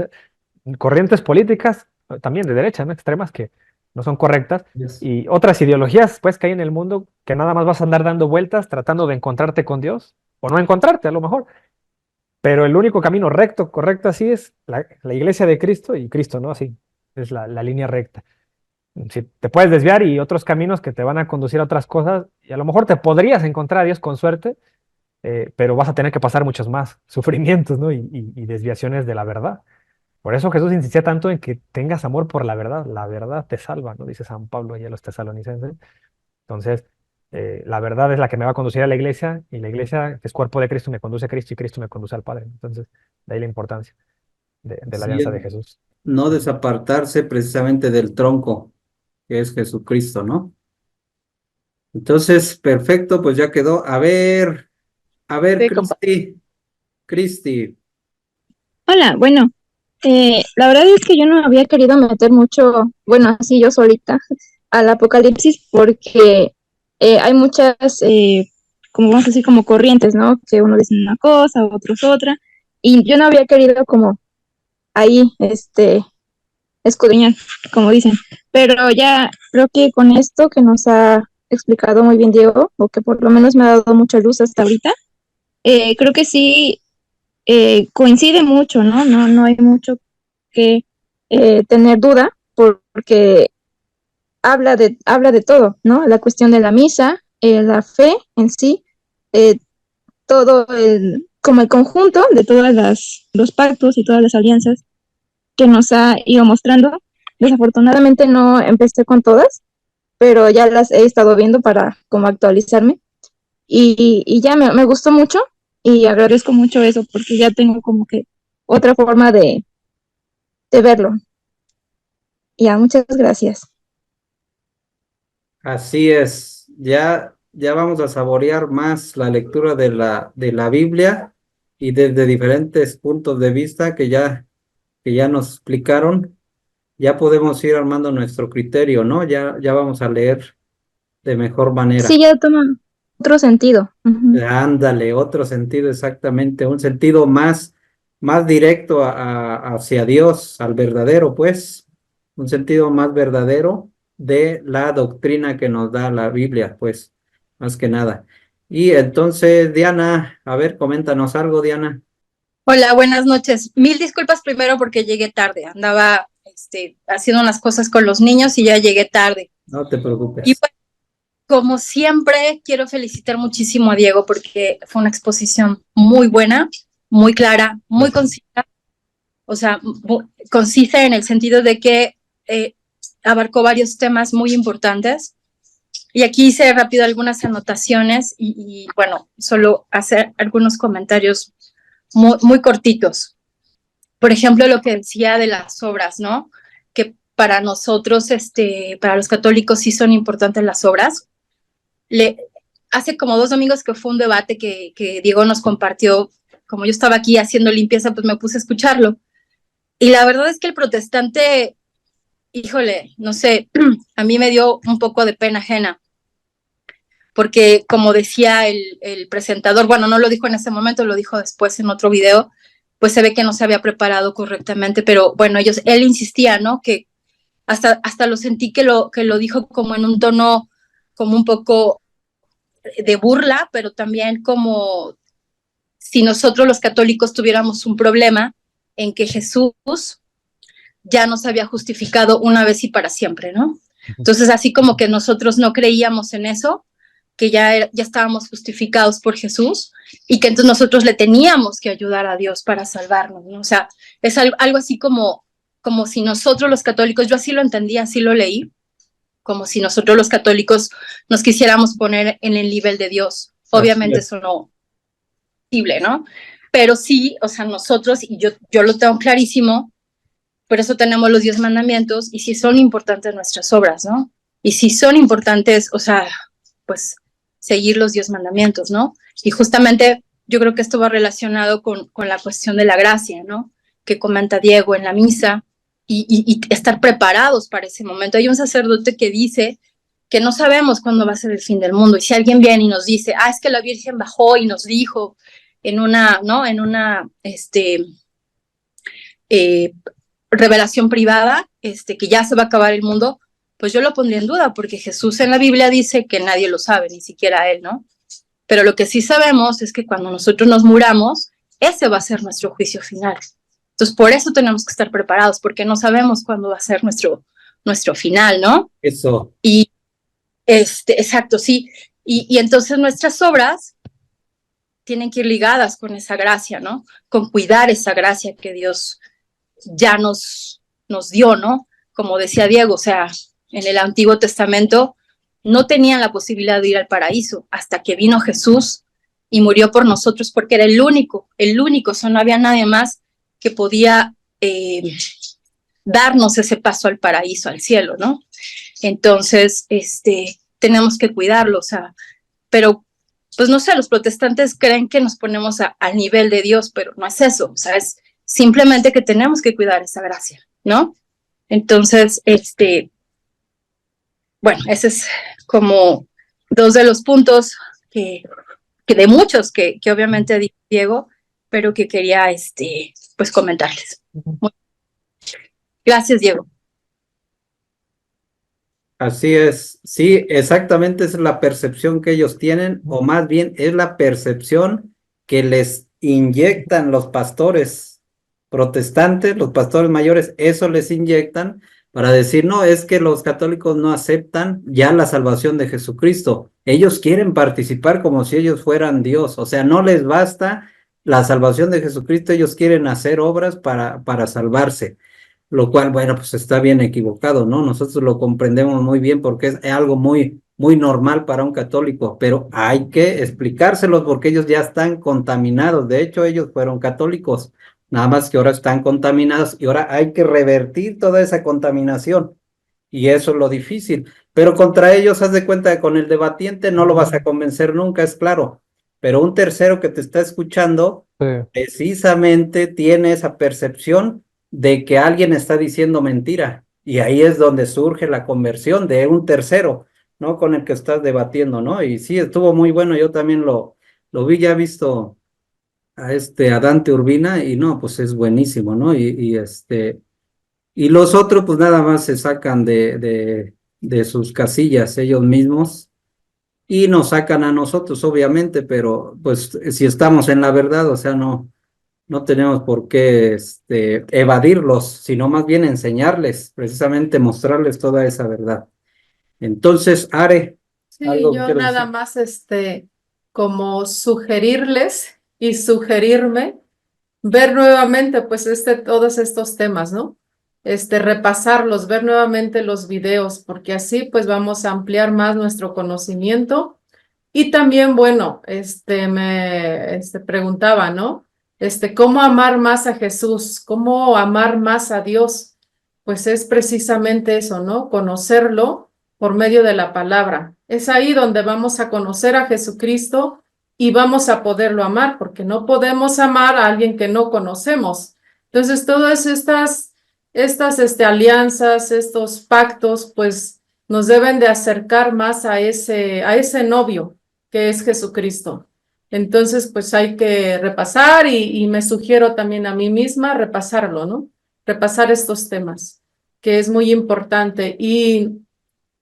Corrientes políticas, también de derecha, ¿no? Extremas que no son correctas, yes. y otras ideologías, pues, que hay en el mundo que nada más vas a andar dando vueltas tratando de encontrarte con Dios, o no encontrarte a lo mejor, pero el único camino recto, correcto, así es la iglesia de Cristo y Cristo, ¿no? Así es la línea recta. Si te puedes desviar y otros caminos que te van a conducir a otras cosas, y a lo mejor te podrías encontrar a Dios con suerte, pero vas a tener que pasar muchos más sufrimientos, ¿no? Y desviaciones de la verdad. Por eso Jesús insistía tanto en que tengas amor por la verdad te salva, ¿no? Dice San Pablo y a los tesalonicenses. Entonces, la verdad es la que me va a conducir a la iglesia y la iglesia, que es cuerpo de Cristo, me conduce a Cristo y Cristo me conduce al Padre. Entonces, de ahí la importancia de la Así es, alianza de Jesús. no desapartarse precisamente del tronco, que es Jesucristo, ¿no? Entonces, perfecto, pues ya quedó. A ver, Sí, compa. Cristi. Hola, bueno, la verdad es que yo no había querido meter mucho, bueno, así yo solita, al apocalipsis porque hay muchas, como vamos a decir, como corrientes, ¿no? Que uno dice una cosa, otros otra, y yo no había querido como ahí, escudriñar, como dicen, pero ya creo que con esto que nos ha explicado muy bien Diego, o que por lo menos me ha dado mucha luz hasta ahorita, creo que sí coincide mucho, ¿no? No hay mucho que tener duda porque habla de todo, ¿no? La cuestión de la misa, la fe en sí, eh, todo como el conjunto de todas los pactos y todas las alianzas que nos ha ido mostrando. Desafortunadamente no empecé con todas, pero ya las he estado viendo para como actualizarme y ya me gustó mucho y agradezco mucho eso porque ya tengo como que otra forma de verlo. Ya, muchas gracias. Así es, ya vamos a saborear más la lectura de la Biblia y desde diferentes puntos de vista que ya nos explicaron, ya podemos ir armando nuestro criterio, ¿no? Ya vamos a leer de mejor Sí, manera. ya toma otro sentido. Ujú. Ándale, otro sentido exactamente, un sentido más directo hacia Dios, al verdadero, pues, un sentido más verdadero de la doctrina que nos da la Biblia, pues, más que nada. Y entonces, Diana, a ver, coméntanos algo, Diana. Hola, buenas noches. Mil disculpas primero porque llegué tarde. Andaba haciendo unas cosas con los niños y ya llegué tarde. No te Y preocupes. bueno, como siempre, quiero felicitar muchísimo a Diego porque fue una exposición muy buena, muy clara, muy Gracias. concisa. O sea, concisa en el sentido de que abarcó varios temas muy importantes. Y aquí hice rápido algunas anotaciones y bueno, solo hacer algunos comentarios muy cortitos. Por ejemplo, lo que decía de las obras, ¿no? Que para nosotros, para los católicos sí son importantes las obras. Hace como 2 domingos que fue un debate que Diego nos compartió, como yo estaba aquí haciendo limpieza, pues me puse a escucharlo. Y la verdad es que el protestante, híjole, no sé, a mí me dio un poco de pena ajena, porque como decía el presentador, bueno, no lo dijo en ese momento, lo dijo después en otro video, pues se ve que no se había preparado correctamente, pero bueno, él insistía, ¿no? Que hasta lo sentí que lo dijo como en un tono como un poco de burla, pero también como si nosotros los católicos tuviéramos un problema en que Jesús ya nos había justificado una vez y para siempre, ¿no? Entonces, así como que nosotros no creíamos en eso, que ya estábamos justificados por Jesús y que entonces nosotros le teníamos que ayudar a Dios para salvarnos, ¿no? O sea, es algo así como si nosotros los católicos, yo así lo entendí, así lo leí, como si nosotros los católicos nos quisiéramos poner en el nivel de Dios. Así Obviamente es. eso no es posible, ¿no? Pero sí, o sea, nosotros, y yo lo tengo clarísimo, por eso tenemos los 10 mandamientos y sí son importantes nuestras obras, ¿no? Y sí son importantes, o sea, pues seguir los 10 mandamientos, ¿no? Y justamente yo creo que esto va relacionado con la cuestión de la gracia, ¿no? Que comenta Diego en la misa y estar preparados para ese momento. Hay un sacerdote que dice que no sabemos cuándo va a ser el fin del mundo y si alguien viene y nos dice, es que la Virgen bajó y nos dijo en una, ¿no? En una, eh, revelación privada, que ya se va a acabar el mundo, pues yo lo pondría en duda, porque Jesús en la Biblia dice que nadie lo sabe, ni siquiera él, ¿no? Pero lo que sí sabemos es que cuando nosotros nos muramos, ese va a ser nuestro juicio final. Entonces, por eso tenemos que estar preparados, porque no sabemos cuándo va a ser nuestro final, ¿no? Eso, Y, exacto, sí. Y entonces nuestras obras tienen que ir ligadas con esa gracia, ¿no? Con cuidar esa gracia que Dios ya nos dio, ¿no? Como decía Diego, o sea, en el Antiguo Testamento no tenían la posibilidad de ir al paraíso hasta que vino Jesús y murió por nosotros porque era el único, o sea, no había nadie más que podía darnos ese paso al paraíso, al cielo, ¿no? Entonces, tenemos que cuidarlo, o sea, pero pues no sé, los protestantes creen que nos ponemos al nivel de Dios, pero no es eso, o sea, es simplemente que tenemos que cuidar esa gracia, ¿no? Entonces, bueno, ese es como dos de los puntos que de muchos que obviamente dijo Diego, pero que quería, pues comentarles. Gracias, Diego. así es. Sí, exactamente esa es la percepción que ellos tienen, o más bien es la percepción que les inyectan los pastores protestantes, los pastores mayores, eso les inyectan para decir, no, es que los católicos no aceptan ya la salvación de Jesucristo. Ellos quieren participar como si ellos fueran Dios, o sea, no les basta la salvación de Jesucristo, ellos quieren hacer obras para salvarse. Lo cual, bueno, pues está bien equivocado, ¿no? Nosotros lo comprendemos muy bien porque es algo muy normal para un católico, pero hay que explicárselos porque ellos ya están contaminados. De hecho, ellos fueron católicos, nada más que ahora están contaminados y ahora hay que revertir toda esa contaminación. Y eso es lo difícil. Pero contra ellos, haz de cuenta que con el debatiente no lo vas a convencer nunca, es claro. Pero un tercero que te está escuchando, Sí. precisamente tiene esa percepción de que alguien está diciendo mentira. Y ahí es donde surge la conversión de un tercero, ¿no? Con el que estás debatiendo, ¿no? Y sí, estuvo muy bueno. Yo también lo vi, ya he visto a Dante Urbina y no, pues es buenísimo, ¿no? Y los otros, pues nada más se sacan de sus casillas ellos mismos y nos sacan a nosotros, obviamente, pero pues si estamos en la verdad, o sea, no tenemos por qué evadirlos, sino más bien enseñarles, precisamente mostrarles toda esa verdad. Entonces, Are, Sí, algo que yo quiero nada decir. más como sugerirles y sugerirme ver nuevamente pues todos estos temas, ¿no? Repasarlos, ver nuevamente los videos, porque así pues vamos a ampliar más nuestro conocimiento. Y también, bueno, me preguntaba, ¿no? ¿Cómo amar más a Jesús? ¿Cómo amar más a Dios? Pues es precisamente eso, ¿no? Conocerlo por medio de la palabra. Es ahí donde vamos a conocer a Jesucristo y vamos a poderlo amar, porque no podemos amar a alguien que no conocemos. Entonces, todas estas alianzas, estos pactos, pues nos deben de acercar más a ese novio que es Jesucristo. Entonces, pues hay que repasar y me sugiero también a mí misma repasarlo, ¿no? Repasar estos temas, que es muy importante. Y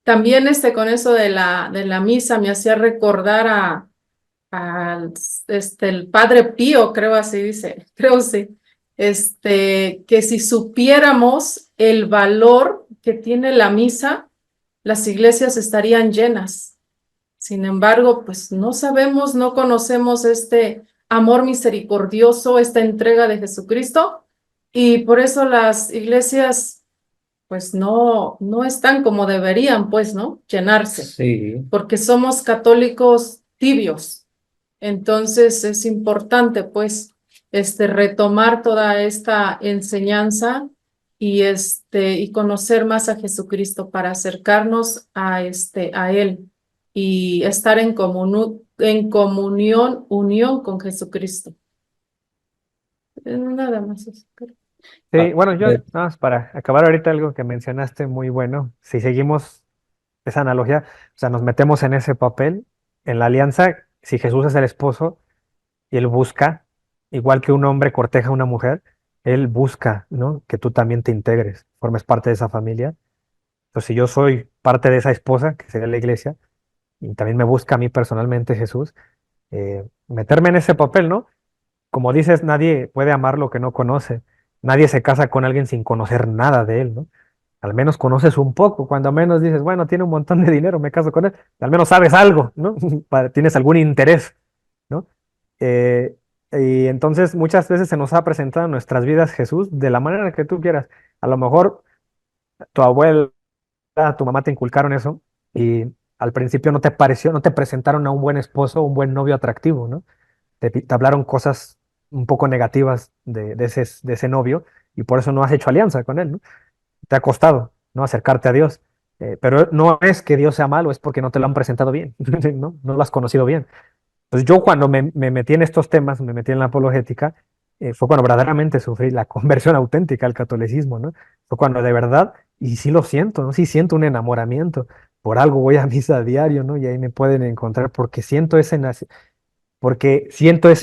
también con eso de la misa me hacía recordar al el Padre Pío, creo así dice, creo sí, que si supiéramos el valor que tiene la misa, las iglesias estarían llenas. Sin embargo, pues no sabemos, no conocemos este amor misericordioso, esta entrega de Jesucristo, y por eso las iglesias, pues no están como deberían, pues, ¿no? Llenarse, Sí, porque somos católicos tibios. Entonces es importante, pues, retomar toda esta enseñanza y conocer más a Jesucristo para acercarnos a Él y estar en comunión, unión con Jesucristo. Nada más eso. Sí, bueno, yo nada más para acabar ahorita algo que mencionaste muy bueno, si seguimos esa analogía, o sea, nos metemos en ese papel, en la alianza, si Jesús es el esposo y él busca, igual que un hombre corteja a una mujer, él busca, ¿no? Que tú también te integres, formes parte de esa familia. Entonces, si yo soy parte de esa esposa, que sería la iglesia, y también me busca a mí personalmente Jesús, meterme en ese papel, ¿no? Como dices, nadie puede amar lo que no conoce. Nadie se casa con alguien sin conocer nada de él, ¿no? Al menos conoces un poco, cuando menos dices, bueno, tiene un montón de dinero, me caso con él. Al menos sabes algo, ¿no? Tienes algún interés, ¿no? Eh, y entonces muchas veces se nos ha presentado en nuestras vidas Jesús de la manera que tú quieras. A lo mejor tu abuela, tu mamá te inculcaron eso y al principio no te pareció, no te presentaron a un buen esposo, un buen novio atractivo, ¿no? Te hablaron cosas un poco negativas de ese novio y por eso no has hecho alianza con él, ¿no? Te ha costado, ¿no? Acercarte a Dios. Pero no es que Dios sea malo, es porque no te lo han presentado bien, ¿no? No lo has conocido bien. Entonces yo cuando me metí en estos temas, me metí en la apologética, fue cuando verdaderamente sufrí la conversión auténtica al catolicismo, ¿no? Fue cuando de verdad, y sí lo siento, ¿no? Sí siento un enamoramiento. Por algo voy a misa a diario, ¿no? Y ahí me pueden encontrar porque siento ese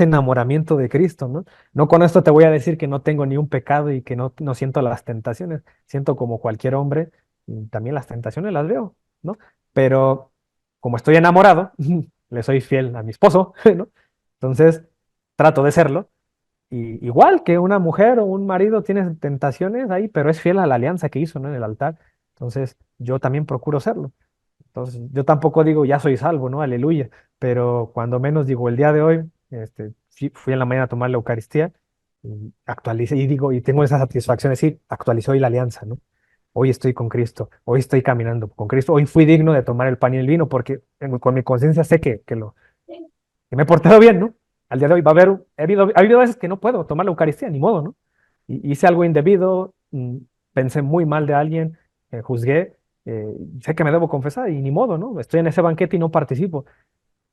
enamoramiento de Cristo, ¿no? No con esto te voy a decir que no tengo ni un pecado y que no siento las tentaciones. Siento como cualquier hombre, y también las tentaciones las veo, ¿no? Pero como estoy enamorado, le soy fiel a mi esposo, ¿no? Entonces, trato de serlo. Y igual que una mujer o un marido tiene tentaciones ahí, pero es fiel a la alianza que hizo, ¿no? En el altar. Entonces, yo también procuro serlo. Entonces, yo tampoco digo, ya soy salvo, ¿no? Aleluya. Pero cuando menos digo, el día de hoy, sí, fui en la mañana a tomar la Eucaristía y actualicé, y digo, y tengo esa satisfacción de decir, actualicé hoy la alianza, ¿no? Hoy estoy con Cristo, hoy estoy caminando con Cristo, hoy fui digno de tomar el pan y el vino porque con mi conciencia sé que me he portado bien, ¿no? Al día de hoy ha habido veces que no puedo tomar la Eucaristía, ni modo, ¿no? Hice algo indebido, pensé muy mal de alguien, juzgué, sé que me debo confesar y ni modo, ¿no? Estoy en ese banquete y no participo,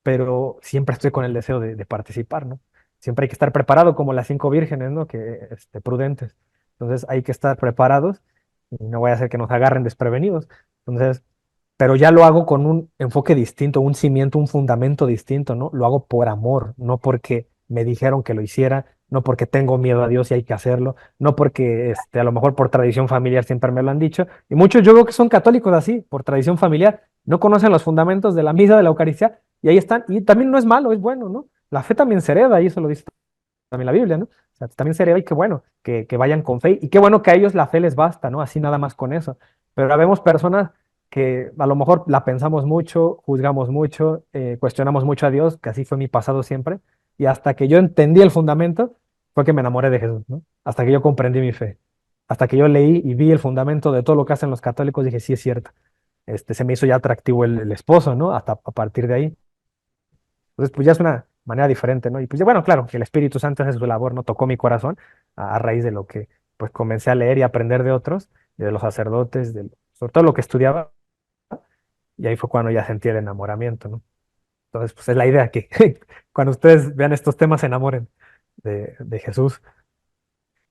pero siempre estoy con el deseo de participar, ¿no? Siempre hay que estar preparado como las 5 vírgenes, ¿no? Prudentes. Entonces hay que estar preparados y no voy a hacer que nos agarren desprevenidos. Entonces, pero ya lo hago con un enfoque distinto, un cimiento, un fundamento distinto, ¿no? Lo hago por amor, no porque me dijeron que lo hiciera, no porque tengo miedo a Dios y hay que hacerlo, no porque a lo mejor por tradición familiar siempre me lo han dicho. Y muchos yo veo que son católicos así, por tradición familiar, no conocen los fundamentos de la misa, de la Eucaristía, y ahí están. Y también no es malo, es bueno, ¿no? La fe también se hereda, y eso lo dice también la Biblia, ¿no? O sea, también se hereda y qué bueno que vayan con fe, y qué bueno que a ellos la fe les basta, ¿no? Así nada más con eso. Pero vemos personas que a lo mejor la pensamos mucho, juzgamos mucho, cuestionamos mucho a Dios, que así fue mi pasado siempre, y hasta que yo entendí el fundamento, fue que me enamoré de Jesús, ¿no? Hasta que yo comprendí mi fe, hasta que yo leí y vi el fundamento de todo lo que hacen los católicos, dije, sí es cierto. Se me hizo ya atractivo el esposo, ¿no? Hasta a partir de ahí. Entonces, pues ya es una manera diferente, ¿no? Y pues ya, bueno, claro, que el Espíritu Santo hace su labor, ¿no? Tocó mi corazón a raíz de lo que, pues, comencé a leer y aprender de otros, de los sacerdotes, sobre todo lo que estudiaba, y ahí fue cuando ya sentí el enamoramiento, ¿no? Entonces, pues es la idea que cuando ustedes vean estos temas se enamoren de Jesús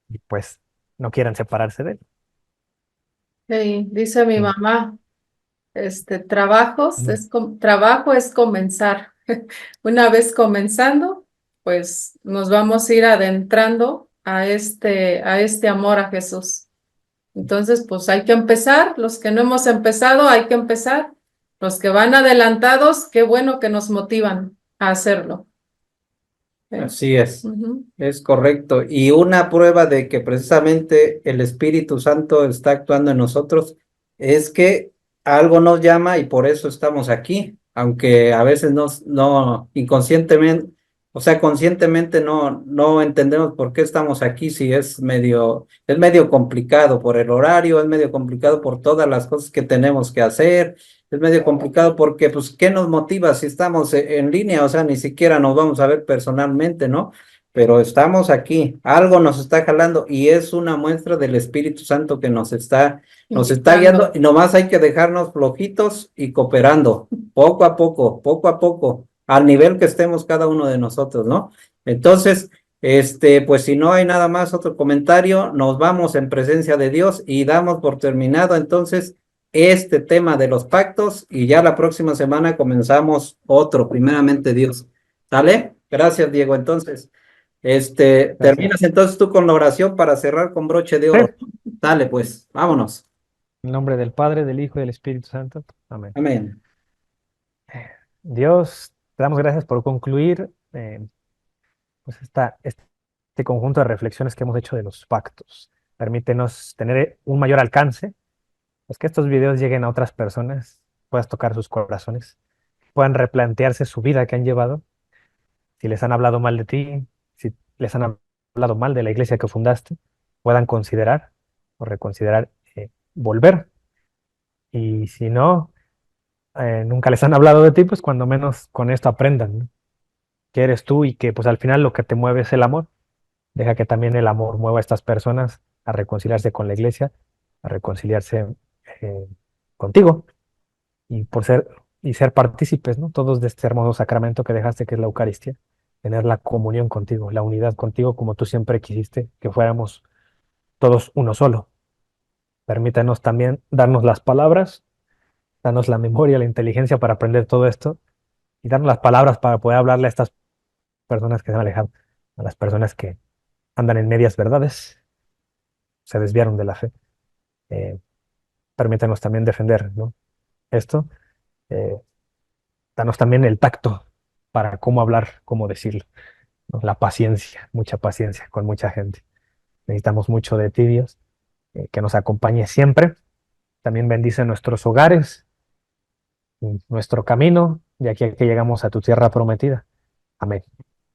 y pues no quieran separarse de él. Sí, dice mi Mm. mamá, trabajos Mm. trabajo es comenzar. Una vez comenzando, pues nos vamos a ir adentrando a este amor a Jesús. Entonces, pues hay que empezar. Los que no hemos empezado, hay que empezar. Los que van adelantados, qué bueno que nos motivan a hacerlo. Así es. Ujú. Es correcto. Y una prueba de que precisamente el Espíritu Santo está actuando en nosotros es que algo nos llama y por eso estamos aquí, aunque a veces no inconscientemente, o sea, conscientemente no entendemos por qué estamos aquí, si es medio complicado por el horario, es medio complicado por todas las cosas que tenemos que hacer. Es medio complicado porque, pues, ¿qué nos motiva si estamos en línea? O sea, ni siquiera nos vamos a ver personalmente, ¿no? Pero estamos aquí, algo nos está jalando y es una muestra del Espíritu Santo que nos está guiando Invitando. y nomás hay que dejarnos flojitos y cooperando, poco a poco, al nivel que estemos cada uno de nosotros, ¿no? Entonces, pues si no hay nada más, otro comentario, nos vamos en presencia de Dios y damos por terminado entonces este tema de los pactos y ya la próxima semana comenzamos otro, primeramente Dios. ¿Sale? Gracias, Diego. Entonces, Gracias. terminas entonces tú con la oración para cerrar con broche de Sí. oro. Dale, pues, vámonos. En el nombre del Padre, del Hijo y del Espíritu Santo. Amén. Amén. Dios, te damos gracias por concluir pues este conjunto de reflexiones que hemos hecho de los pactos. Permítenos tener un mayor alcance, pues que estos videos lleguen a otras personas, puedas tocar sus corazones, puedan replantearse su vida que han llevado, si les han hablado mal de ti, si les han hablado mal de la iglesia que fundaste, puedan considerar o reconsiderar volver. Y si no, nunca les han hablado de ti, pues cuando menos con esto aprendan, ¿no? Que eres tú y que pues al final lo que te mueve es el amor. Deja que también el amor mueva a estas personas a reconciliarse con la iglesia, a reconciliarse eh, contigo y ser partícipes, ¿no? Todos de este hermoso sacramento que dejaste, que es la Eucaristía, tener la comunión contigo, la unidad contigo, como tú siempre quisiste, que fuéramos todos uno solo. Permítanos también darnos las palabras, darnos la memoria, la inteligencia para aprender todo esto y darnos las palabras para poder hablarle a estas personas que se han alejado, a las personas que andan en medias verdades, se desviaron de la fe. Eh, Permítanos también defender, ¿no? Esto. Eh, Danos también el tacto para cómo hablar, cómo decirlo, ¿no? La paciencia, mucha paciencia con mucha gente. Necesitamos mucho de ti, Dios, que nos acompañe siempre. También bendice nuestros hogares, nuestro camino, de aquí a que llegamos a tu tierra prometida. Amén.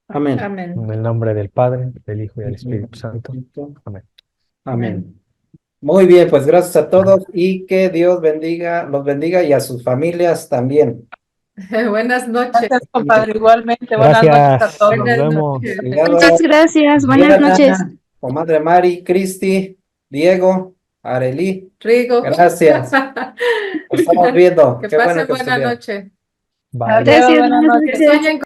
Amén. Amén. En el nombre del Padre, del Hijo y del Espíritu Santo. Amén. Amén. Muy bien, pues gracias a todos y que Dios bendiga, los bendiga y a sus familias también. Buenas noches. Gracias, compadre. Igualmente, buenas noches a Gracias. todos. Nos Buenas vemos. noches. Cuidado, Muchas gracias. Buenas noches. Diana, comadre Mari, Cristi, Diego, Arely. Rigo. Gracias. Nos estamos viendo. Que Qué bueno pasen que buena estuvieron. noche. Bye. Adiós, Gracias, buenas buenas noches. Que sueñen